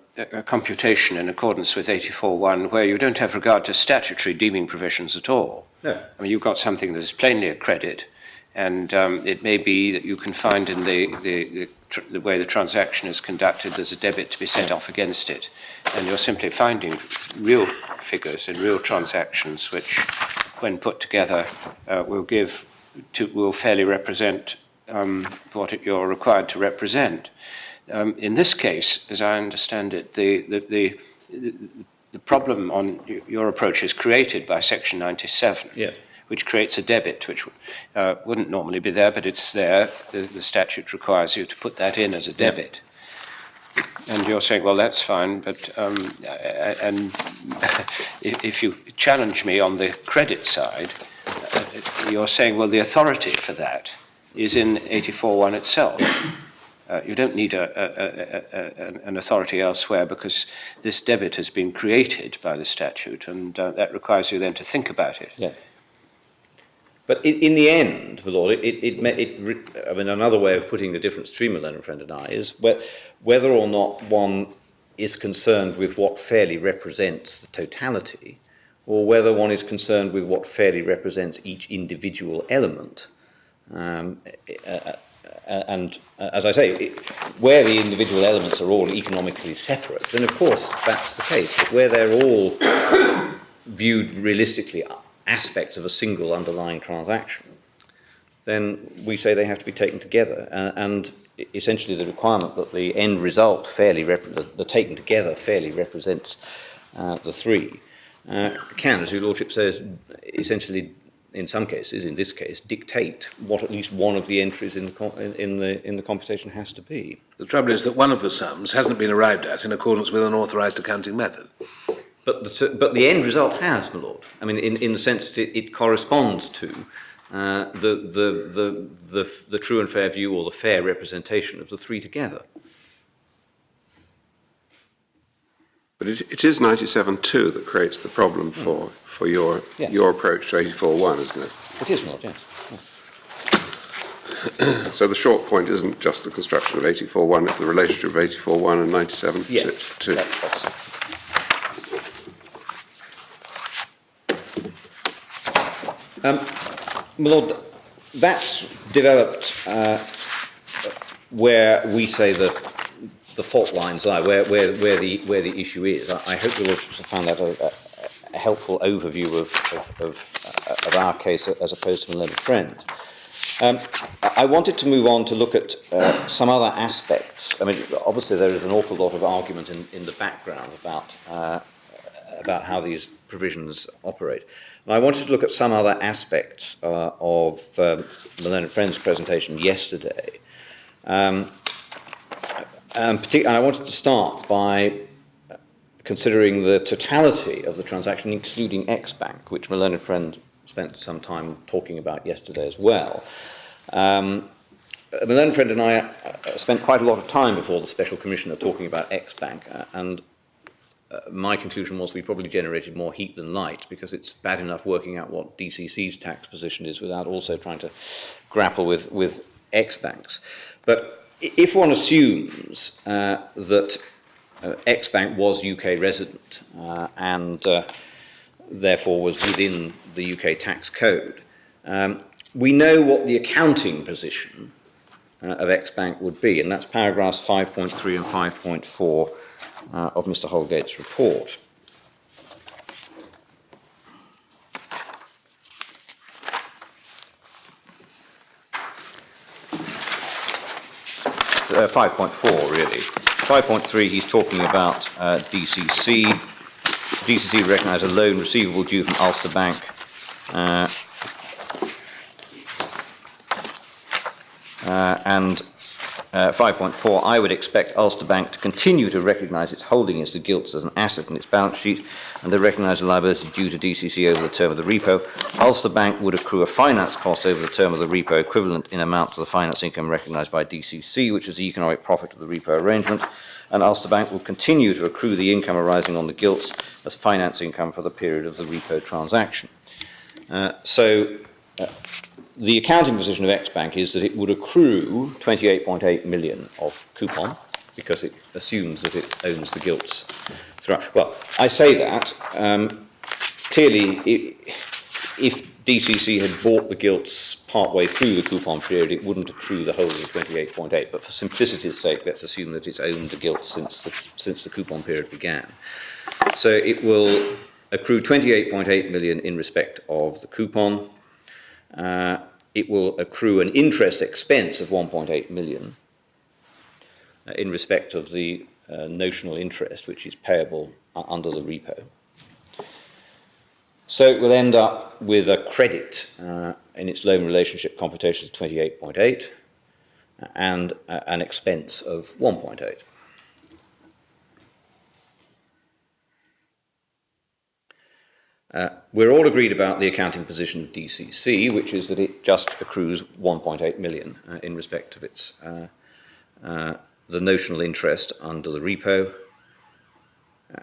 computation in accordance with 84.1 where you don't have regard to statutory deeming provisions at all. No. I mean, you've got something that is plainly a credit, and it may be that you can find in the way the transaction is conducted, there's a debit to be sent off against it, and you're simply finding real figures in real transactions which, when put together, will fairly represent what you're required to represent. In this case, as I understand it, the problem on your approach is created by Section 97, which creates a debit which wouldn't normally be there, but it's there. The statute requires you to put that in as a debit. And you're saying, well, that's fine, but and if you challenge me on the credit side, you're saying, well, the authority for that is in 84.1 itself. You don't need an authority elsewhere because this debit has been created by the statute, and that requires you then to think about it. Yeah. But in the end, my Lord, I mean, another way of putting the difference between my learned friend and I is whether or not one is concerned with what fairly represents the totality, or whether one is concerned with what fairly represents each individual element. And as I say, where the individual elements are all economically separate, then of course that's the case. But where they're all viewed realistically aspects of a single underlying transaction, then we say they have to be taken together. And essentially the requirement that the end result the taken together fairly represents the three can, as your Lordship says, essentially in some cases, in this case, dictate what at least one of the entries in the computation has to be. The trouble is that one of the sums hasn't been arrived at in accordance with an authorised accounting method. But the end result has, my Lord. I mean, in the sense that it corresponds to the true and fair view or the fair representation of the three together. But it is 97.2 that creates the problem for your approach to 84.1, isn't it? It is, my Lord, yes. So the short point isn't just the construction of 84.1, it's the relationship of 84.1 and 97.2. Yes, that's my Lord, that's developed where we say the fault lines lie, where the issue is. I hope you will find that a helpful overview of our case as opposed to my learned friend. I wanted to move on to look at some other aspects. I mean, obviously there is an awful lot of argument in the background about how these provisions operate. And I wanted to look at some other aspects of the learned friend's presentation yesterday. And I wanted to start by considering the totality of the transaction, including X-Bank, which my learned friend spent some time talking about yesterday as well. My learned friend and I spent quite a lot of time before the Special Commissioner talking about X-Bank, and my conclusion was we probably generated more heat than light, because it's bad enough working out what DCC's tax position is without also trying to grapple with X-Banks. But if one assumes that X-Bank was UK resident and therefore was within the UK tax code, we know what the accounting position of X-Bank would be, and that's paragraphs 5.3 and 5.4 of Mr. Holgate's report. Uh, 5.4 really. 5.3 he's talking about DCC. DCC recognised a loan receivable due from Ulster Bank and 5.4, I would expect Ulster Bank to continue to recognise its holding against the gilts as an asset in its balance sheet and to recognise the liability due to DCC over the term of the repo. Ulster Bank would accrue a finance cost over the term of the repo equivalent in amount to the finance income recognised by DCC, which is the economic profit of the repo arrangement, and Ulster Bank will continue to accrue the income arising on the gilts as finance income for the period of the repo transaction. The accounting position of X-Bank is that it would accrue 28.8 million of coupon because it assumes that it owns the gilts throughout. Well, I say that clearly if DCC had bought the gilts partway through the coupon period, it wouldn't accrue the whole of 28.8, but for simplicity's sake, let's assume that it's owned the gilts since the coupon period began. So it will accrue 28.8 million in respect of the coupon. It will accrue an interest expense of 1.8 million in respect of the notional interest, which is payable under the repo. So it will end up with a credit in its loan relationship computation of 28.8 and an expense of 1.8. We're all agreed about the accounting position of DCC, which is that it just accrues 1.8 million in respect of its the notional interest under the repo,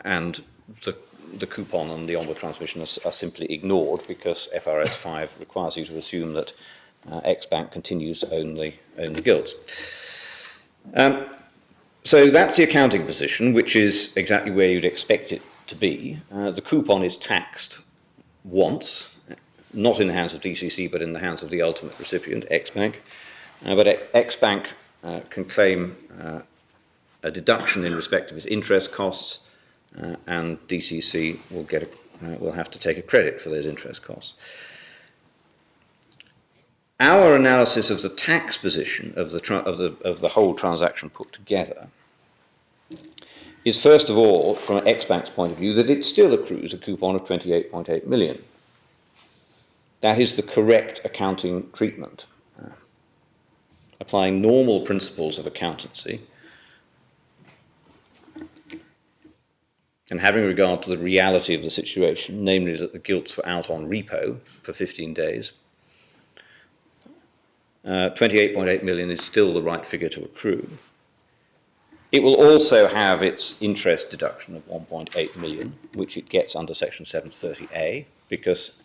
and the coupon and the onward transmission are simply ignored because FRS 5 requires you to assume that X-Bank continues to own the gilts. So that's the accounting position, which is exactly where you'd expect it to be. The coupon is taxed once, not in the hands of DCC, but in the hands of the ultimate recipient, X-Bank. But X-Bank can claim a deduction in respect of its interest costs, and DCC will have to take a credit for those interest costs. Our analysis of the tax position of the whole transaction put together is, first of all, from X-Bank's point of view, that it still accrues a coupon of 28.8 million. That is the correct accounting treatment. Applying normal principles of accountancy and having regard to the reality of the situation, namely that the gilts were out on repo for 15 days, 28.8 million is still the right figure to accrue. It will also have its interest deduction of 1.8 million, which it gets under Section 730A, because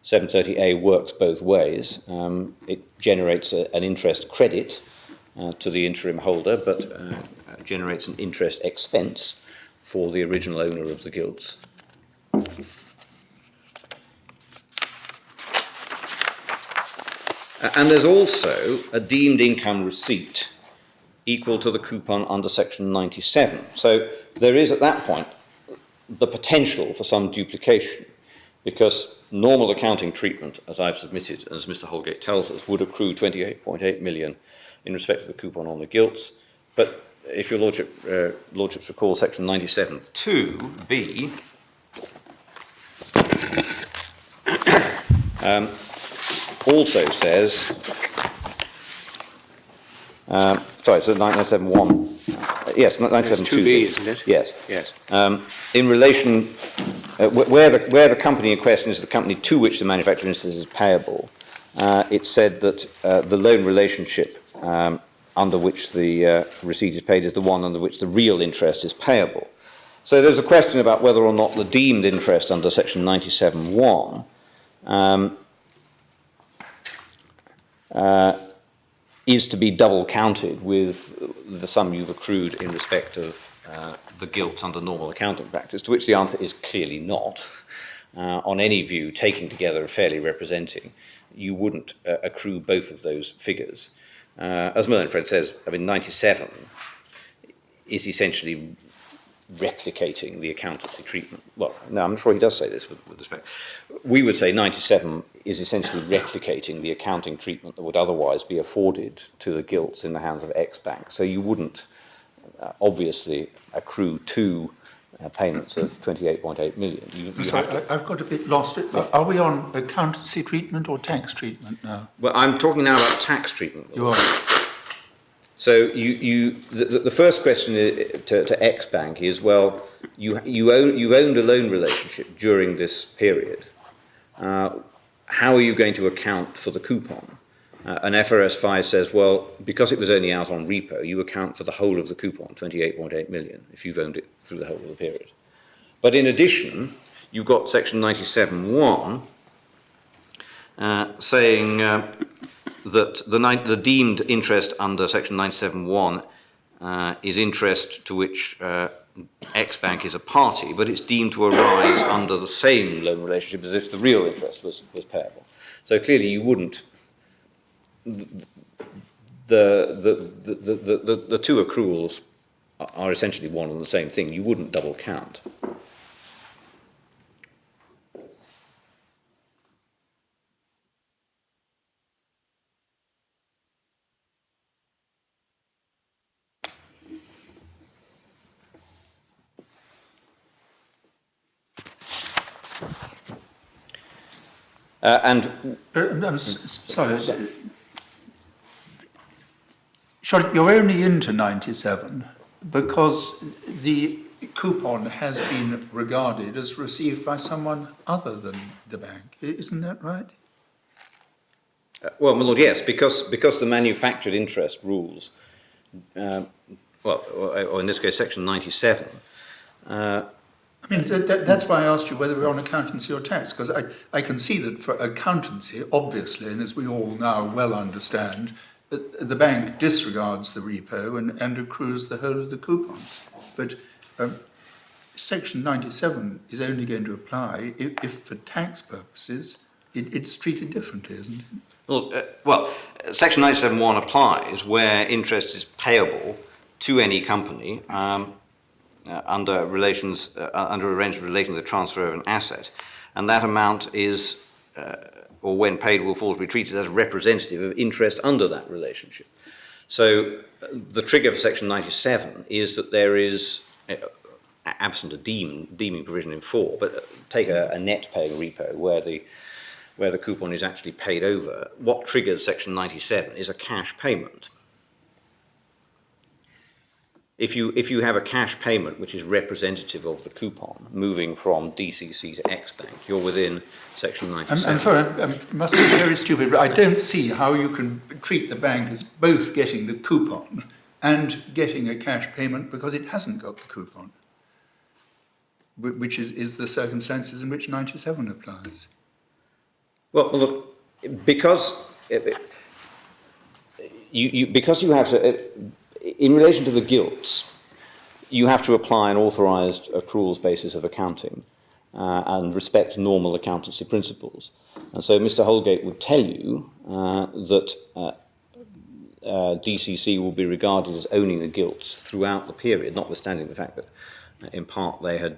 730A works both ways. It generates an interest credit to the interim holder, but generates an interest expense for the original owner of the gilts. And there's also a deemed income receipt equal to the coupon under Section 97. So there is at that point the potential for some duplication, because normal accounting treatment, as I've submitted, as Mr. Holgate tells us, would accrue 28.8 million in respect to the coupon on the gilts. But if your lordships recall Section 97(2)(b, also says, sorry, so 971, yes, 972. 2B, isn't it? Yes. Yes. In relation, where the company in question is the company to which the manufacturing interest is payable, it said that the loan relationship under which the receipt is paid is the one under which the real interest is payable. So there's a question about whether or not the deemed interest under Section 97(1) is to be double counted with the sum you've accrued in respect of the gilts under normal accounting practice, to which the answer is clearly not. On any view, taking together and fairly representing, you wouldn't accrue both of those figures. As Merlin Fred says, I mean, 97 is essentially replicating the accountancy treatment. Well, no, I'm sure he does say this with respect. We would say 97 is essentially replicating the accounting treatment that would otherwise be afforded to the gilts in the hands of X-Bank. So you wouldn't obviously accrue two payments of 28.8 million. Sorry, I've got a bit lost. Are we on accountancy treatment or tax treatment now? Well, I'm talking now about tax treatment. You are. So the first question to X-Bank is, well, you've owned a loan relationship during this period. How are you going to account for the coupon? And FRS 5 says, well, because it was only out on repo, you account for the whole of the coupon, 28.8 million, if you've owned it through the whole of the period. But in addition, you've got Section 97(1) saying that the deemed interest under Section 97(1) is interest to which X-Bank is a party, but it's deemed to arise under the same loan relationship as if the real interest was payable. So clearly you wouldn't. The two accruals are essentially one and the same thing. You wouldn't double count. I'm sorry. Sorry, you're only into 97 because the coupon has been regarded as received by someone other than the bank. Isn't that right? Well, my lord, yes, because the manufactured interest rules, or in this case, Section 97. I mean, that's why I asked you whether we're on accountancy or tax, because I can see that for accountancy, obviously, and as we all now well understand, the bank disregards the repo and accrues the whole of the coupon. But Section 97 is only going to apply if for tax purposes, it's treated differently, isn't it? Well, Section 97(1) applies where interest is payable to any company under arrangements relating to the transfer of an asset, and that amount is or when paid will fall to be treated as representative of interest under that relationship. So the trigger for Section 97 is that there is, absent a deeming provision in 4, but take a net paying repo where the coupon is actually paid over. What triggers Section 97 is a cash payment. If you have a cash payment which is representative of the coupon moving from DCC to X Bank, you're within Section 97. I'm sorry, I must be very stupid, but I don't see how you can treat the bank as both getting the coupon and getting a cash payment because it hasn't got the coupon, which is the circumstances in which 97 applies. Well, look, because you have to, in relation to the gilts, you have to apply an authorised accruals basis of accounting and respect normal accountancy principles. And so Mr. Holgate would tell you that DCC will be regarded as owning the gilts throughout the period, notwithstanding the fact that in part they had,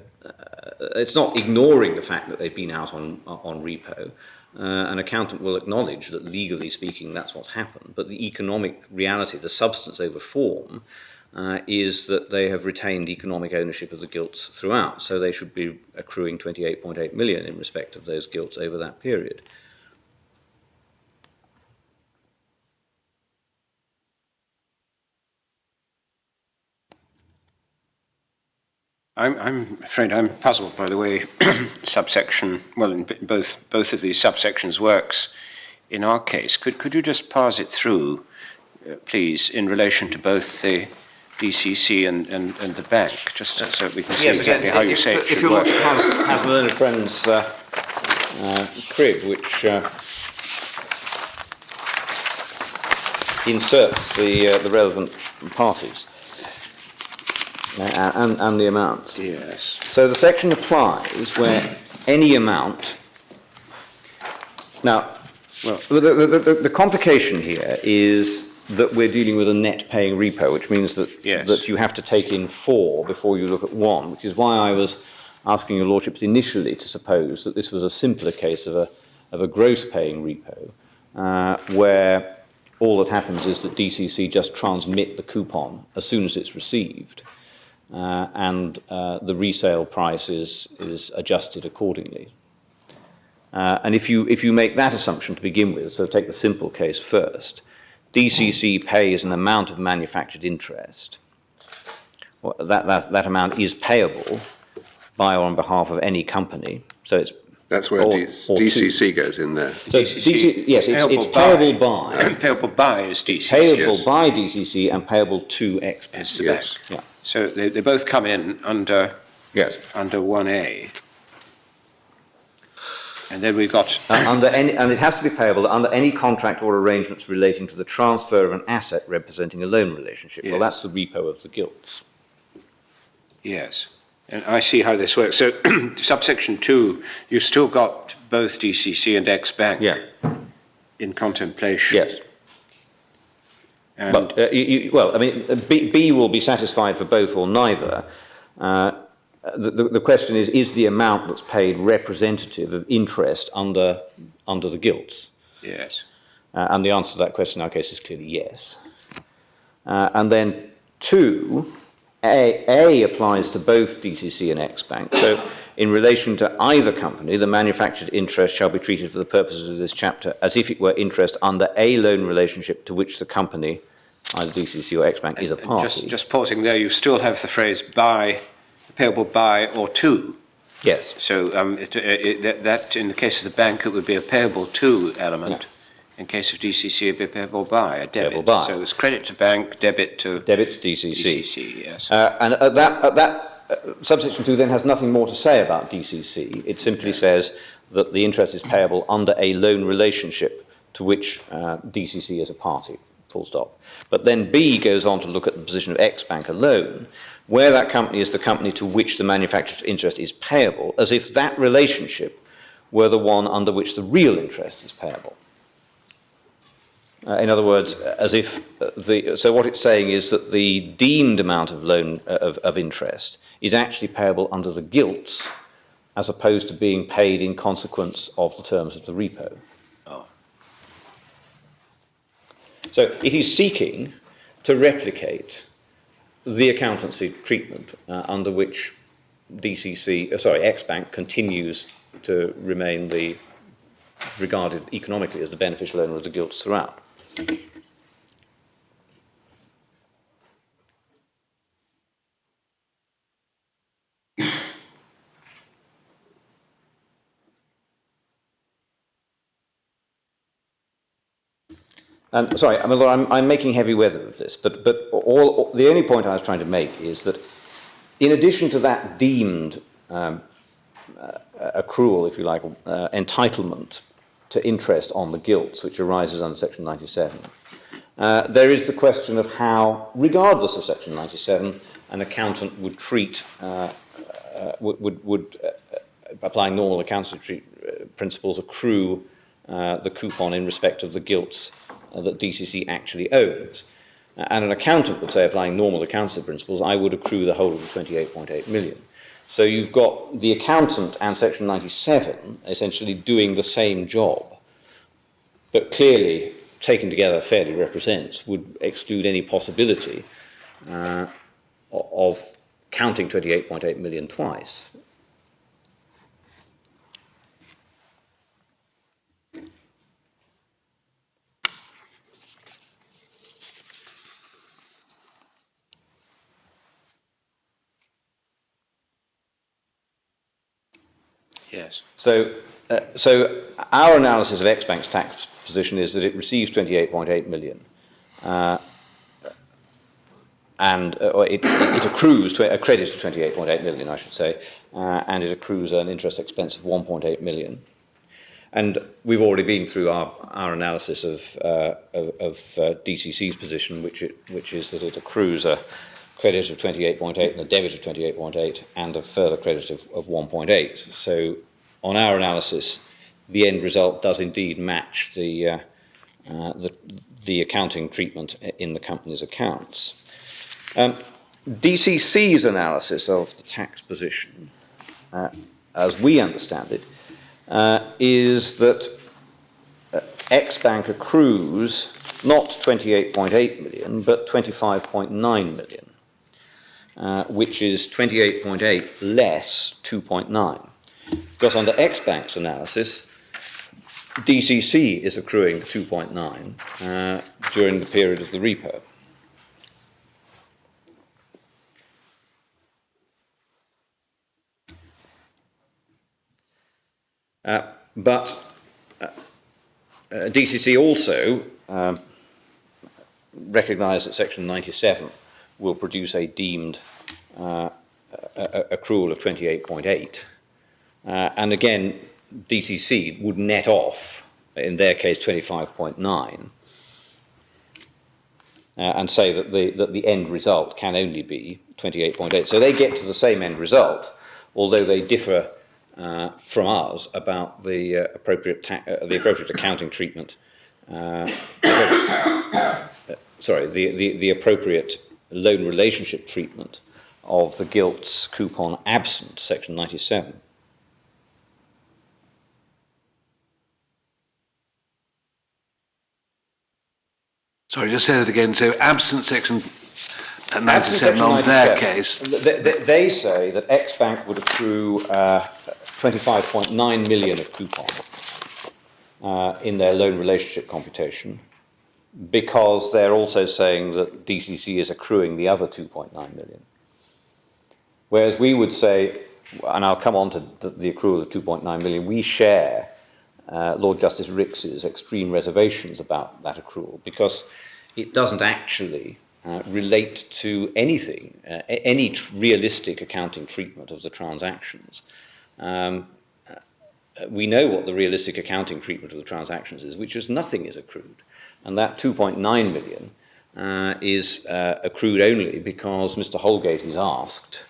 it's not ignoring the fact that they've been out on repo. An accountant will acknowledge that legally speaking that's what's happened, but the economic reality, the substance over form, is that they have retained economic ownership of the gilts throughout, so they should be accruing 28.8 million in respect of those gilts over that period. I'm afraid I'm puzzled by the way subsection, well, in both of these subsections works in our case. Could you just parse it through, please, in relation to both the DCC and the bank, just so we can see exactly how you say it should if your work. lordship has my learned friend's crib, which inserts the relevant parties and the amounts. Yes. So the section applies where any amount. Now, well, the complication here is that we're dealing with a net paying repo, which means that that you have to take in 4 before you look at 1, which is why I was asking your lordships initially to suppose that this was a simpler case of a gross paying repo, where all that happens is that DCC just transmit the coupon as soon as it's received, and the resale price is adjusted accordingly. And if you make that assumption to begin with, so take the simple case first, DCC pays an amount of manufactured interest. Well, that amount is payable by or on behalf of any company. So that's where DCC goes in there. So DCC, yes, it's payable by. Payable by is DCC. Payable by DCC and payable to X Bank. It's the bank. Yeah. So they both come in under under 1A. And then we've got and it has to be payable under any contract or arrangements relating to the transfer of an asset representing a loan relationship. Yes. Well, that's the repo of the gilts. Yes, and I see how this works. So subsection 2, you've still got both DCC and X Bank in contemplation. Yes. And But, well, I mean, B will be satisfied for both or neither. The question is the amount that's paid representative of interest under the gilts? Yes. And the answer to that question in our case is clearly yes. And then 2, A applies to both DCC and X Bank. So in relation to either company, the manufactured interest shall be treated for the purposes of this chapter as if it were interest under a loan relationship to which the company, either DCC or X Bank, is a party. Just pausing there, you still have the phrase by, payable by or to. Yes. So that in the case of the bank, it would be a payable to element. In case of DCC, it would be payable by, a debit. Payable by. So it's credit to bank, debit to DCC. DCC, yes. And at that subsection 2 then has nothing more to say about DCC. It simply says that the interest is payable under a loan relationship to which DCC is a party, full stop. But then B goes on to look at the position of X Bank alone, where that company is the company to which the manufacturer's interest is payable, as if that relationship were the one under which the real interest is payable. In other words, as if so what it's saying is that the deemed amount of loan of interest is actually payable under the gilts as opposed to being paid in consequence of the terms of the repo. Oh. So it is seeking to replicate the accountancy treatment under which X-Bank continues to remain regarded economically as the beneficial owner of the gilts throughout. And sorry, I mean, I'm making heavy weather of this, but the only point I was trying to make is that in addition to that deemed accrual, if you like, entitlement to interest on the gilts, which arises under Section 97, there is the question of how, regardless of Section 97, an accountant would treat, applying normal accountancy principles, accrue the coupon in respect of the gilts that DCC actually owns. And an accountant would say, applying normal accountancy principles, I would accrue the whole of the 28.8 million. So you've got the accountant and Section 97 essentially doing the same job, but clearly, taken together, fairly represents, would exclude any possibility of counting 28.8 million twice. Yes. So our analysis of X-Bank's tax position is that it receives 28.8 million, and it accrues a credit of 28.8 million, I should say, and it accrues an interest expense of 1.8 million. And we've already been through our analysis of DCC's position, which is that it accrues a credit of 28.8 and a debit of 28.8 and a further credit of 1.8. So on our analysis, the end result does indeed match the accounting treatment in the company's accounts. DCC's analysis of the tax position, as we understand it, is that X-Bank accrues not 28.8 million, but 25.9 million. Which is 28.8 less 2.9. Because under X-Bank's analysis, DCC is accruing 2.9 during the period of the repo. But DCC also recognised that Section 97 will produce a deemed accrual of 28.8. And again, DCC would net off, in their case, 25.9, and say that the end result can only be 28.8. So they get to the same end result, although they differ from us about the appropriate accounting treatment. The appropriate loan relationship treatment of the gilts coupon absent Section 97. Sorry, just say that again. So absent Section 97 on their case. They say that X-Bank would accrue 25.9 million of coupon in their loan relationship computation, because they're also saying that DCC is accruing the other 2.9 million. Whereas we would say, and I'll come on to the accrual of 2.9 million, we share Lord Justice Ricks's extreme reservations about that accrual, because it doesn't actually relate to anything, any realistic accounting treatment of the transactions. We know what the realistic accounting treatment of the transactions is, which is nothing is accrued. And that 2.9 million is accrued only because Mr. Holgate is asked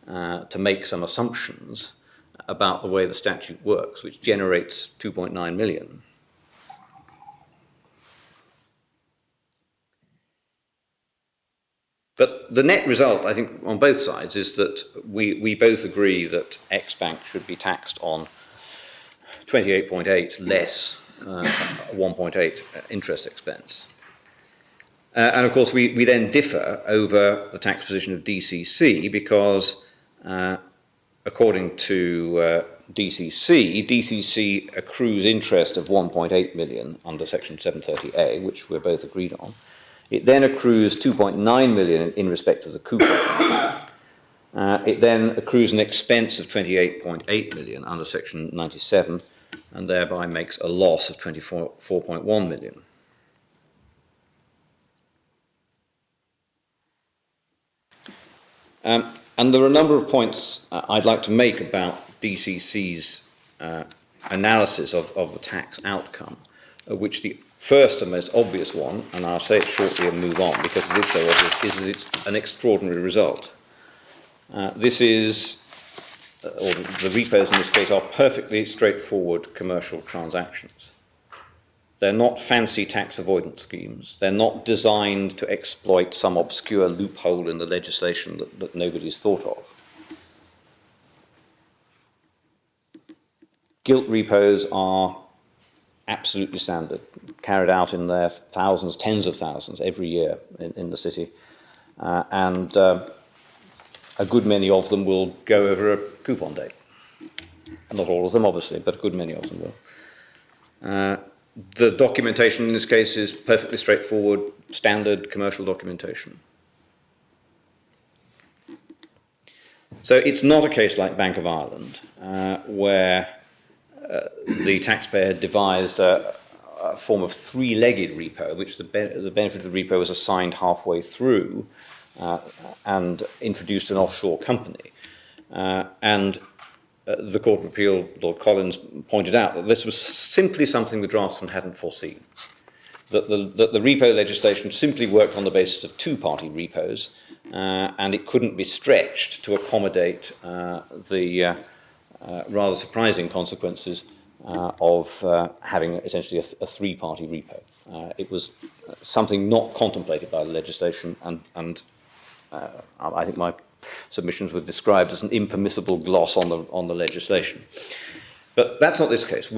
to make some assumptions about the way the statute works, which generates 2.9 million. But the net result, I think, on both sides is that we both agree that X-Bank should be taxed on 28.8 less 1.8 interest expense. And of course, we then differ over the tax position of DCC because, according to DCC accrues interest of 1.8 million under Section 730A, which we're both agreed on. It then accrues 2.9 million in respect of the coupon. It then accrues an expense of 28.8 million under Section 97, and thereby makes a loss of 24.1 million. And there are a number of points I'd like to make about DCC's analysis of the tax outcome, which the first and most obvious one, and I'll say it shortly and move on because it is so obvious, is that it's an extraordinary result. This is, or the repos in this case, are perfectly straightforward commercial transactions. They're not fancy tax avoidance schemes. They're not designed to exploit some obscure loophole in the legislation that nobody's thought of. Gilt repos are absolutely standard, carried out in their thousands, tens of thousands every year in the city. And a good many of them will go over a coupon date. Not all of them, obviously, but a good many of them will. The documentation in this case is perfectly straightforward, standard commercial documentation. So it's not a case like Bank of Ireland, where the taxpayer devised a form of three-legged repo, which the benefit of the repo was assigned halfway through and introduced an offshore company. The Court of Appeal, Lord Collins, pointed out that this was simply something the draftsman hadn't foreseen, that the repo legislation simply worked on the basis of two-party repos, and it couldn't be stretched to accommodate the rather surprising consequences of having essentially a three-party repo. It was something not contemplated by the legislation, and I think my submissions were described as an impermissible gloss on the legislation. But that's not this case.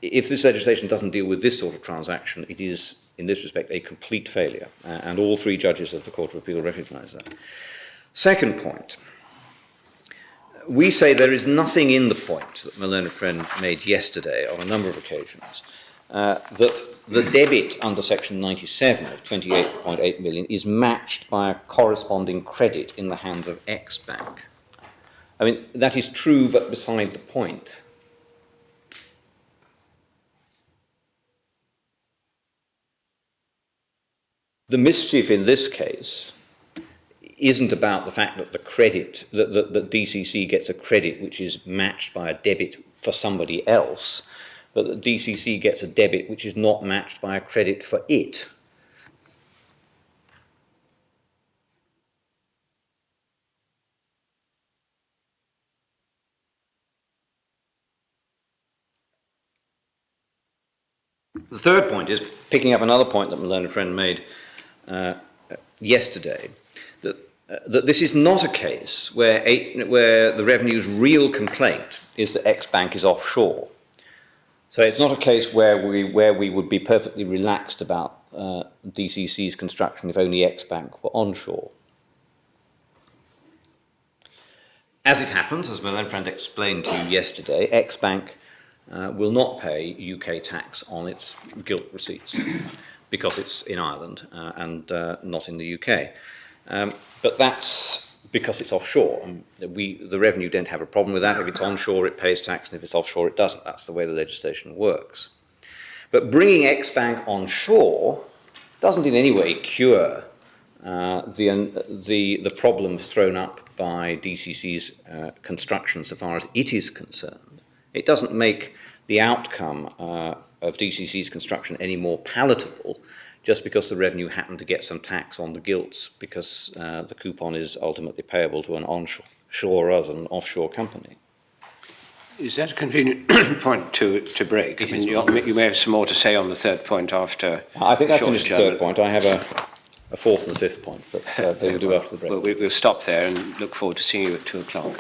If this legislation doesn't deal with this sort of transaction, it is, in this respect, a complete failure, and all three judges of the Court of Appeal recognise that. Second point, we say there is nothing in the point that my learned friend made yesterday on a number of occasions that the debit under Section 97 of 28.8 million is matched by a corresponding credit in the hands of X Bank. I mean, that is true, but beside the point. The mischief in this case isn't about the fact that the credit, that DCC gets a credit which is matched by a debit for somebody else, but that DCC gets a debit which is not matched by a credit for it. The third point is, picking up another point that my learned friend made yesterday, that this is not a case where the revenue's real complaint is that X Bank is offshore. So it's not a case where we would be perfectly relaxed about DCC's construction if only X Bank were onshore. As it happens, as my learned friend explained to you yesterday, X Bank will not pay UK tax on its gilt receipts because it's in Ireland and not in the UK. But that's because it's offshore. And the revenue don't have a problem with that. If it's onshore, it pays tax, and if it's offshore, it doesn't. That's the way the legislation works. But bringing X Bank onshore doesn't in any way cure the problems thrown up by DCC's construction so far as it is concerned. It doesn't make the outcome of DCC's construction any more palatable just because the revenue happened to get some tax on the gilts because the coupon is ultimately payable to an onshore rather than an offshore company. Is that a convenient point to break? I mean, you may have some more to say on the third point after. I think a I short finished the third adjournment. point. I have a fourth and a fifth point, but they will do after the break. We'll stop there and look forward to seeing you at 2 o'clock.